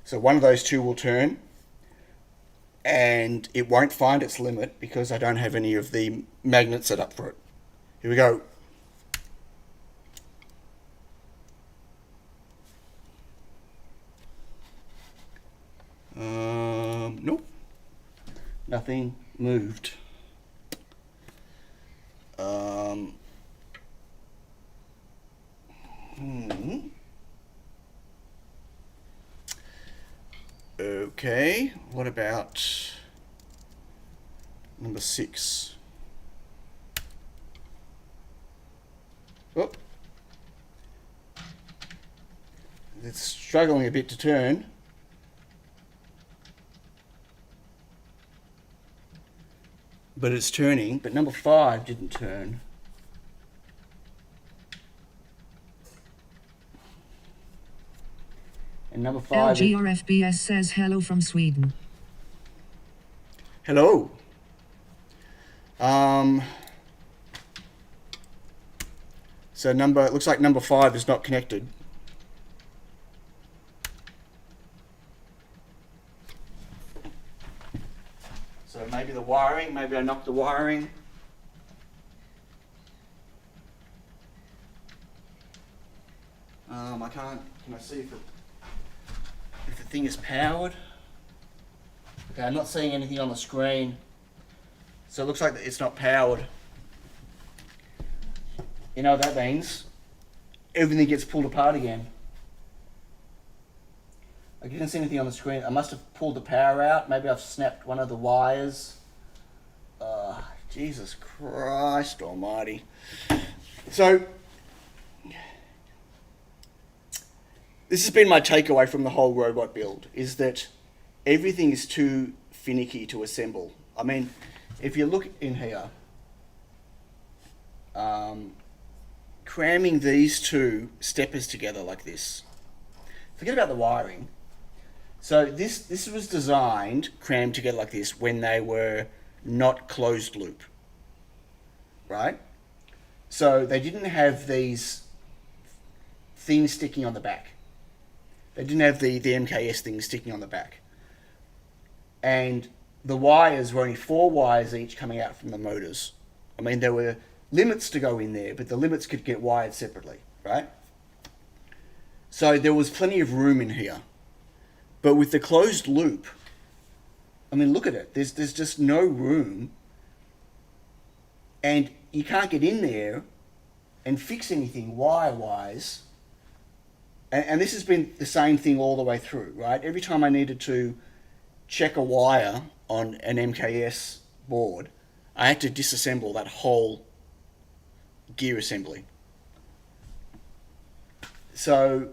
So one of those two will turn, and it won't find its limit because I don't have any of the magnets set up for it. Here we go. Nope. Nothing moved. Okay, what about number 6? Oh, it's struggling a bit to turn. But it's turning, but number 5 didn't turn. And number 5... LGRFBS says hello from Sweden. Hello. So it looks like number 5 is not connected. So maybe the wiring, maybe I knocked the wiring. Can I see if the thing is powered? Okay, I'm not seeing anything on the screen. So it looks like it's not powered. You know what that means? Everything gets pulled apart again. I didn't see anything on the screen. I must have pulled the power out. Maybe I've snapped one of the wires. Jesus Christ almighty. So, this has been my takeaway from the whole robot build, is that everything is too finicky to assemble. I mean, if you look in here, cramming these two steppers together like this, forget about the wiring. So this was designed, crammed together like this, when they were not closed loop, right? So they didn't have these things sticking on the back. They didn't have the MKS things sticking on the back. And the wires were only 4 wires each coming out from the motors. I mean, there were limits to go in there, but the limits could get wired separately, right? So there was plenty of room in here. But with the closed loop, I mean, look at it. There's just no room. And you can't get in there and fix anything wire-wise. And this has been the same thing all the way through, right? Every time I needed to check a wire on an MKS board, I had to disassemble that whole gear assembly. So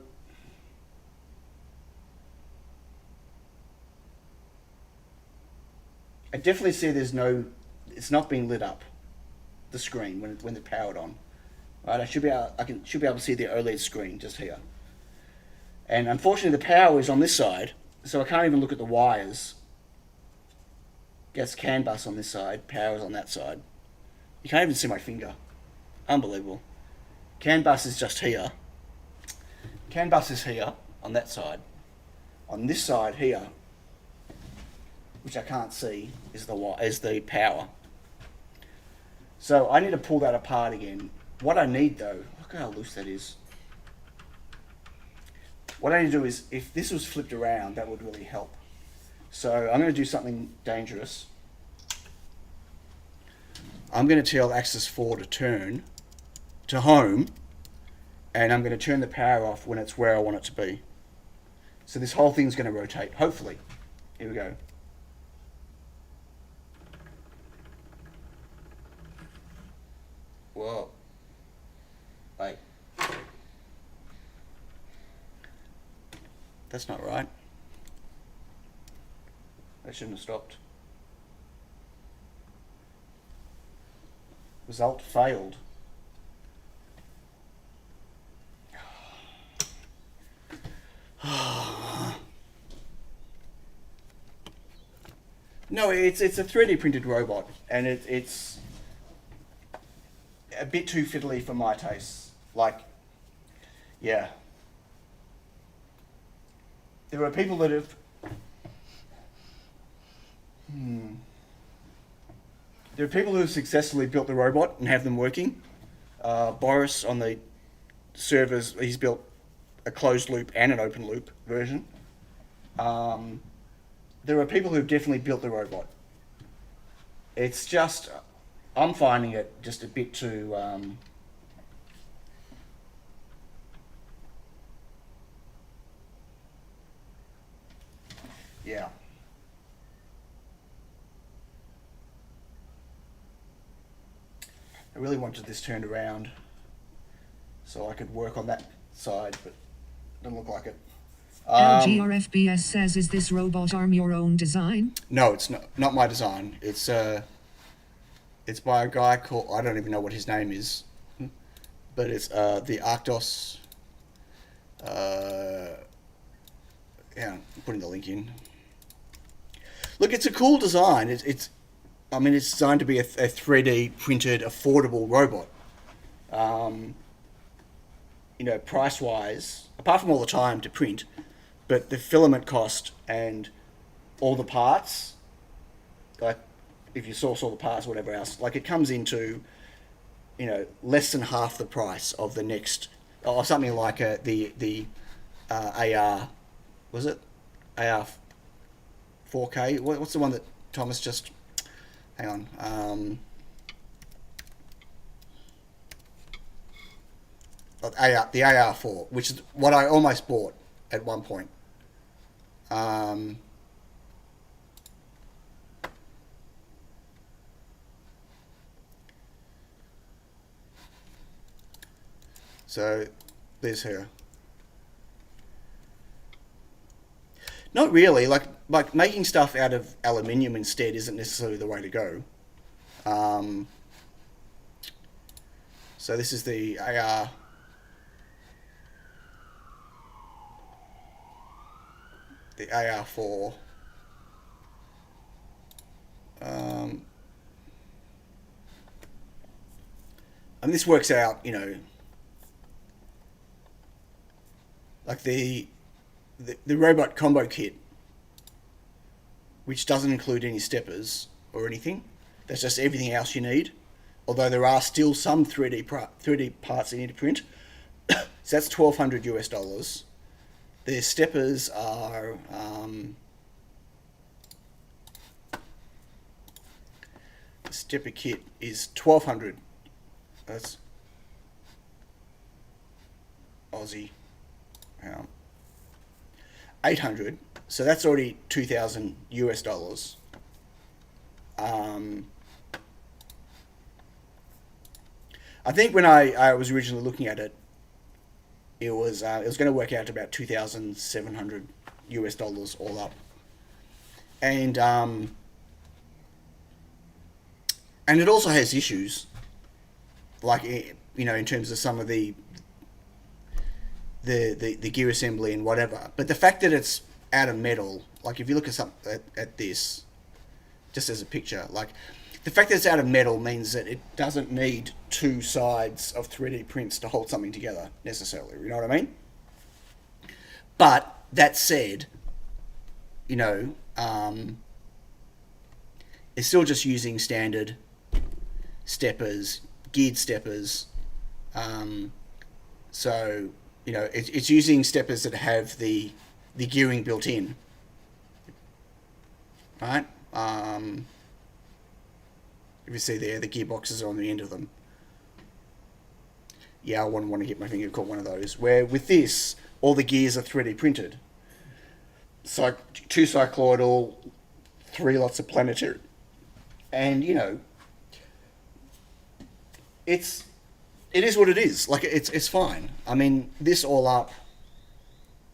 I definitely see it's not being lit up, the screen when it's powered on. Right, should be able to see the OLED screen just here. And unfortunately the power is on this side, so I can't even look at the wires. Gets CAN bus on this side, power's on that side. You can't even see my finger. Unbelievable. CAN bus is just here. CAN bus is here on that side. On this side here, which I can't see, is the power. So I need to pull that apart again. What I need though, look how loose that is. What I need to do is, if this was flipped around, that would really help. So I'm going to do something dangerous. I'm going to tell Axis 4 to turn to home, and I'm going to turn the power off when it's where I want it to be. So this whole thing's going to rotate, hopefully. Here we go. Whoa. Wait. That's not right. That shouldn't have stopped. Result failed. No, it's a 3D printed robot, and it's a bit too fiddly for my tastes. Like, yeah. There are people that have... There are people who have successfully built the robot and have them working. Boris on the servers, he's built a closed loop and an open loop version. There are people who've definitely built the robot. It's just, I'm finding it just a bit too... yeah. I really wanted this turned around so I could work on that side, but it doesn't look like it. LGRFBS says, is this robot arm your own design? No, it's not my design. It's by a guy called, I don't even know what his name is, but it's the Arctos. Yeah, I'm putting the link in. Look, it's a cool design. It's designed to be a 3D printed, affordable robot. Price-wise, apart from all the time to print, but the filament cost and all the parts, like if you source all the parts, whatever else, like it comes into, less than half the price of the next, or something like the AR, was it? AR 4K? What's the one that Thomas just... Hang on. The AR4, which is what I almost bought at one point. So there's her. Not really. Like making stuff out of aluminium instead isn't necessarily the way to go. So this is the AR. The AR4. And this works out, like the robot combo kit, which doesn't include any steppers or anything. That's just everything else you need. Although there are still some 3D parts you need to print. So that's $1,200 US. The steppers are the stepper kit is $1,200. That's Aussie. 800. So that's already 2,000 US dollars. I think when I was originally looking at it, it was going to work out to about 2,700 US dollars all up, and it also has issues, like, you know, in terms of some of the gear assembly and whatever. But the fact that it's out of metal, like if you look at this, just as a picture, like the fact that it's out of metal means that it doesn't need two sides of 3D prints to hold something together necessarily. You know what I mean? But that said, you know, it's still just using standard steppers, geared steppers. So, you know, it's using steppers that have the gearing built in, right? If you see there, the gearboxes are on the end of them. Yeah, I wouldn't want to get my finger caught one of those. Where with this, all the gears are 3D printed. So 2 cycloidal, 3 lots of planetary. And, you know, it is what it is. Like, it's fine. I mean, this all up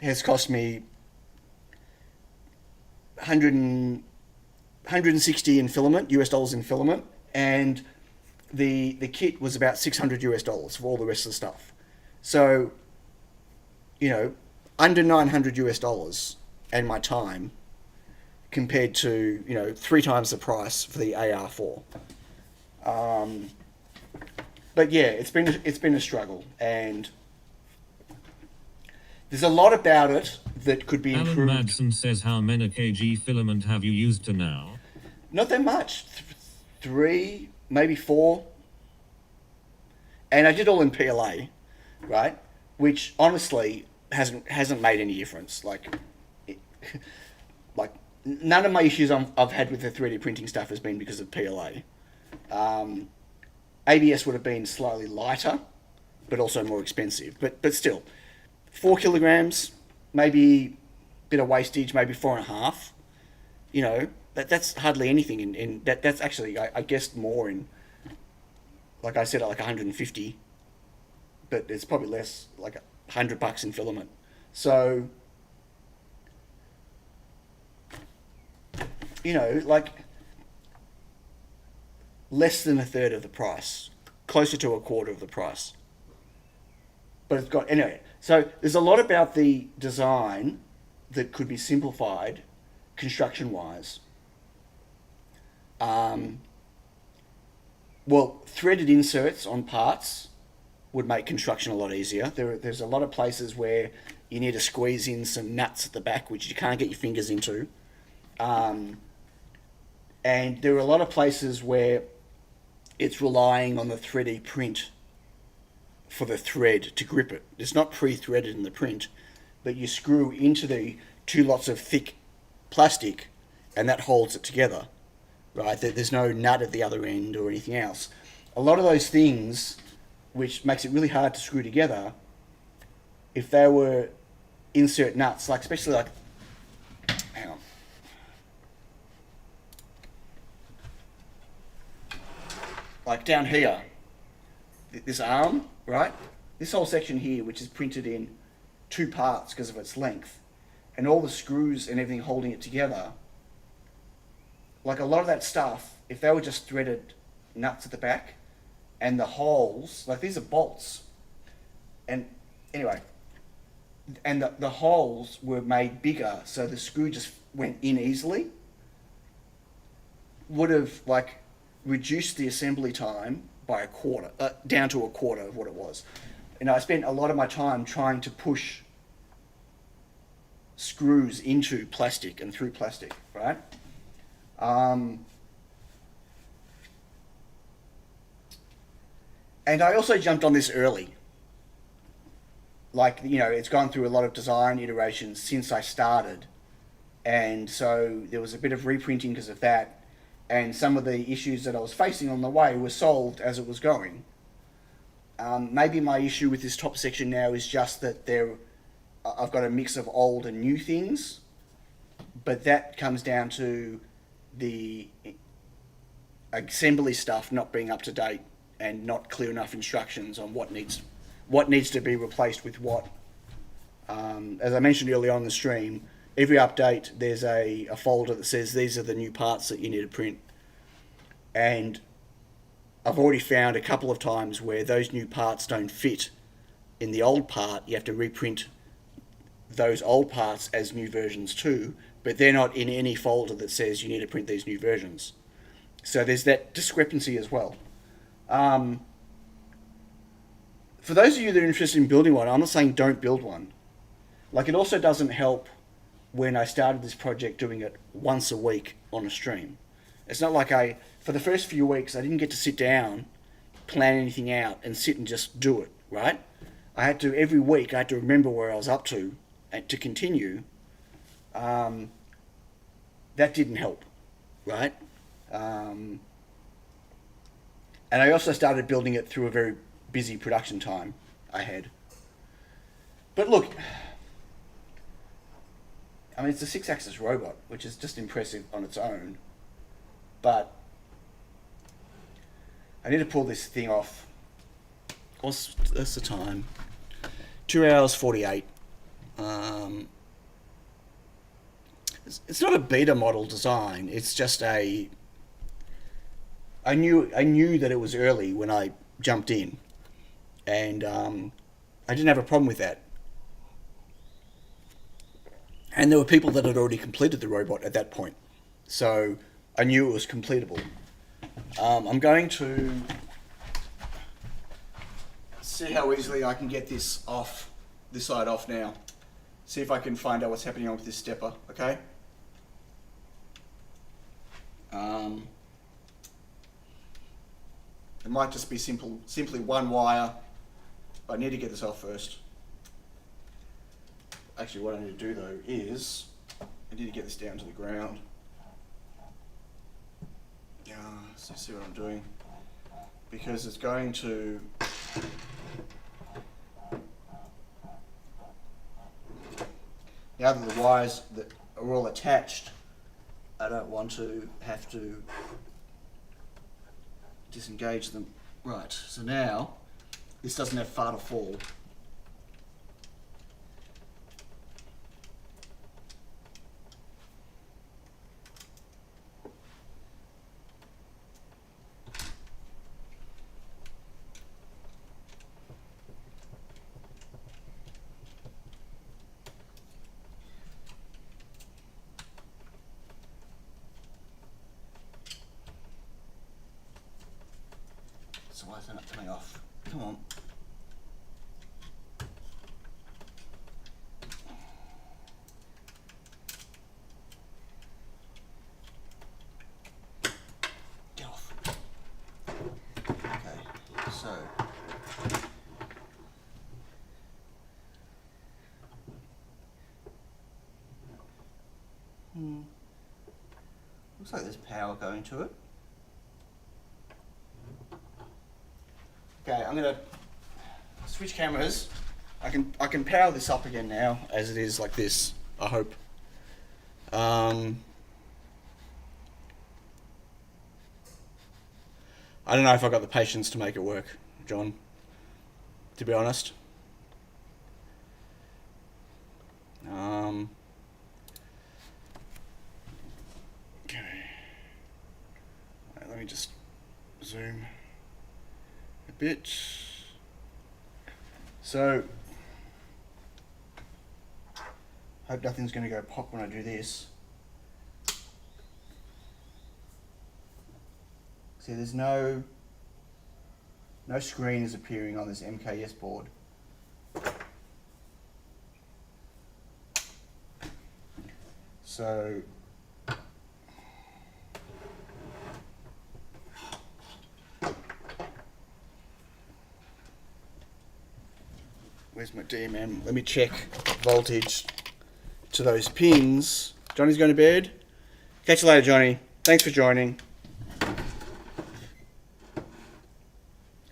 has cost me 160 in filament, US dollars in filament, and the kit was about 600 US dollars for all the rest of the stuff. So, you know, under 900 US dollars and my time compared to, you know, 3 times the price for the AR4. But yeah, it's been a struggle, and there's a lot about it that could be improved. Alan Madsen says, how many kg filament have you used to now? Not that much. 3, maybe 4. And I did all in PLA, right? Which honestly hasn't made any difference. Like none of my issues I've had with the 3D printing stuff has been because of PLA. ABS would have been slightly lighter, but also more expensive. But still, 4 kilograms, maybe a bit of wastage, maybe 4.5. You know, that's hardly anything. In that's actually, I guessed more in, like I said, like 150. But it's probably less, like $100 in filament. So, you know, like less than a third of the price, closer to a quarter of the price. But it's got, anyway, so there's a lot about the design that could be simplified construction-wise. Well, threaded inserts on parts would make construction a lot easier. There's a lot of places where you need to squeeze in some nuts at the back, which you can't get your fingers into. And there are a lot of places where it's relying on the 3D print for the thread to grip it. It's not pre-threaded in the print, but you screw into the 2 lots of thick plastic and that holds it together, right? There's no nut at the other end or anything else. A lot of those things, which makes it really hard to screw together, if they were insert nuts, like especially like, hang on. Like down here, this arm, right? This whole section here, which is printed in 2 parts because of its length, and all the screws and everything holding it together, like a lot of that stuff, if they were just threaded nuts at the back, and the holes, like these are bolts, and anyway, and the holes were made bigger so the screw just went in easily, would have like reduced the assembly time by a quarter, down to a quarter of what it was. And I spent a lot of my time trying to push screws into plastic and through plastic, right? And I also jumped on this early. Like, you know, it's gone through a lot of design iterations since I started. And so there was a bit of reprinting because of that. And some of the issues that I was facing on the way were solved as it was going. Maybe my issue with this top section now is just that I've got a mix of old and new things. but that comes down to the assembly stuff not being up to date and not clear enough instructions on what needs to be replaced with what. As I mentioned earlier on the stream, every update there's a folder that says these are the new parts that you need to print, and I've already found a couple of times where those new parts don't fit in the old part. You have to reprint those old parts as new versions too, but they're not in any folder that says you need to print these new versions. So there's that discrepancy as well. For those of you that are interested in building one, I'm not saying don't build one. Like, it also doesn't help when I started this project doing it once a week on a stream. It's not like for the first few weeks, I didn't get to sit down, plan anything out, and sit and just do it, right? Every week, I had to remember where I was up to and to continue. That didn't help, right? And I also started building it through a very busy production time I had. But look, I mean, it's a 6-axis robot, which is just impressive on its own. But I need to pull this thing off. What's the time? 2 hours 48. It's not a beta model design. It's just I knew that it was early when I jumped in, and I didn't have a problem with that. And there were people that had already completed the robot at that point, so I knew it was completable. I'm going to see how easily I can get this side off now. See if I can find out what's happening with this stepper, okay? It might just be simply one wire. I need to get this off first. Actually, what I need to do though is I need to get this down to the ground. So see what I'm doing, because it's going to now that the wires that are all attached, I don't want to have to disengage them. Right, so now this doesn't have far to fall. So why is that not coming off? Come on. Get off. Okay, so. Looks like there's power going to it. Okay, I'm gonna switch cameras. I can power this up again now, as it is like this, I hope. I don't know if I've got the patience to make it work, John, to be honest. Okay. Right, let me just zoom a bit. So, hope nothing's going to go pop when I do this. See, there's no screen is appearing on this MKS board. So where's my DMM? Let me check voltage to those pins. Johnny's going to bed. Catch you later, Johnny. Thanks for joining.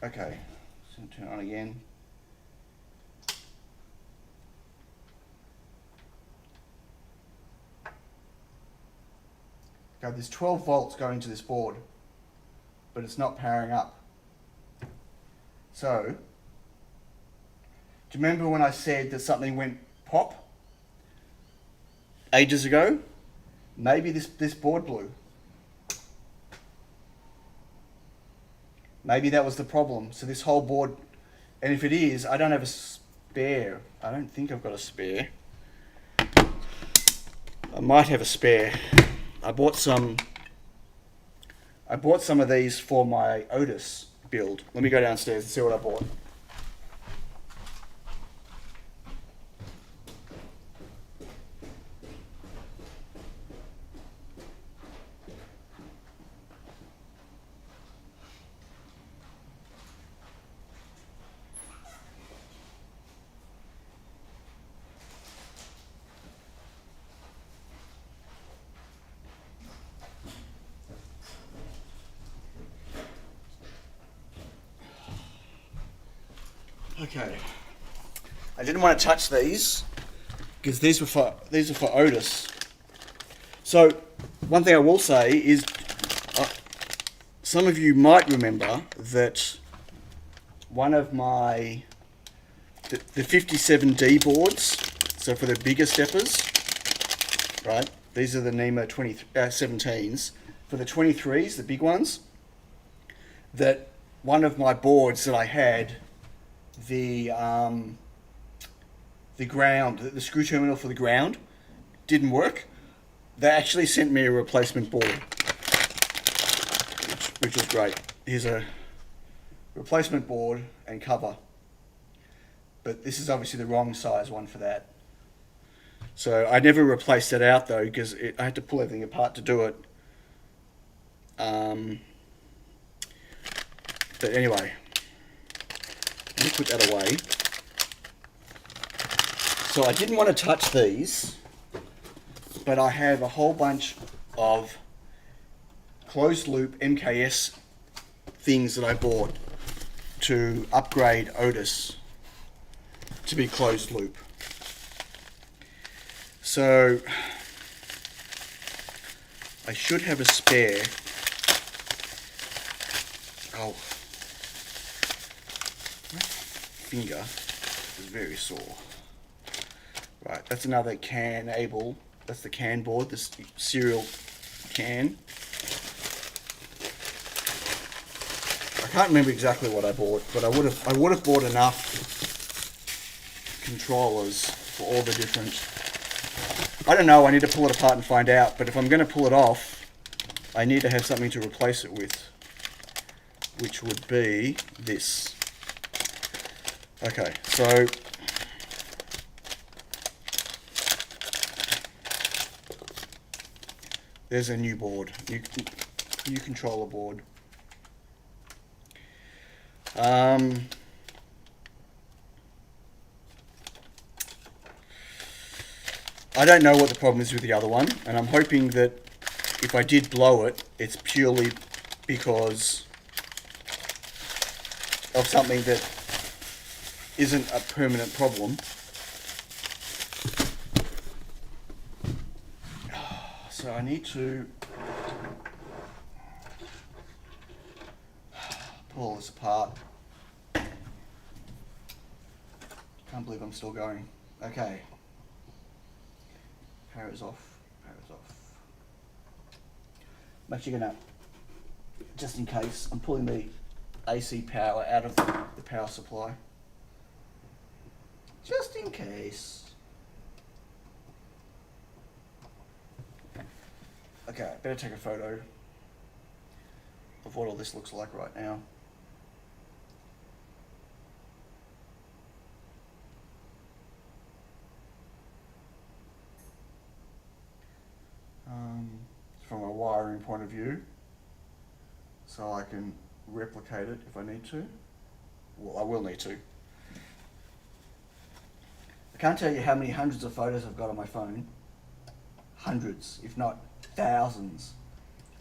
Okay, so turn it on again. Okay, there's 12 volts going to this board, but it's not powering up. So, do you remember when I said that something went pop ages ago? Maybe this board blew. Maybe that was the problem. So this whole board, and if it is, I don't have a spare. I don't think I've got a spare. I might have a spare. I bought some of these for my Otis build. Let me go downstairs and see what I bought. Okay, I didn't want to touch these because these are for Otis. So one thing I will say is, some of you might remember that one of my the 57D boards, so for the bigger steppers, right? These are the NEMA 17s. For the 23s, the big ones, that one of my boards that I had, the ground, the screw terminal for the ground didn't work. They actually sent me a replacement board, which was great. Here's a replacement board and cover, but this is obviously the wrong size one for that. So I never replaced it out though, because I had to pull everything apart to do it. But anyway, let me put that away. So I didn't want to touch these, but I have a whole bunch of closed loop MKS things that I bought to upgrade Otis to be closed loop. So I should have a spare. Oh, my finger is very sore. Right, that's another CAN able. That's the CAN board, this serial CAN. I can't remember exactly what I bought, but I would have bought enough controllers for all the different. I don't know. I need to pull it apart and find out. But if I'm going to pull it off, I need to have something to replace it with, which would be this. Okay, so there's a new board, new controller board. I don't know what the problem is with the other one, and I'm hoping that if I did blow it, it's purely because of something that isn't a permanent problem. So I need to pull this apart. Can't believe I'm still going. Okay. Power's off. Power's off. I'm actually gonna, just in case, I'm pulling the AC power out of the power supply. Just in case. Okay, I better take a photo of what all this looks like right now. From a wiring point of view, so I can replicate it if I need to. Well, I will need to. I can't tell you how many hundreds of photos I've got on my phone. Hundreds, if not thousands,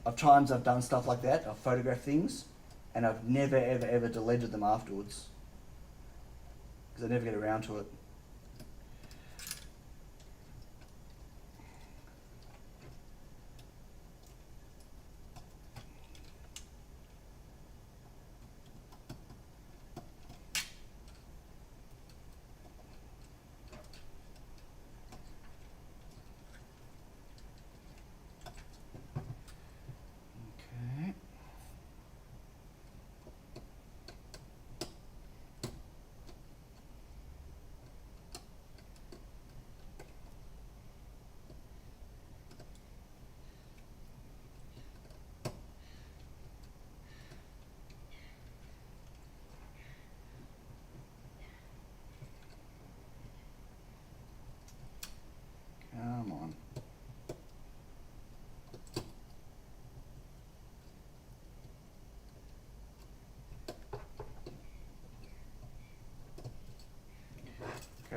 of times I've done stuff like that. I've photographed things, and I've never, ever, ever deleted them afterwards, because I never get around to it.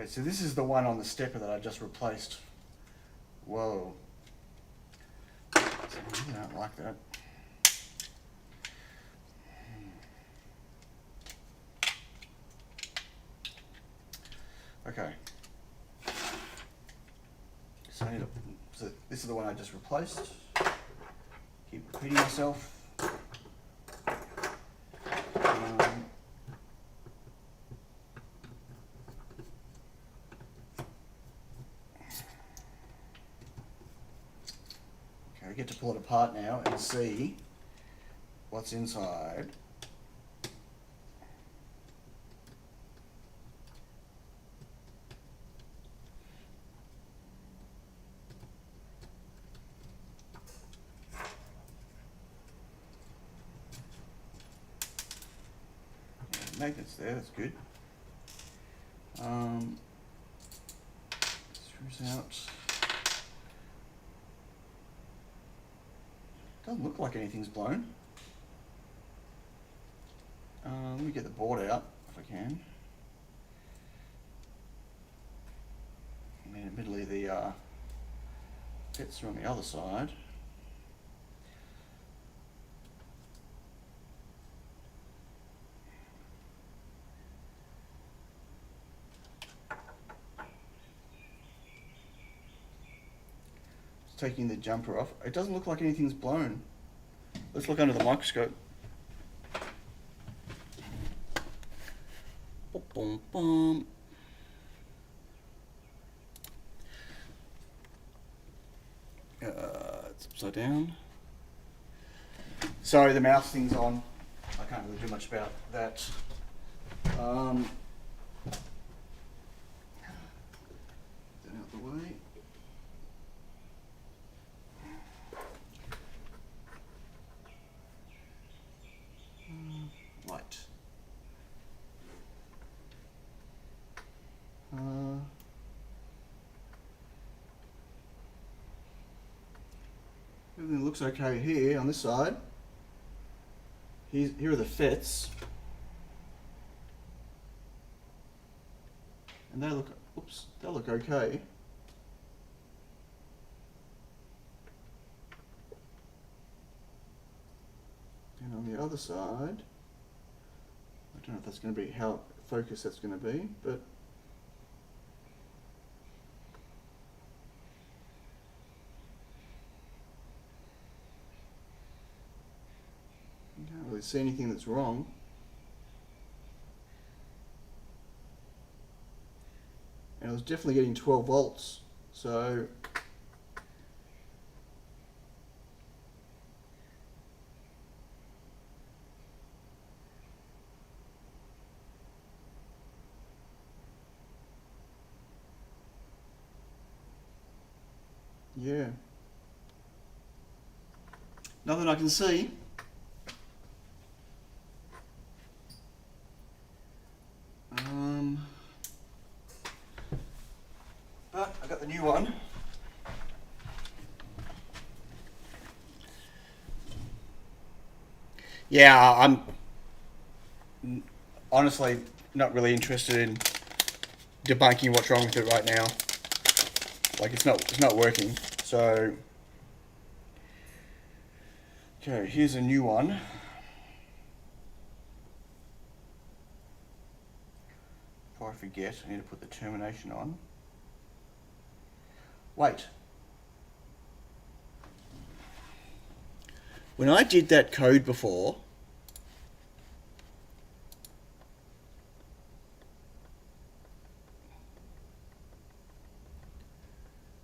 Okay, so this is the one on the stepper that I just replaced. Whoa. I really don't like that. Okay. So, so this is the one I just replaced. Keep repeating myself. Okay, we get to pull it apart now and see what's inside. Magnets there, that's good. Screws out. Doesn't look like anything's blown. Let me get the board out if I can. I mean, admittedly the bits are on the other side. Taking the jumper off. It doesn't look like anything's blown. Let's look under the microscope. Boom, boom. It's upside down. Sorry, the mouse thing's on. I can't really do much about that. Get that out the way. Light. Everything looks okay here on this side. Here are the fits. And they look, oops, they look okay. And on the other side, I don't know if that's going to be how focused that's going to be, but you can't really see anything that's wrong. And it was definitely getting 12 volts, so yeah, nothing I can see. But I got the new one. Yeah, I'm honestly not really interested in debunking what's wrong with it right now. Like it's not working. So okay, here's a new one. Before I forget, I need to put the termination on. Wait. When I did that code before,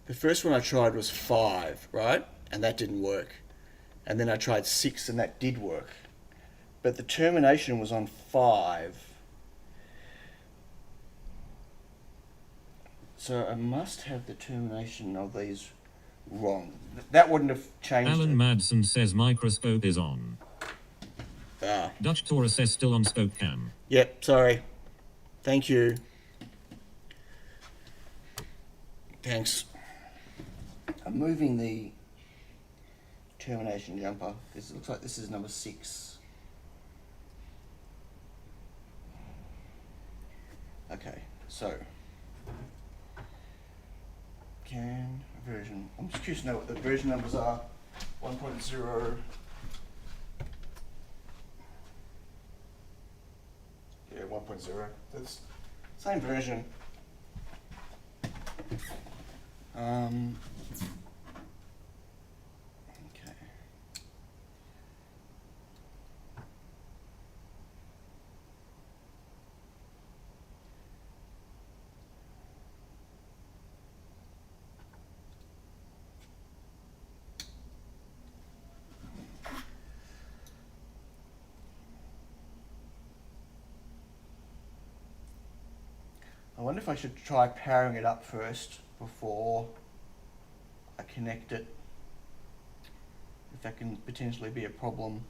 the first one I tried was 5, right? And that didn't work. And then I tried 6 and that did work. But the termination was on 5. So I must have the termination of these wrong. That wouldn't have changed. Alan Madsen says microscope is on. Dutch Taurus says still on scope cam. Yep, sorry. Thank you. Thanks. I'm moving the termination jumper because it looks like this is number 6. Okay, so can version. I'm just curious to know what the version numbers are. 1.0. Yeah, 1.0. That's same version. Okay. I wonder if I should try powering it up first before I connect it. If that can potentially be a problem.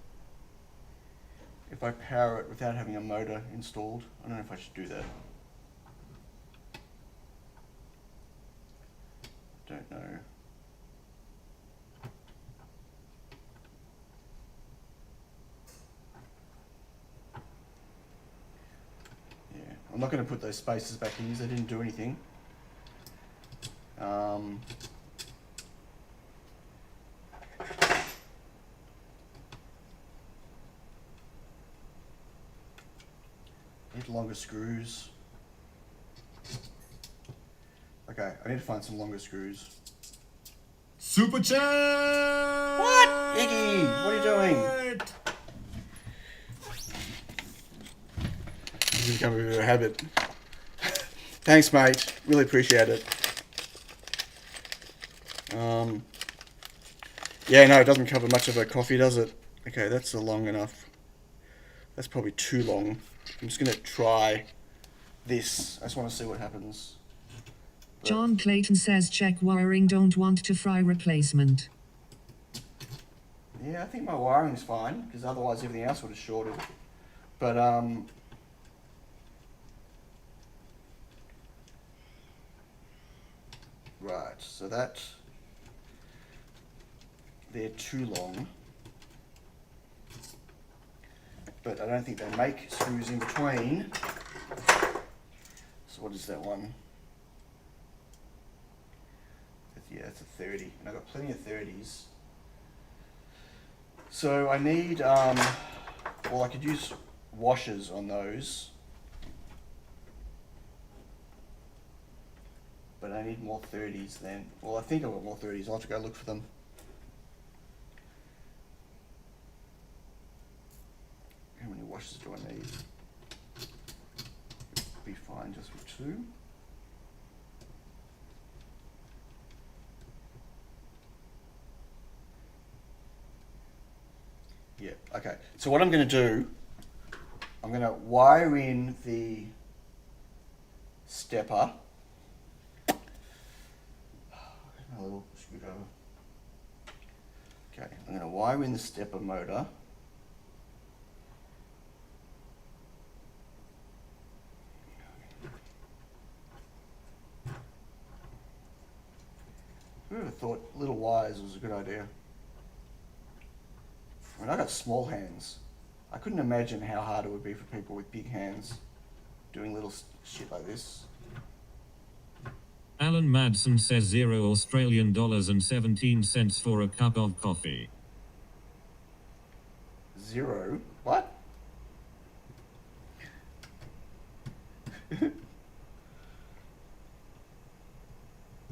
If I power it without having a motor installed, I don't know if I should do that. Don't know. Yeah, I'm not going to put those spacers back in because they didn't do anything. Need longer screws. Okay, I need to find some longer screws. Super chat! What? Iggy, what are you doing? This is becoming a bit of a habit. Thanks, mate. Really appreciate it. Yeah, no, it doesn't cover much of a coffee, does it? Okay, that's long enough. That's probably too long. I'm just going to try this. I just want to see what happens. But John Clayton says check wiring, don't want to fry replacement. yeah, I think my wiring's fine, because otherwise everything else would have shorted. But, right, so that... They're too long. But I don't think they make screws in between. So what is that one? Yeah, it's a 30. And I've got plenty of 30s. So I need, well, I could use washers on those. But I need more 30s then. Well, I think I've got more 30s. I'll have to go look for them. How many washers do I need? Be fine just with 2. Yeah, okay. So what I'm going to do, I'm going to wire in the stepper. A little screwdriver. Okay, I'm going to wire in the stepper motor. Who would have thought little wires was a good idea? I mean, I got small hands. I couldn't imagine how hard it would be for people with big hands doing little shit like this. Alan Madsen says 0 Australian dollars and 17 cents for a cup of coffee. 0? What?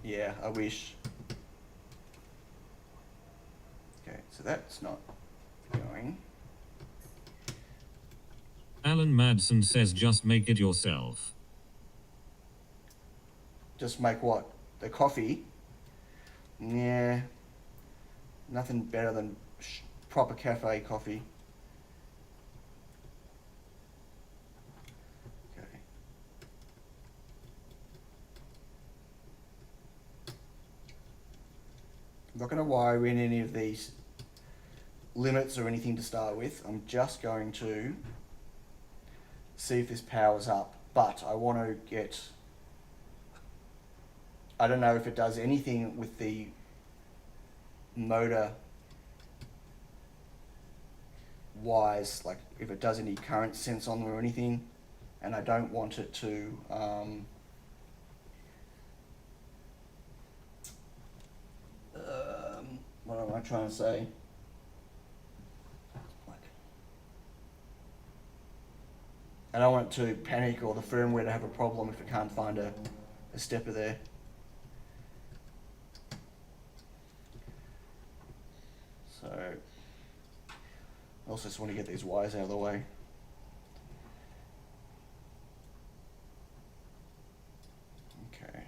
Yeah, I wish. Okay, so that's not going. Alan Madsen says just make it yourself. Just make what? The coffee? Yeah. Nothing better than proper cafe coffee. Okay. I'm not going to wire in any of these limits or anything to start with. I'm just going to see if this powers up, but I want to get... I don't know if it does anything with the motor wires, like if it does any current sense on them or anything, and I don't want it to What am I trying to say? I don't want it to panic or the firmware to have a problem if it can't find a stepper there. So, I also just want to get these wires out of the way. Okay.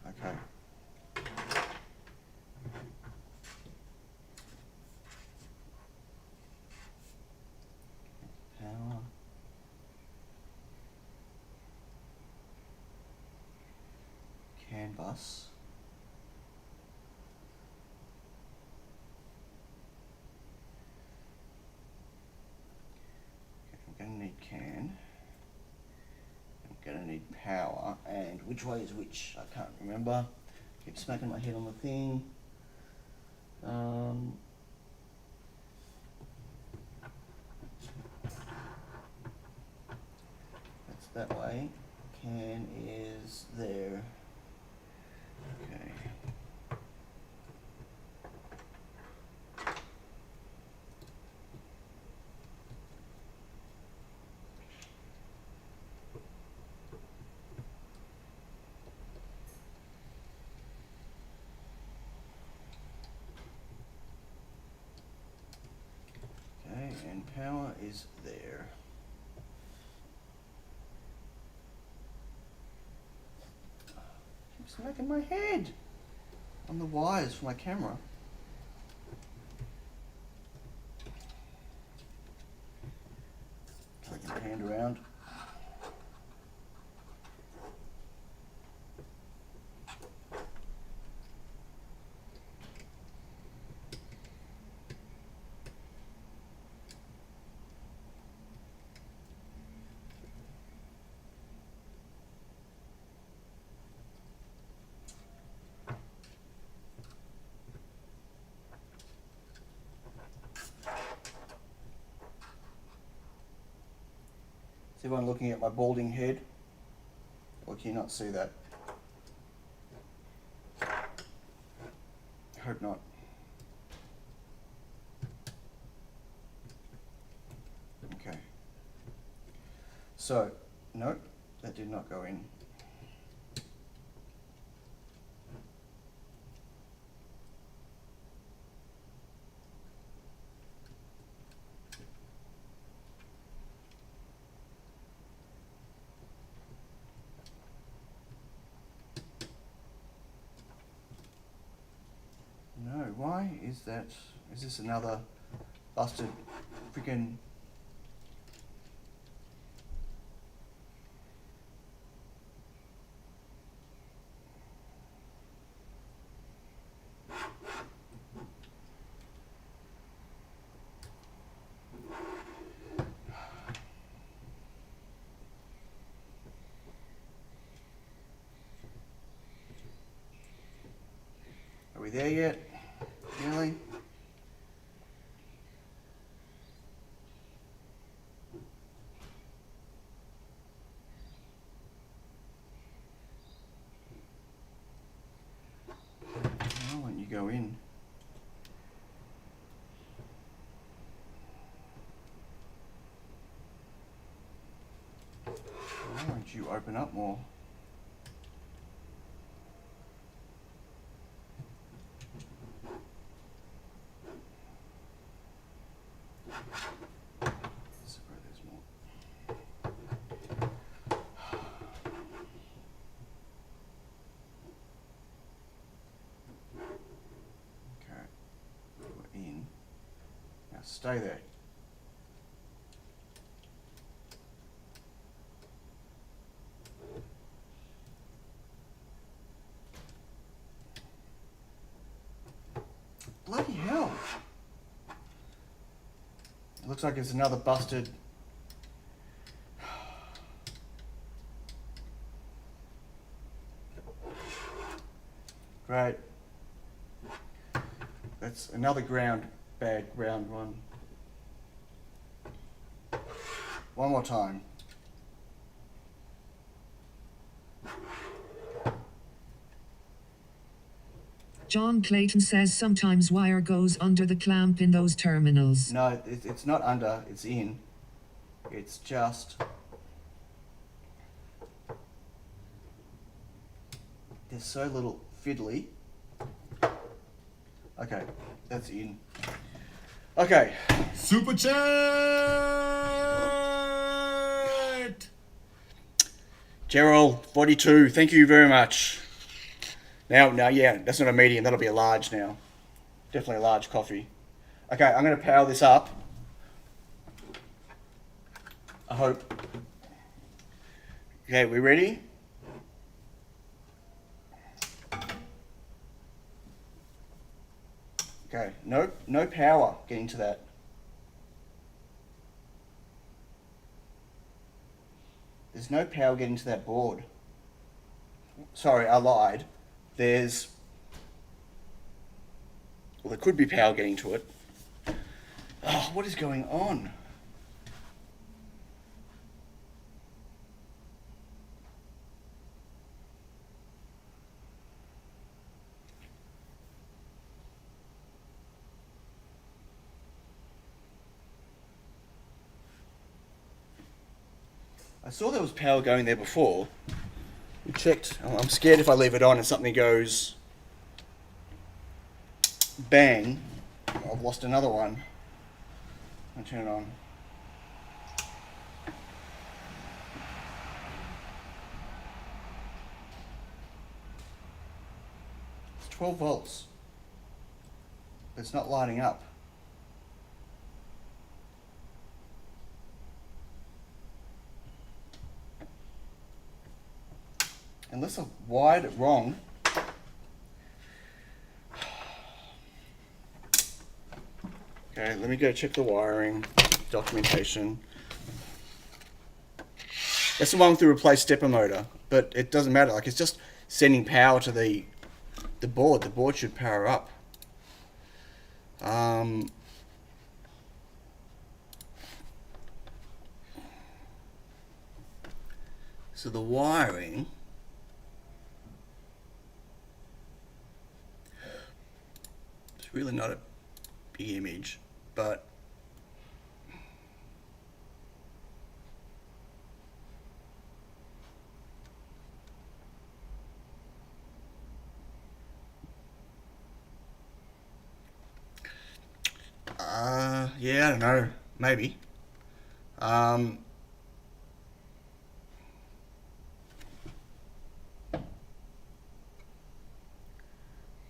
Okay. Power. CAN bus. Okay, I'm gonna need CAN. I'm gonna need power, and which way is which? I can't remember. Keep smacking my head on the thing. That's that way. CAN is there. Okay. Okay, and power is there. Keep smacking my head on the wires for my camera. Take my hand around. Is everyone looking at my balding head? Or can you not see that? Hope not. Okay. So, nope, that did not go in. No, why is that? Is this another busted freaking... Are we there yet? Really? Why won't you go in? Why won't you open up more? There's more. Okay, we're in. Now stay there. Bloody hell. It looks like it's another busted... Great. another bad ground one. One more time. John Clayton says sometimes wire goes under the clamp in those terminals. No, it's not under, it's in. It's just... They're so little fiddly. Okay, that's in. Okay. Super chat. Gerald, 42, thank you very much. Now, yeah, that's not a medium, that'll be a large now. Definitely a large coffee. Okay, I'm going to power this up. I hope. Okay, we ready? Okay, no power getting to that. There's no power getting to that board. Sorry, I lied. Well, there could be power getting to it. Oh, what is going on? I saw there was power going there before. We checked. I'm scared if I leave it on and something goes bang, I've lost another one. I'll turn it on. It's 12 volts. It's not lighting up. Unless I've wired it wrong. Okay, let me go check the wiring, documentation. That's the one to replace stepper motor, but it doesn't matter. Like, it's just sending power to the board. The board should power up. So the wiring. It's really not a big image, but yeah, I don't know, maybe.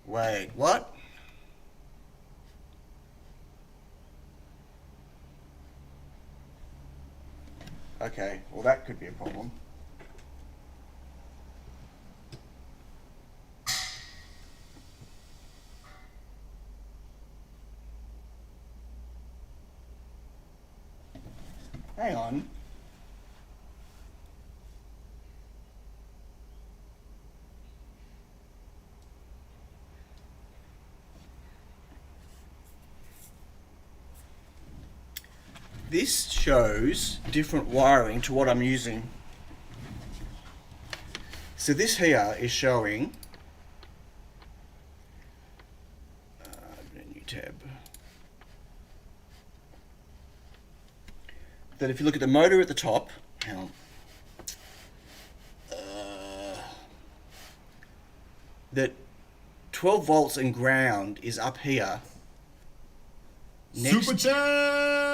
Wait, what? Okay, well that could be a problem. Hang on. This shows different wiring to what I'm using. So this here is showing new tab. That if you look at the motor at the top, hang on. That 12 volts and ground is up here. Super chat.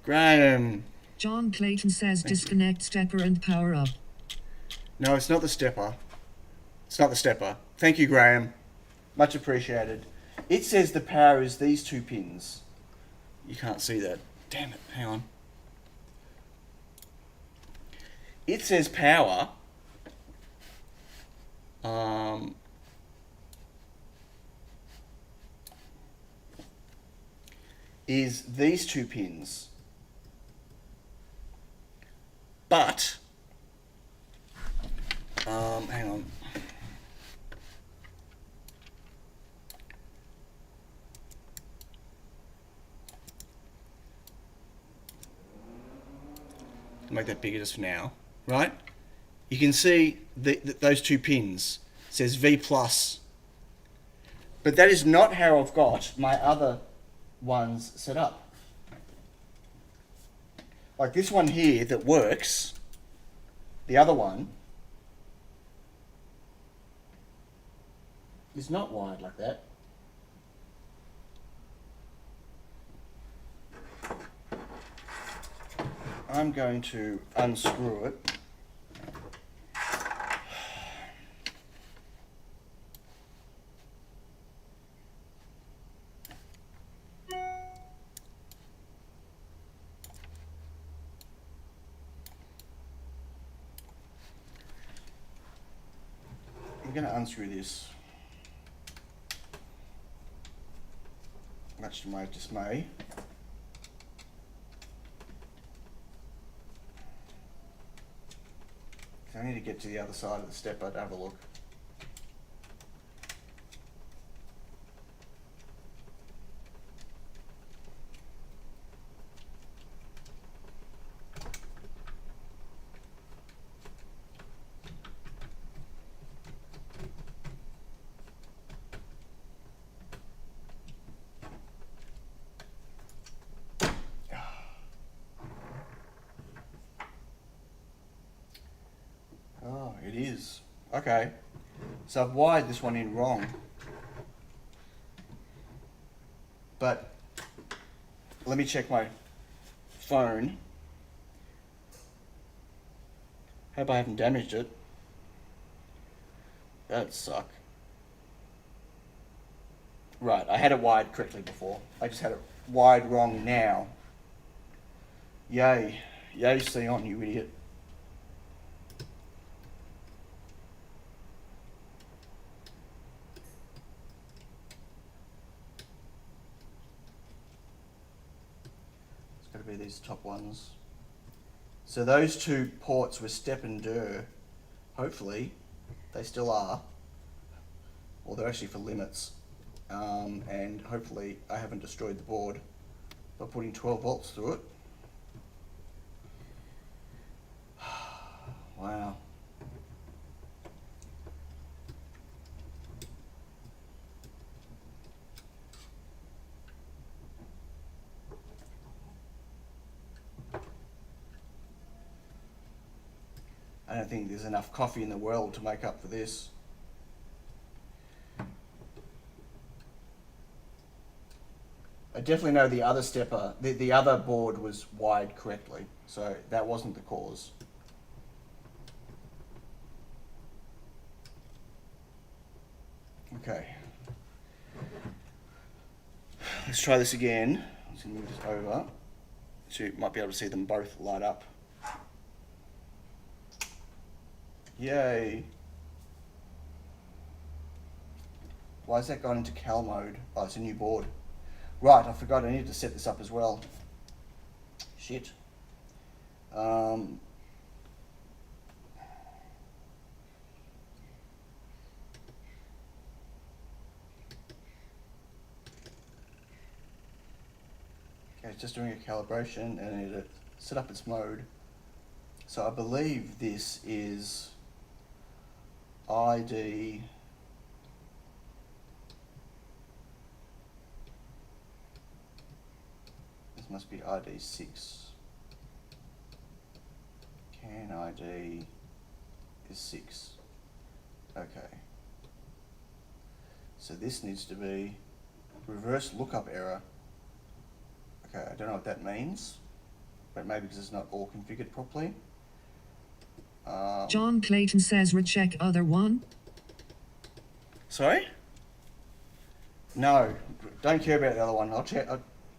Graham. John Clayton says disconnect stepper and power up. No, it's not the stepper. It's not the stepper. Thank you, Graham. Much appreciated. It says the power is these two pins. You can't see that. Damn it. Hang on. It says power. Is these two pins. But, hang on. make that bigger just for now, right? You can see those two pins. It says V+. But that is not how I've got my other ones set up. Like this one here that works, the other one is not wired like that. I'm going to unscrew it. I'm going to unscrew this, much to my dismay. I need to get to the other side of the stepper to have a look. Oh, it is. Okay. So I've wired this one in wrong. But let me check my phone. Hope I haven't damaged it. That'd suck. Right, I had it wired correctly before. I just had it wired wrong now. Yay. Yay, Sion, you idiot. Be these top ones. So those two ports were step and dir. Hopefully they still are, or they're actually for limits, and hopefully I haven't destroyed the board by putting 12 volts through it. Wow. I don't think there's enough coffee in the world to make up for this. I definitely know the other stepper, the other board was wired correctly, so that wasn't the cause. Okay. Let's try this again. Let's move this over. So you might be able to see them both light up. Yay. Why has that gone into cal mode? Oh, it's a new board. Right, I forgot I need to set this up as well. Shit. Okay, it's just doing a calibration and I need to set up its mode. So I believe this is ID this must be ID 6. Can ID is 6. Okay. So this needs to be reverse lookup error. Okay, I don't know what that means, but maybe because it's not all configured properly. John Clayton says recheck other one. Sorry? No, don't care about the other one. I'll check.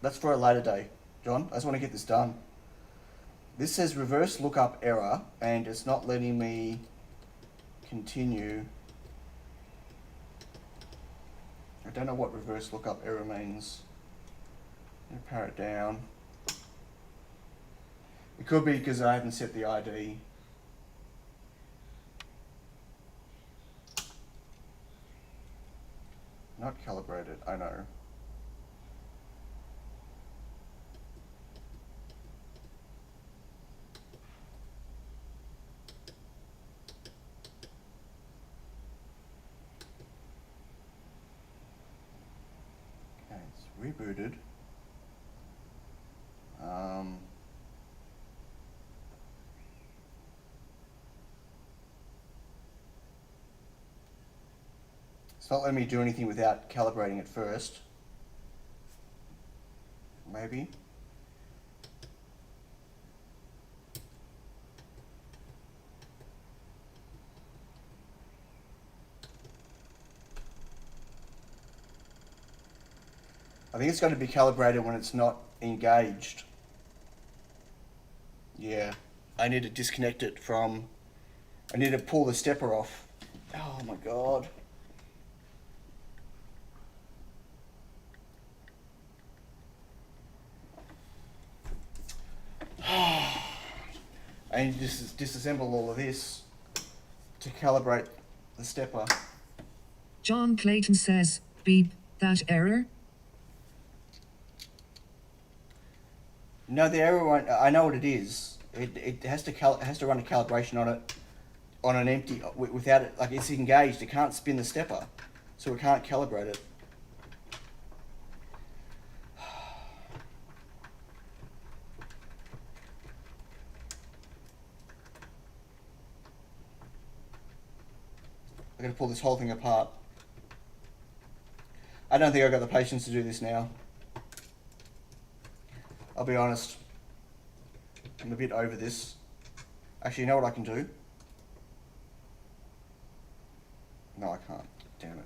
That's for a later day, John. I just want to get this done. This says reverse lookup error, and it's not letting me continue. I don't know what reverse lookup error means. Let me power it down. It could be because I haven't set the ID. Not calibrated, I know. rebooted. It's not letting me do anything without calibrating it first. Maybe. I think it's going to be calibrated when it's not engaged. Yeah, I need to disconnect it from, I need to pull the stepper off. Oh my God. I need to disassemble all of this to calibrate the stepper. John Clayton says, beep, that error? No, the error won't. I know what it is. It has to run a calibration on it, on an empty, without it. Like, it's engaged. It can't spin the stepper, so it can't calibrate it. I'm gonna pull this whole thing apart. I don't think I've got the patience to do this now. I'll be honest. I'm a bit over this. Actually, you know what I can do? No, I can't. Damn it.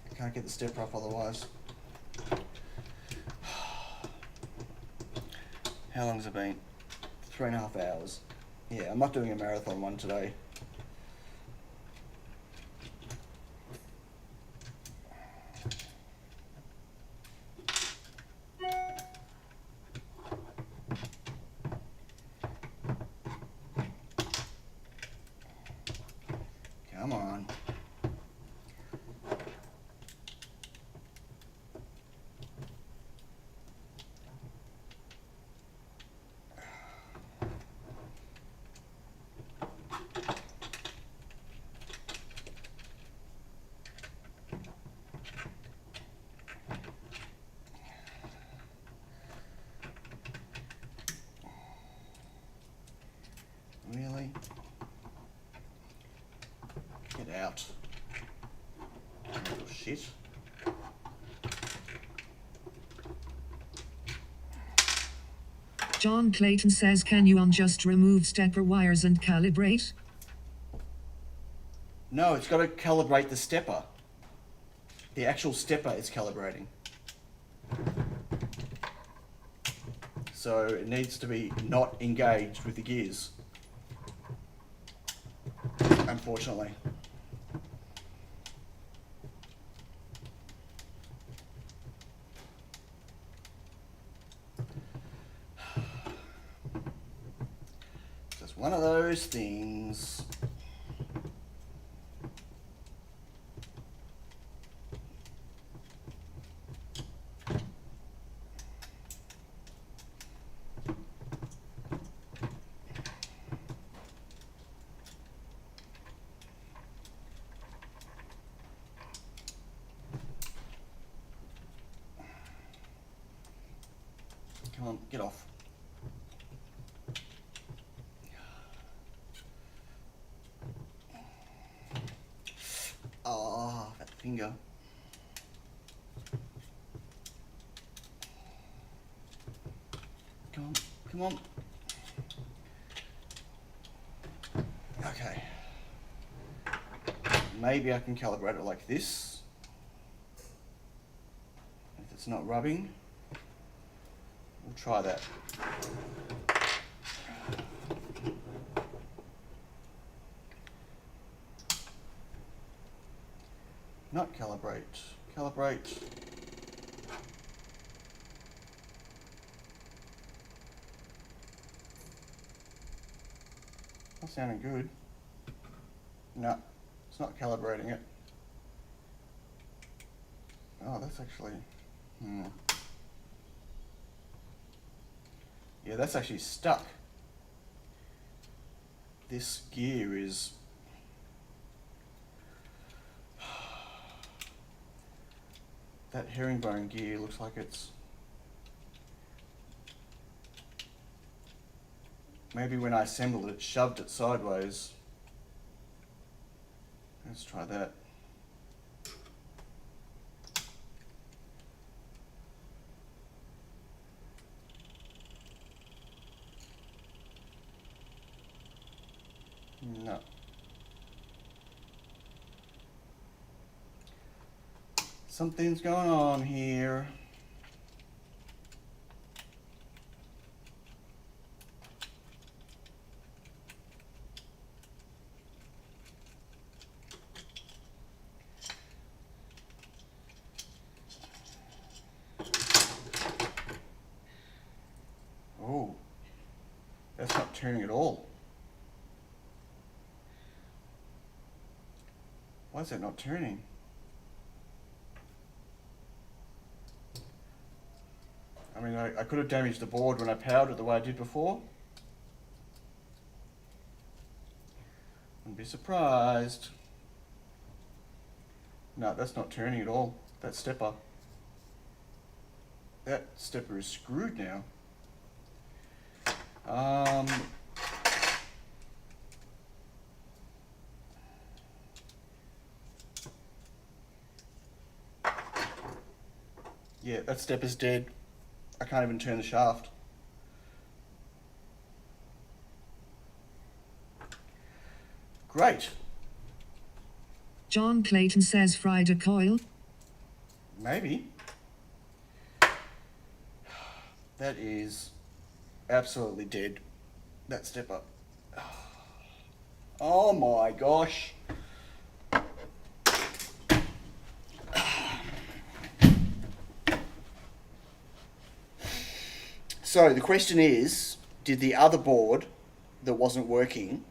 I can't get the stepper off otherwise. How long has it been? 3.5 hours. Yeah, I'm not doing a marathon one today. Come on. Really? Get out. Little shit. John Clayton says, can you just remove stepper wires and calibrate? No, it's got to calibrate the stepper. The actual stepper is calibrating. So it needs to be not engaged with the gears. Unfortunately. Just one of those things. Come on, get off. Ah, that finger. Come on, come on. Okay. Maybe I can calibrate it like this. If it's not rubbing, we'll try that. Not calibrate. Calibrate. Not sounding good. No, it's not calibrating it. Oh, that's actually... Yeah, that's actually stuck. This gear is... That herringbone gear looks like it's... Maybe when I assembled it, shoved it sideways. Let's try that. No. Something's going on here. Oh, that's not turning at all. Why is that not turning? I mean, I could have damaged the board when I powered it the way I did before. Wouldn't be surprised. No, that's not turning at all. That stepper. That stepper is screwed now. Yeah, that stepper's dead. I can't even turn the shaft. Great. John Clayton says fried a coil. Maybe. That is absolutely dead. That stepper. Oh my gosh. So the question is, did the other board that wasn't working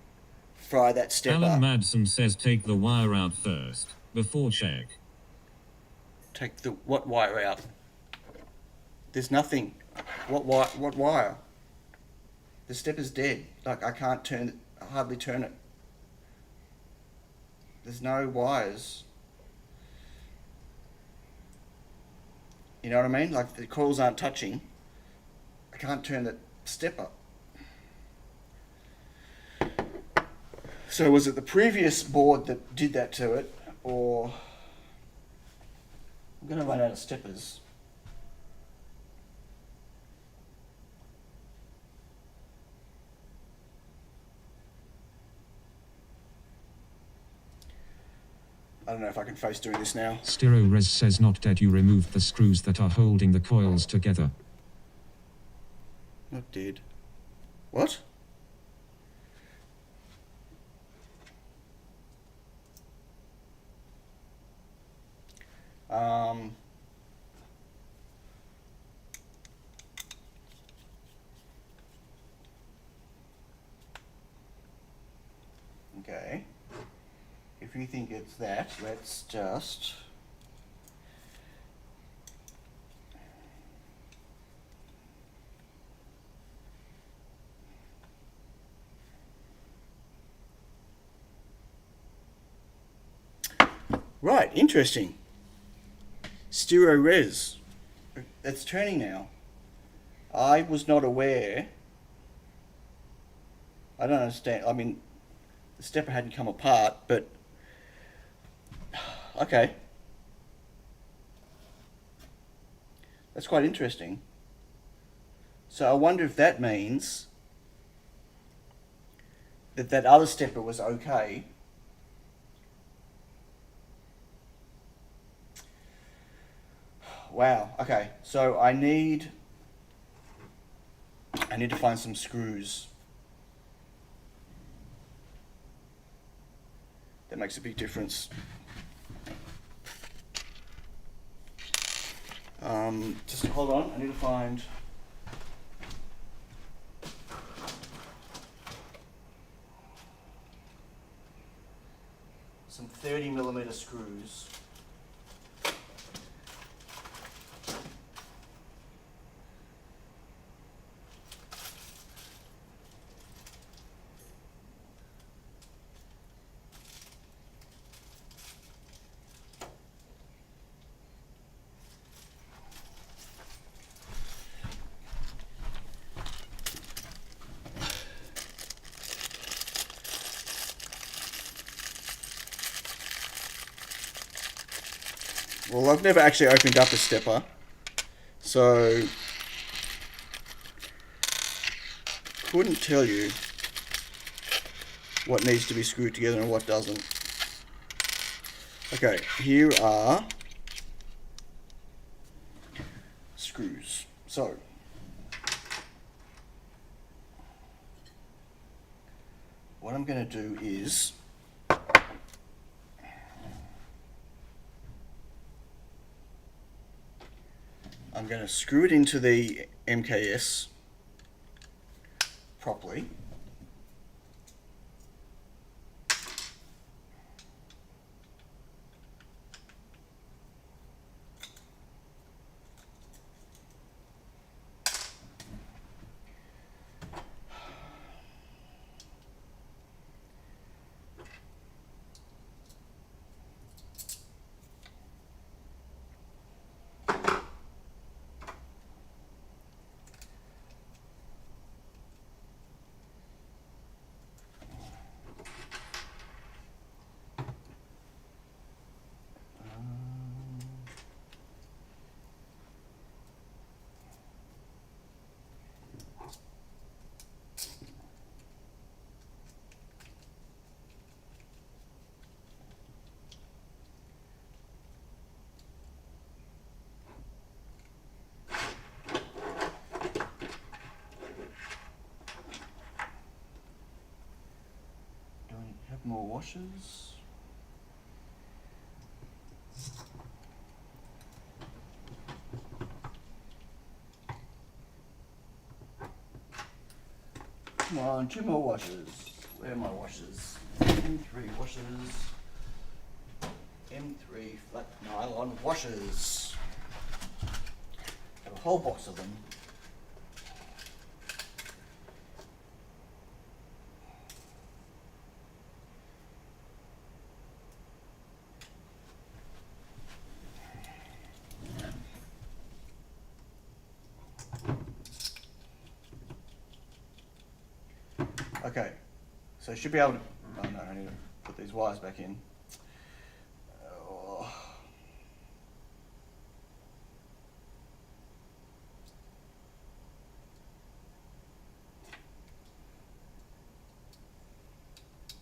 fry that stepper? Alan Madsen says take the wire out first, before check. Take the what wire out? There's nothing. What wire? The stepper's dead. Like, I can't turn it, hardly turn it. There's no wires. You know what I mean? Like, the coils aren't touching. I can't turn the stepper. So was it the previous board that did that to it, or... I'm going to run out of steppers. I don't know if I can face doing this now. Stiro Res says not dead, you removed the screws that are holding the coils together. Not dead. What? Okay. If you think it's that, let's just... Right, interesting. Stereo res. That's turning now. I was not aware. I don't understand. I mean, the stepper hadn't come apart, but... Okay. That's quite interesting. So I wonder if that means that that other stepper was okay. Wow, okay. So I need to find some screws. That makes a big difference. Just hold on, I need to find some 30mm screws. Well, I've never actually opened up a stepper, so couldn't tell you what needs to be screwed together and what doesn't. Okay, here are screws. So what I'm going to do is I'm going to screw it into the MKS properly. Do I have more washers? Come on, 2 more washers. Where are my washers? M3 washers. M3 flat nylon washers. Got a whole box of them. Okay, so I should be able to, oh no, I need to put these wires back in. Oh.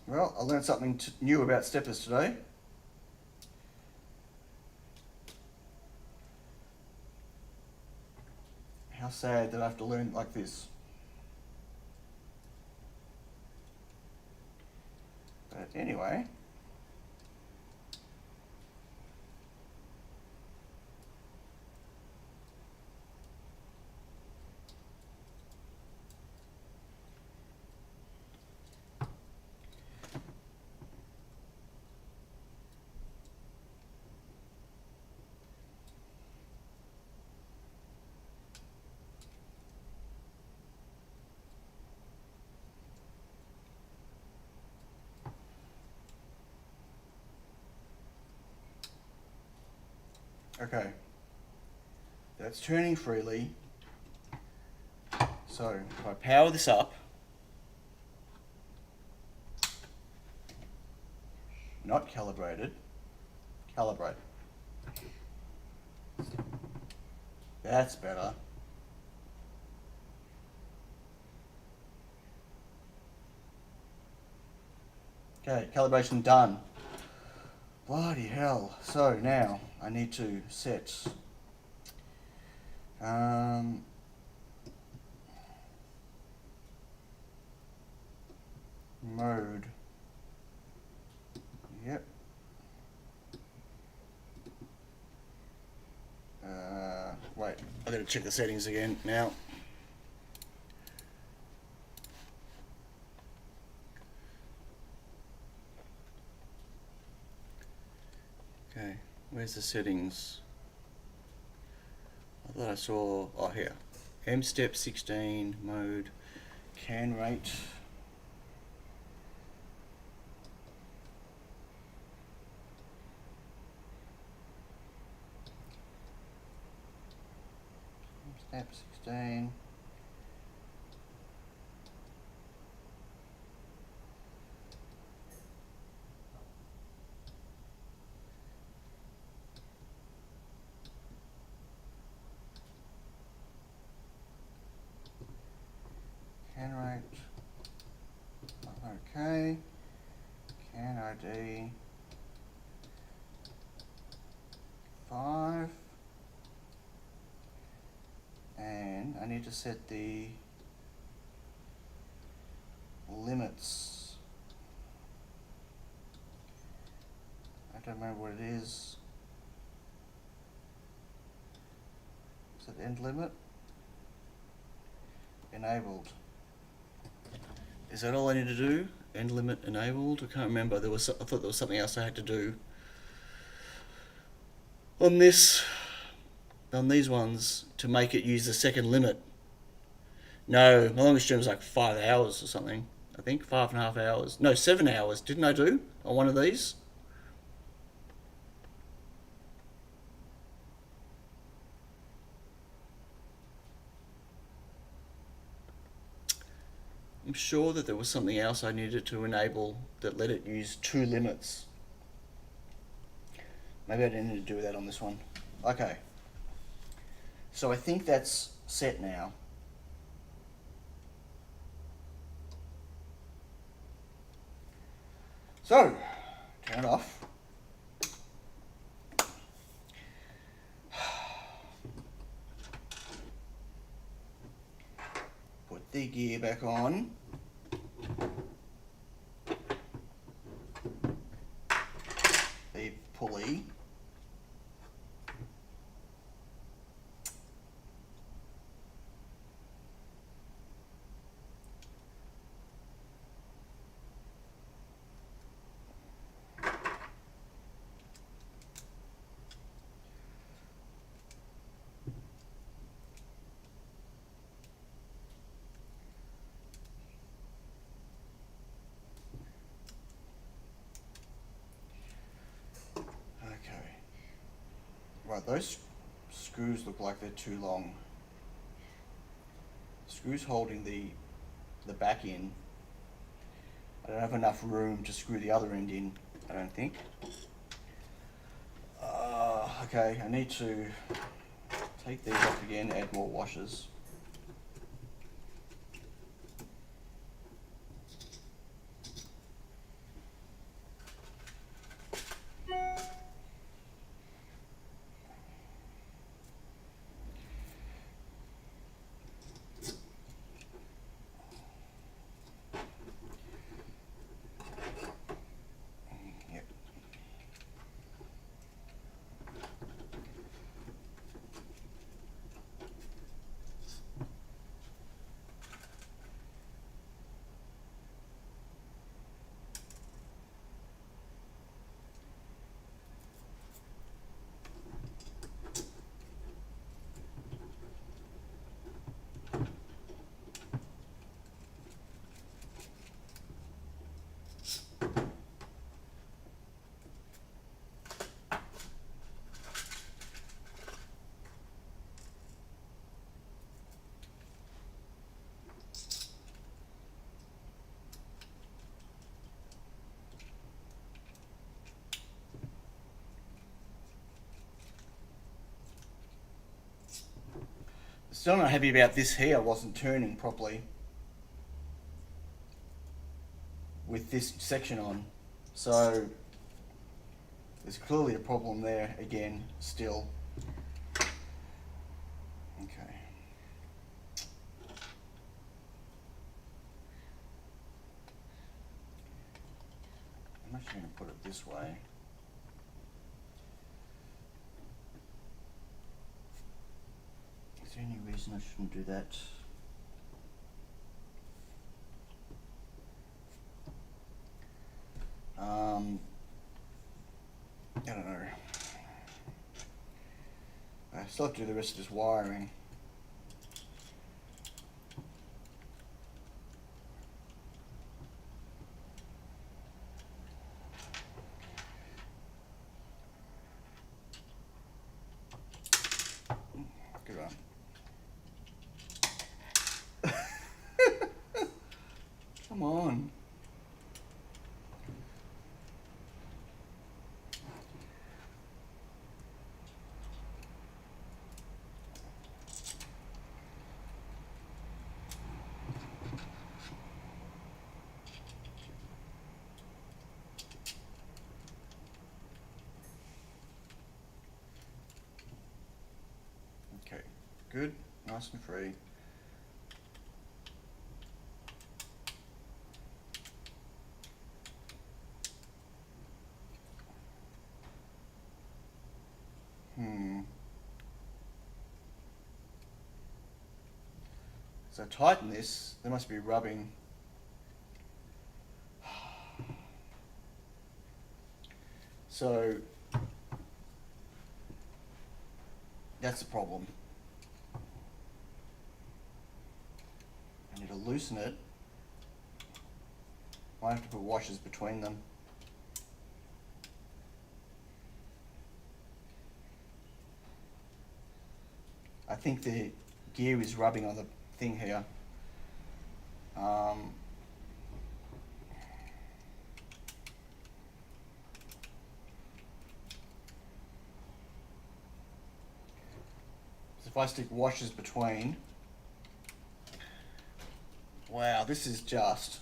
Well, I learned something new about steppers today. How sad that I have to learn like this. But anyway. Okay, that's turning freely. So if I power this up, not calibrated, calibrate. That's better. Okay, calibration done. Bloody hell. So now I need to set mode. Yep. Wait, I gotta check the settings again now. Okay, where's the settings? I thought I saw, oh here. M step 16 mode, can rate. M step 16. 5. And I need to set the limits. I don't remember what it is. Is it end limit? Enabled. Is that all I need to do? End limit enabled? I can't remember. I thought there was something else I had to do on these ones to make it use the second limit. No, my longest stream was like 5 hours or something. I think 5.5 hours. No, 7 hours. Didn't I do on one of these? I'm sure that there was something else I needed to enable that let it use 2 limits. Maybe I didn't need to do that on this one. Okay. So I think that's set now. So, turn it off. Put the gear back on. The pulley. Right, those screws look like they're too long. Screws holding the back in. I don't have enough room to screw the other end in, I don't think. Okay, I need to take these off again, add more washers. Still not happy about this here wasn't turning properly with this section on. So there's clearly a problem there again still. Okay. I'm actually going to put it this way. Is there any reason I shouldn't do that? I don't know. I still have to do the rest of this wiring. Good one. Come on. Good, nice and free. So tighten this, there must be rubbing. So that's the problem. I need to loosen it. Might have to put washers between them. I think the gear is rubbing on the thing here. So if I stick washers between, wow, this is just.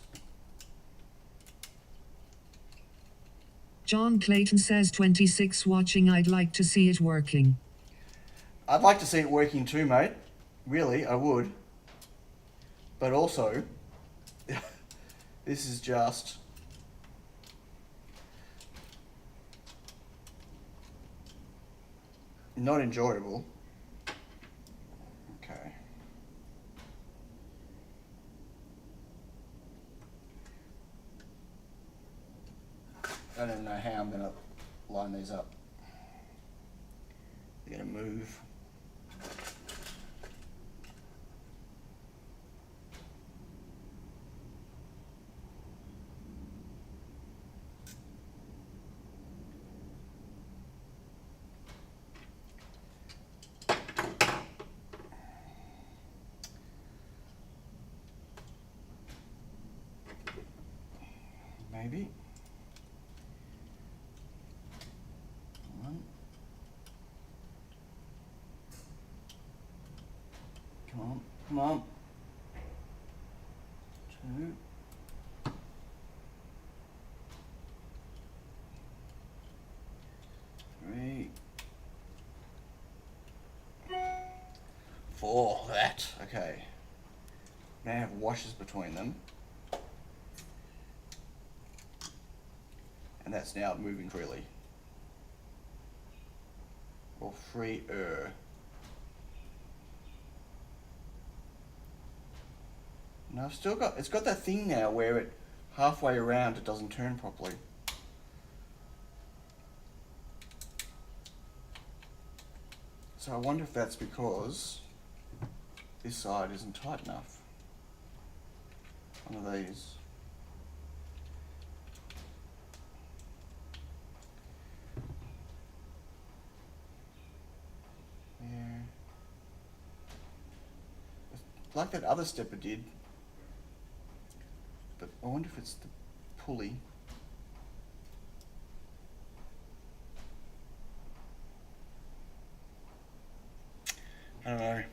John Clayton says 26 watching. I'd like to see it working. I'd like to see it working too, mate. Really, I would. But also, this is just. Not enjoyable. Okay. I don't even know how I'm going to line these up. They're going to move. Maybe. One. Come on, come on. Two. Three. Four. That. Okay. Now I have washers between them. And that's now moving freely. Or freer. No, I've still got, it's got that thing now where it halfway around it doesn't turn properly. So I wonder if that's because this side isn't tight enough. One of these. Yeah. Like that other step I did. But I wonder if it's the pulley. I don't know.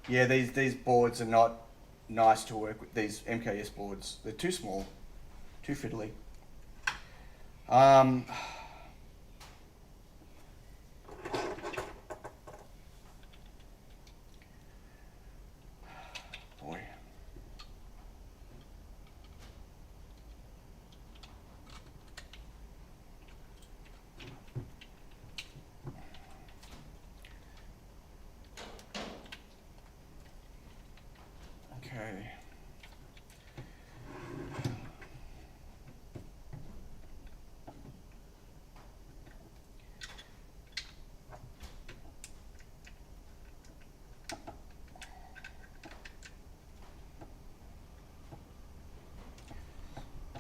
Yeah, these boards are not nice to work with. These MKS boards, they're too small, too fiddly. Boy. Okay.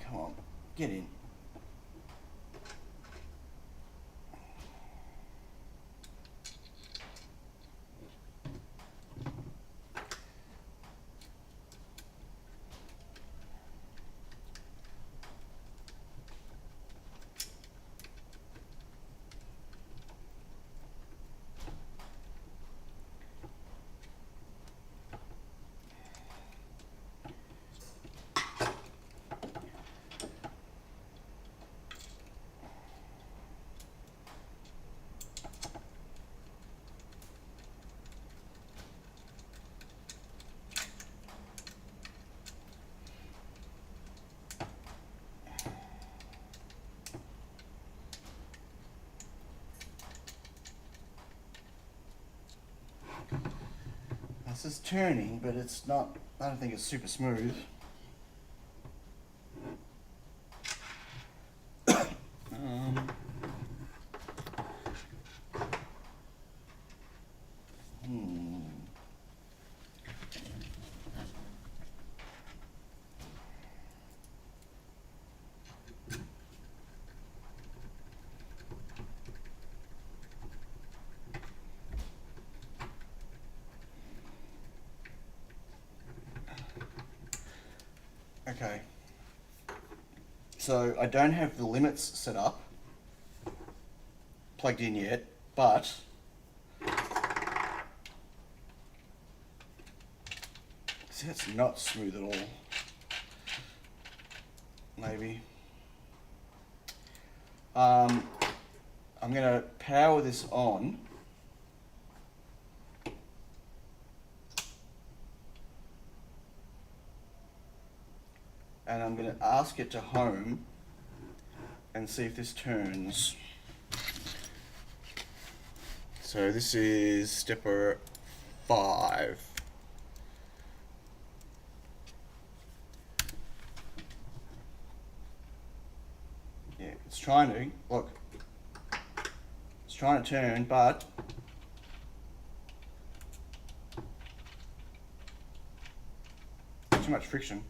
Come on, get in. This is turning, but it's not, I don't think it's super smooth. Okay, so I don't have the limits set up, plugged in yet, but see, that's not smooth at all. Maybe. I'm going to power this on. And I'm going to ask it to home and see if this turns. So this is stepper 5. Yeah, it's trying to, look, it's trying to turn, but too much friction.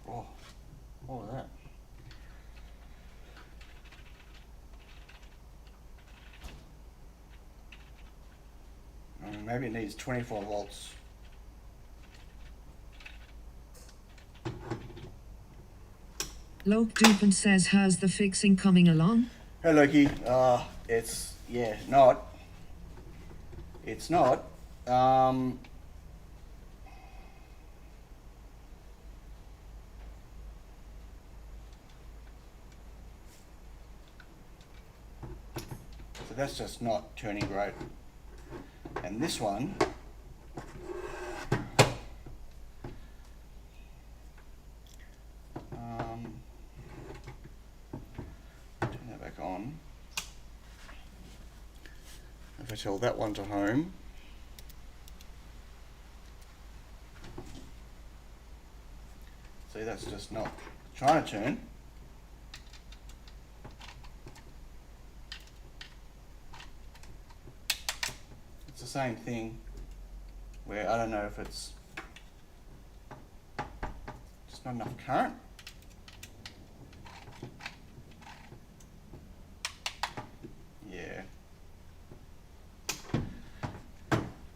Oh, what was that? Maybe it needs 24 volts. Loke Dupin says, how's the fixing coming along? Hey Loki, it's, yeah, not. It's not. So that's just not turning great. And this one, turn that back on. If I tell that one to home, see, that's just not trying to turn. It's the same thing where I don't know if it's just not enough current. Yeah.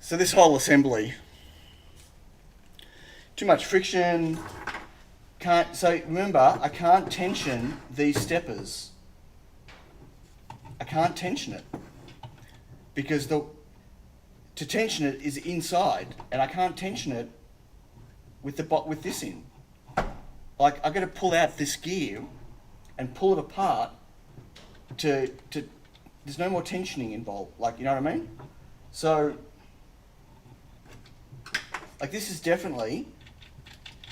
So this whole assembly, too much friction. So remember, I can't tension these steppers. I can't tension it because to tension it is inside, and I can't tension it with this in. Like, I got to pull out this gear and pull it apart to there's no more tensioning involved. Like, you know what I mean? So, like, this is definitely,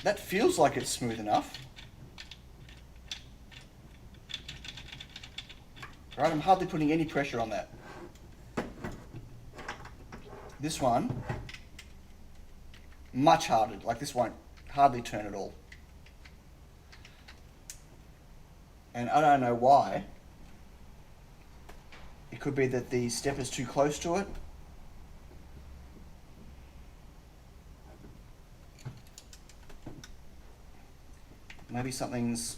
that feels like it's smooth enough. Right, I'm hardly putting any pressure on that. This one, much harder. Like, this won't hardly turn at all. And I don't know why. It could be that the stepper's too close to it. Maybe something's,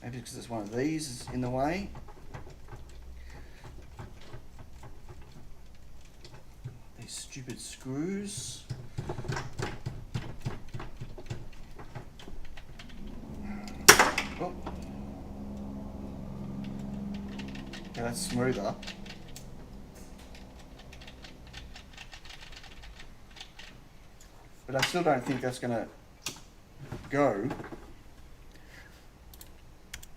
maybe because there's one of these in the way. These stupid screws. Oh. Okay, that's smoother. But I still don't think that's going to go.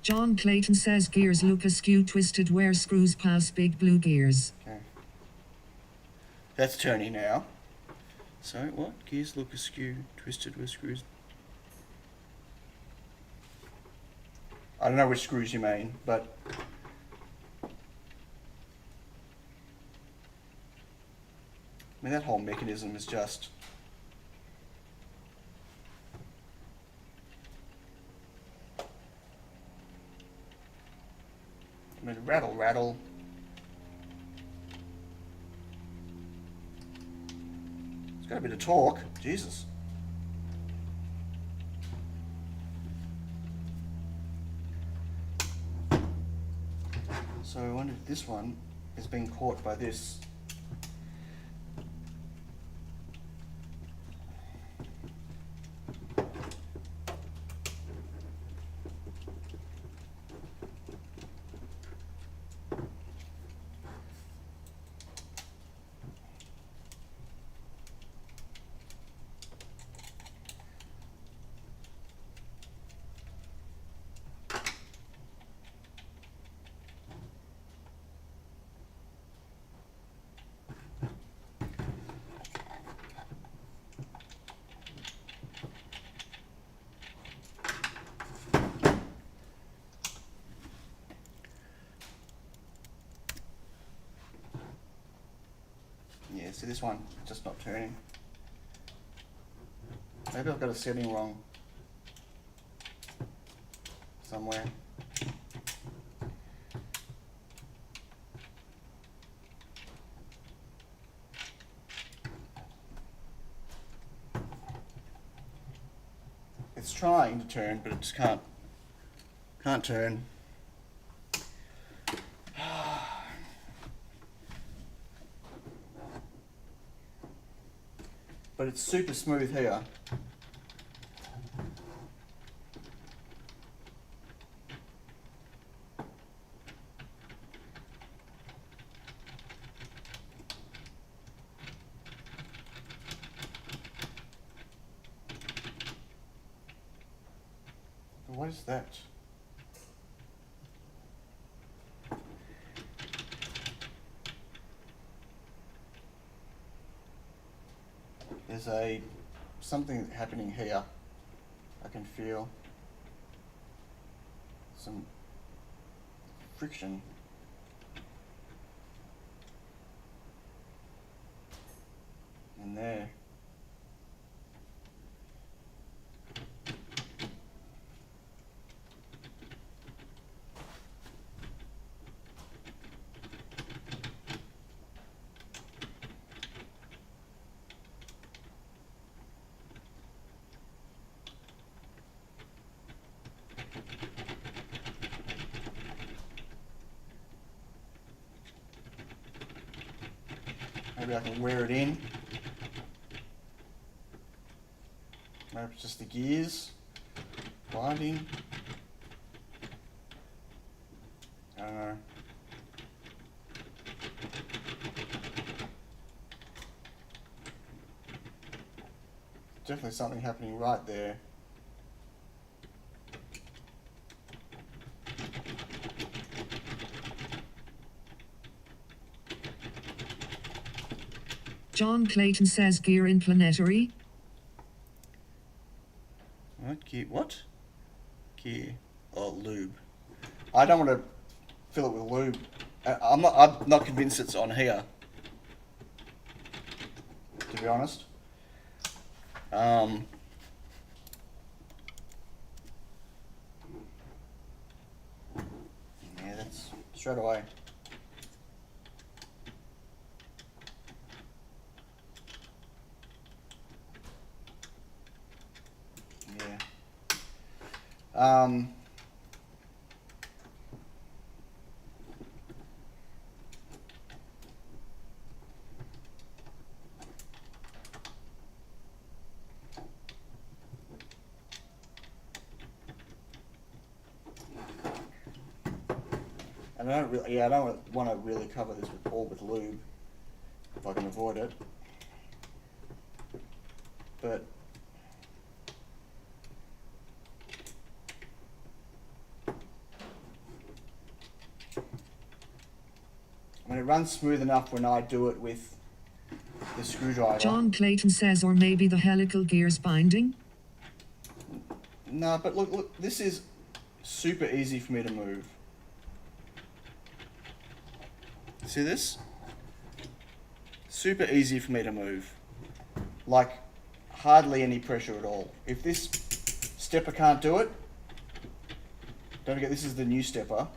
John Clayton says gears look askew twisted where screws pass big blue gears. Okay. That's turning now. So what? Gears look askew, twisted where screws. I don't know which screws you mean, but I mean that whole mechanism is just I mean rattle rattle. It's got a bit of torque, Jesus. So I wonder if this one is being caught by this. Yeah, see this one, just not turning. Maybe I've got a setting wrong somewhere. It's trying to turn, but it just can't turn. But it's super smooth here. But what is that? There's something happening here. I can feel some friction. In there. Maybe I can wear it in. Maybe it's just the gears binding. I don't know. Definitely something happening right there. John Clayton says gear in planetary. What gear? What? Gear? Oh, lube. I don't want to fill it with lube. I'm not convinced it's on here. To be honest. Yeah, that's straight away. Yeah. I don't want to really cover this all with lube if I can avoid it. But when it runs smooth enough when I do it with the screwdriver. John Clayton says, or maybe the helical gears binding? No, but look, this is super easy for me to move. See this? Super easy for me to move. Like, hardly any pressure at all. If this stepper can't do it, don't forget this is the new stepper.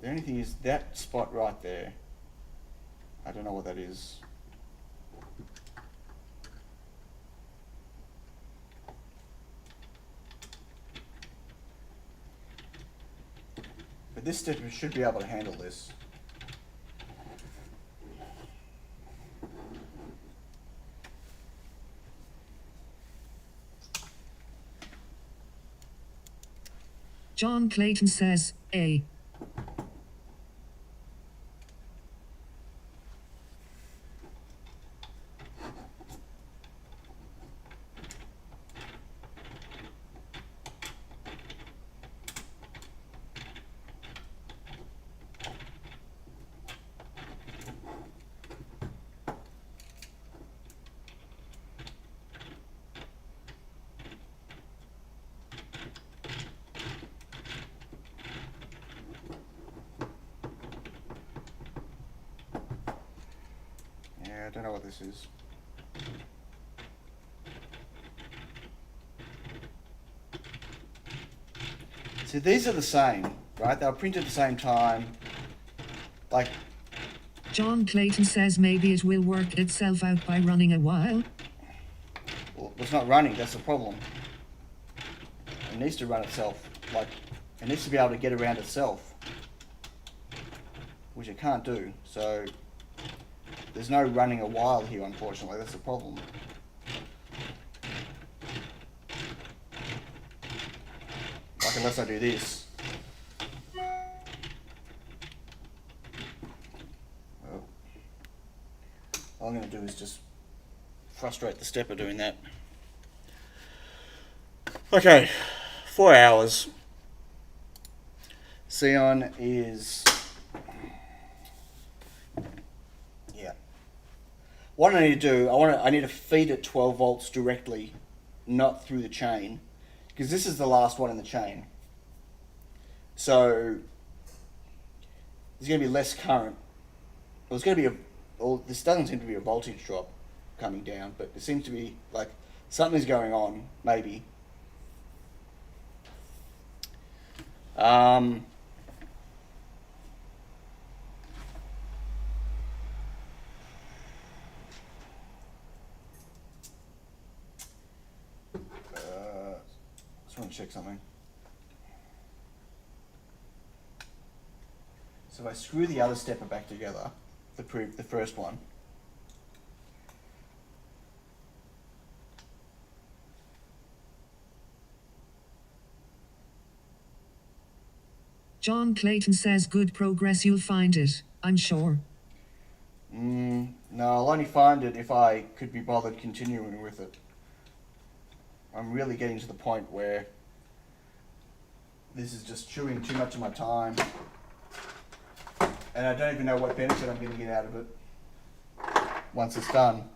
The only thing is that spot right there. I don't know what that is. But this stepper should be able to handle this. John Clayton says, A. I don't know what this is. See, these are the same, right? They were printed at the same time. Like, John Clayton says maybe it will work itself out by running a while. well, it's not running, that's the problem. It needs to run itself. Like, it needs to be able to get around itself. Which it can't do, so there's no running a while here, unfortunately. That's the problem. Like, unless I do this. Well, all I'm going to do is just frustrate the stepper doing that. Okay, 4 hours. Xeon is... What I need to do, I need to feed it 12 volts directly, not through the chain, because this is the last one in the chain. So there's going to be less current. Well, there's going to be this doesn't seem to be a voltage drop coming down, but it seems to be like something's going on, maybe. Just want to check something. So if I screw the other stepper back together, the first one, John Clayton says good progress, you'll find it, I'm sure. no, I'll only find it if I could be bothered continuing with it. I'm really getting to the point where this is just chewing too much of my time. And I don't even know what benefit I'm going to get out of it once it's done.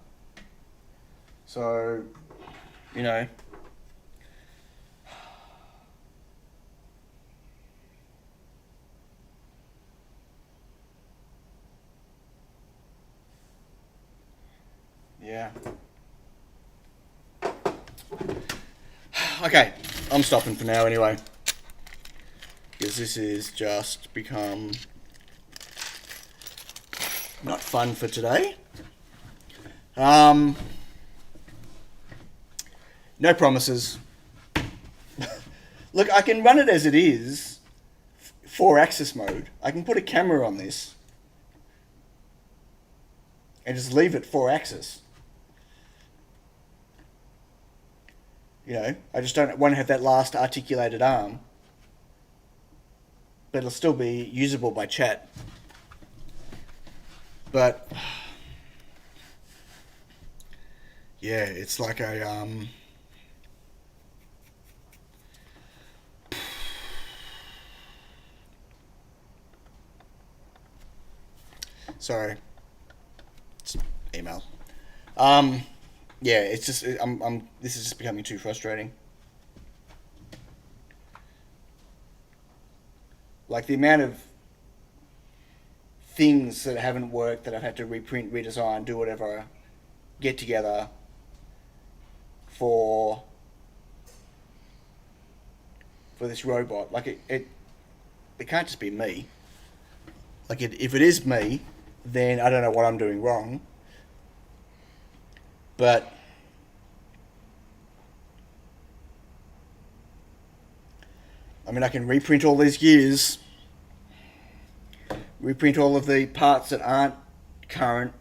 So, you know. Yeah. Okay, I'm stopping for now anyway. Because this is just become not fun for today. No promises. Look, I can run it as it is, 4-axis mode. I can put a camera on this and just leave it 4-axis. You know, I just won't have that last articulated arm. But it'll still be usable by chat. But yeah, it's like a Sorry. It's email. Yeah, it's just this is just becoming too frustrating. Like the amount of things that haven't worked that I've had to reprint, redesign, do whatever, get together for this robot. Like it can't just be me. Like if it is me, then I don't know what I'm doing wrong. But I mean, I can reprint all these gears, reprint all of the parts that aren't current.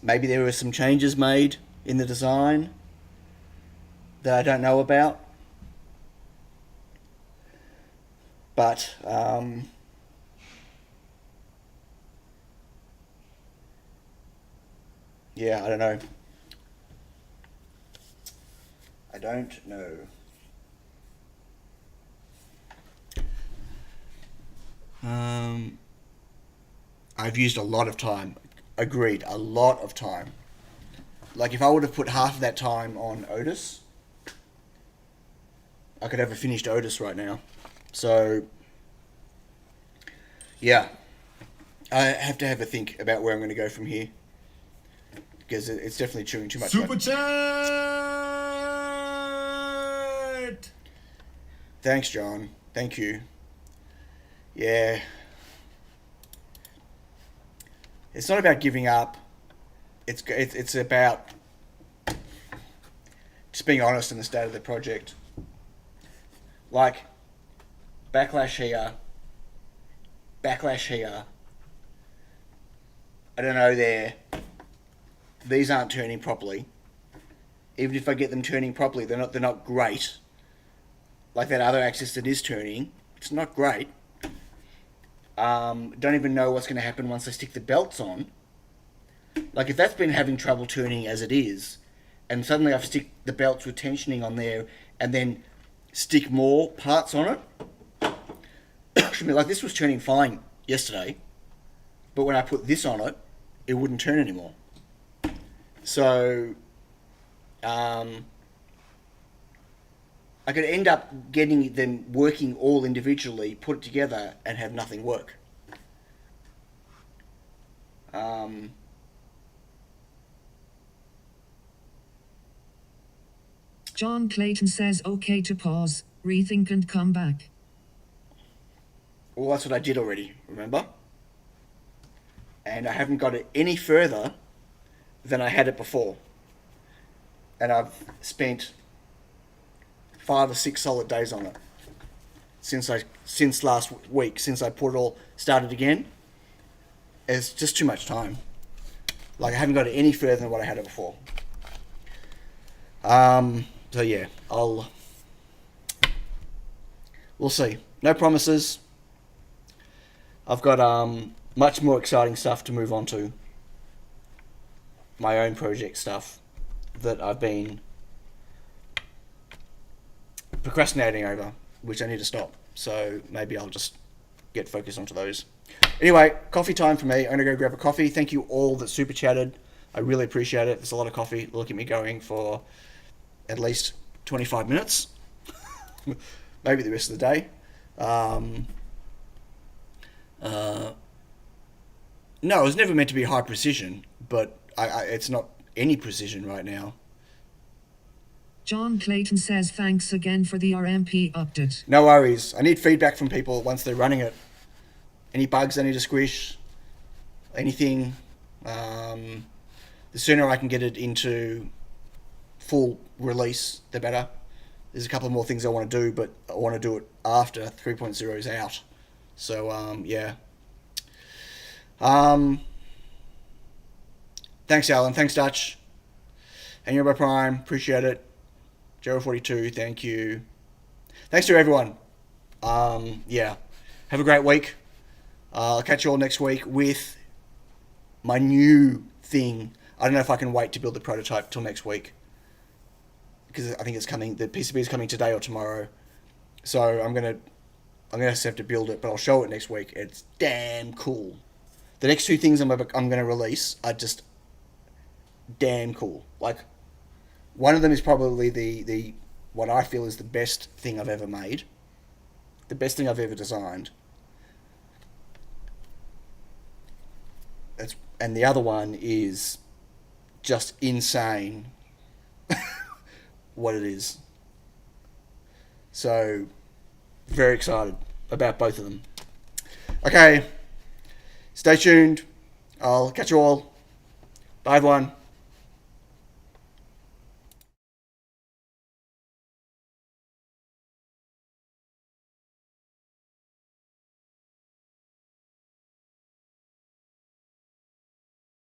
Maybe there were some changes made in the design that I don't know about. But yeah, I don't know. I don't know. I've used a lot of time. Agreed, a lot of time. Like if I would have put half of that time on Otis, I could have a finished Otis right now. So, yeah. I have to have a think about where I'm going to go from here. Because it's definitely chewing too much. Super chat. Thanks, John. Thank you. Yeah. It's not about giving up. It's about just being honest in the state of the project. Like, backlash here. Backlash here. I don't know there. These aren't turning properly. Even if I get them turning properly, they're not great. Like that other axis that is turning, it's not great. Don't even know what's going to happen once I stick the belts on. Like if that's been having trouble turning as it is, and suddenly I stick the belts with tensioning on there, and then stick more parts on it. Like this was turning fine yesterday, but when I put this on it, it wouldn't turn anymore. So, I could end up getting them working all individually, put it together, and have nothing work. John Clayton says okay to pause, rethink and come back. Well, that's what I did already, remember? And I haven't got it any further than I had it before. And I've spent 5 or 6 solid days on it since last week, since I put it all started again. It's just too much time. Like I haven't got it any further than what I had it before. So yeah, we'll see. No promises. I've got much more exciting stuff to move on to. My own project stuff that I've been procrastinating over, which I need to stop. So maybe I'll just get focused onto those. Anyway, coffee time for me. I'm going to go grab a coffee. Thank you all that super chatted. I really appreciate it. There's a lot of coffee. Look at me going for at least 25 minutes. Maybe the rest of the day. No, it was never meant to be high precision, but it's not any precision right now. John Clayton says thanks again for the RMP update. No worries. I need feedback from people once they're running it. Any bugs I need to squish, anything. The sooner I can get it into full release, the better. There's a couple more things I want to do, but I want to do it after 3.0 is out. So, yeah. Thanks, Alan. Thanks, Dutch. And you're by Prime. Appreciate it. Joe42, thank you. Thanks to everyone. Yeah. Have a great week. I'll catch you all next week with my new thing. I don't know if I can wait to build the prototype till next week, because I think it's coming. The PCB is coming today or tomorrow. So I'm gonna have to build it, but I'll show it next week. It's damn cool. The next two things I'm going to release are just damn cool. Like, one of them is probably the what I feel is the best thing I've ever made, the best thing I've ever designed. And the other one is just insane what it is. So, very excited about both of them. Okay, stay tuned. I'll catch you all. Bye, everyone.